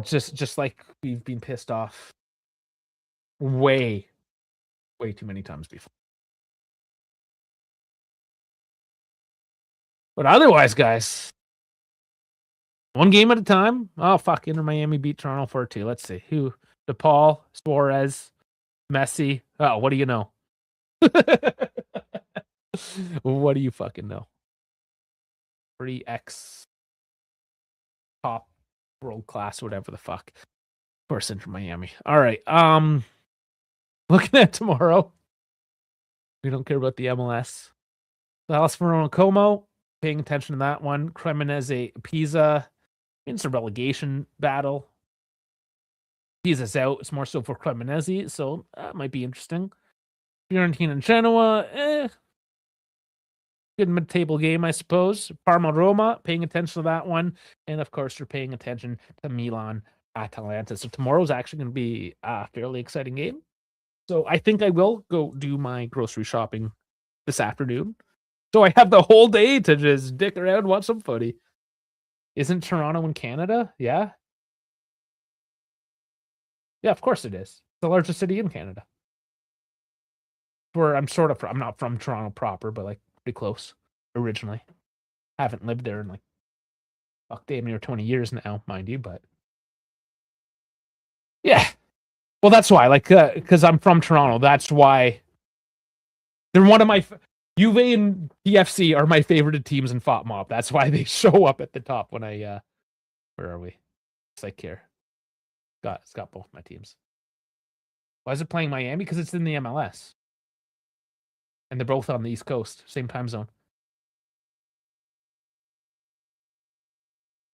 Just like we've been pissed off way too many times before. But otherwise, guys, one game at a time. Oh, fuck. Inter Miami beat Toronto 4-2. Let's see. Who? DePaul, Suarez, Messi. Oh, what do you know? What do you fucking know? 3x top world class, whatever the fuck. Of course, Inter Miami. All right. Looking at tomorrow. We don't care about the MLS. Dallas Verona Como. Paying attention to that one. Cremonese Pisa. It's a relegation battle. Pisa's out. It's more so for Cremonese, so that might be interesting. Fiorentina and Genoa. Good mid-table game, I suppose. Parma Roma. Paying attention to that one. And of course, you're paying attention to Milan Atalanta. So tomorrow's actually going to be a fairly exciting game. So I think I will go do my grocery shopping this afternoon. So I have the whole day to just dick around, watch some footy. Isn't Toronto in Canada? Yeah. Yeah, of course it is. It's the largest city in Canada. Where I'm sort of from. I'm not from Toronto proper, but like pretty close originally. Haven't lived there in like damn near 20 years now, mind you, but yeah. Well, that's why, like, because I'm from Toronto. That's why they're one of my Juve and PFC are my favorite teams in FOT Mob. That's why they show up at the top when I. Where are we? It's like here. It's got both my teams. Why is it playing Miami? Because it's in the MLS, and they're both on the East Coast, same time zone.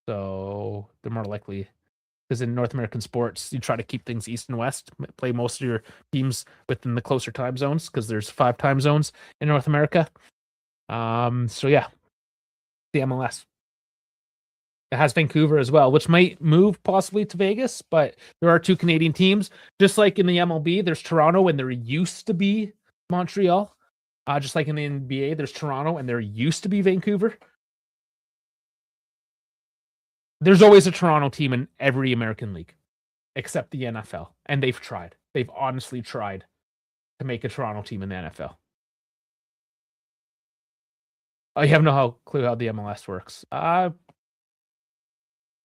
So they're more likely, because in North American sports, you try to keep things East and West, play most of your teams within the closer time zones, because there's 5 time zones in North America. So yeah, the MLS. It has Vancouver as well, which might move possibly to Vegas, but there are 2 Canadian teams. Just like in the MLB, there's Toronto and there used to be Montreal. Just like in the NBA, there's Toronto and there used to be Vancouver. There's always a Toronto team in every American league, except the NFL. And they've tried. They've honestly tried to make a Toronto team in the NFL. I have no clue how the MLS works.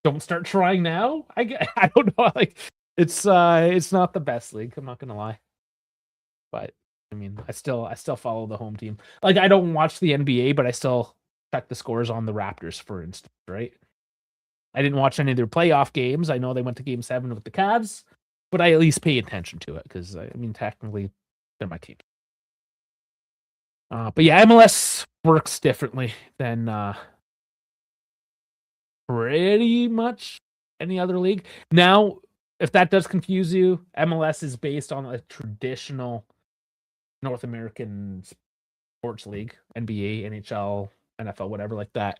Don't start trying now. I don't know. Like it's not the best league. I'm not gonna lie, but I mean, I still follow the home team. Like I don't watch the NBA, but I still check the scores on the Raptors, for instance. Right? I didn't watch any of their playoff games. I know they went to Game 7 with the Cavs, but I at least pay attention to it because I mean, technically, they're my team. But yeah, MLS works differently than pretty much any other league. Now, if that does confuse you, MLS is based on a traditional North American sports league, NBA, NHL, NFL, whatever like that.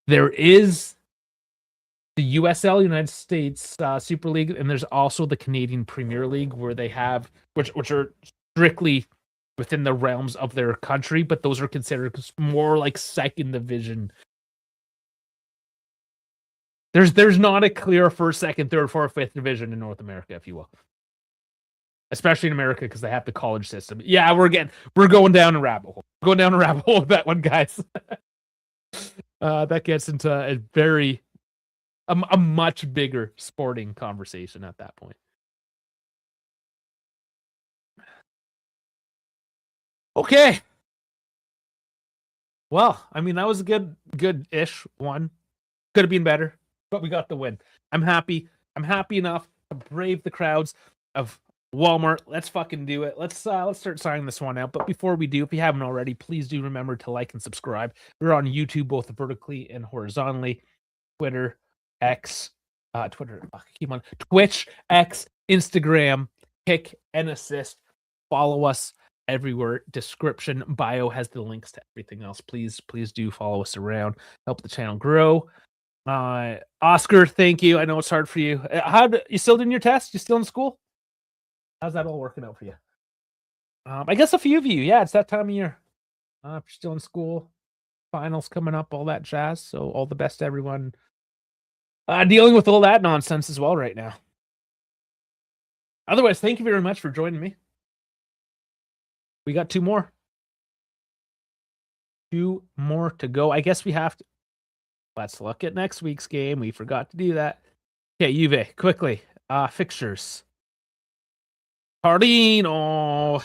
There is the USL, United States Super League, and there's also the Canadian Premier League, where they have which are strictly within the realms of their country, but those are considered more like second division. There's not a clear first, second, third, fourth, fifth division in North America, if you will. Especially in America, because they have the college system. Yeah, we're going down a rabbit hole. Going down a rabbit hole with that one, guys. That gets into a much bigger sporting conversation at that point. Okay. Well, I mean, that was a good-ish one. Could have been better, but we got the win. I'm happy. I'm happy enough to brave the crowds of Walmart. Let's fucking do it. Let's start signing this one out. But before we do, if you haven't already, please do remember to like and subscribe. We're on YouTube both vertically and horizontally. Twitter, X, Twitch, X, Instagram, Kick, and Assist. Follow us everywhere. Description, bio has the links to everything else. Please do follow us around. Help the channel grow. Oscar, thank you. I know it's hard for you. You still doing your test? You still in school? How's that all working out for you? I guess a few of you. Yeah, it's that time of year. If you're still in school, finals coming up, all that jazz. So all the best to everyone dealing with all that nonsense as well right now. Otherwise, thank you very much for joining me. We got 2 more. 2 more to go. I guess we have to. Let's look at next week's game. We forgot to do that. Okay, Juve, quickly. Fixtures. Cardino.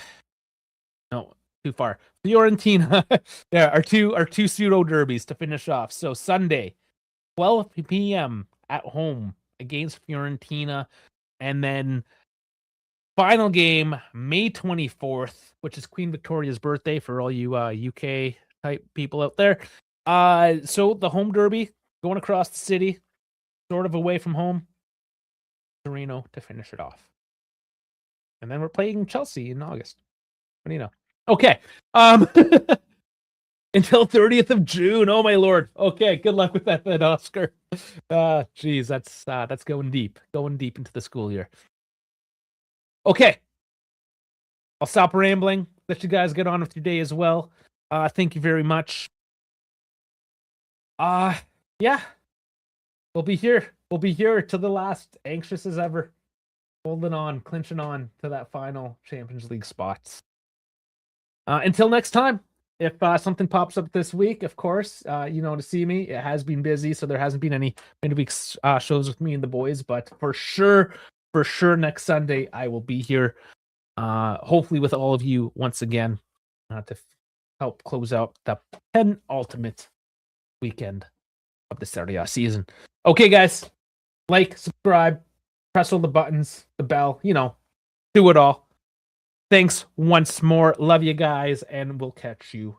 No, too far. Fiorentina. Yeah, our two pseudo derbies to finish off. So Sunday, 12 p.m. at home against Fiorentina, and then final game May 24th, which is Queen Victoria's birthday for all you UK type people out there. So the home derby going across the city, sort of away from home. Torino to finish it off. And then we're playing Chelsea in August. What do you know? Okay. Until 30th of June. Oh my lord. Okay, good luck with that then, Oscar. Geez, that's going deep into the school year. Okay. I'll stop rambling. Let you guys get on with your day as well. Thank you very much. Yeah. We'll be here. We'll be here to the last, anxious as ever. Holding on, clinching on to that final Champions League spots. Until next time, if something pops up this week, of course, to see me. It has been busy, so there hasn't been any midweek shows with me and the boys, but for sure, next Sunday, I will be here. Hopefully with all of you once again to help close out the penultimate weekend of the Serie A season. Okay, guys, like, subscribe, press all the buttons, the bell, do it all. Thanks once more. Love you guys, and we'll catch you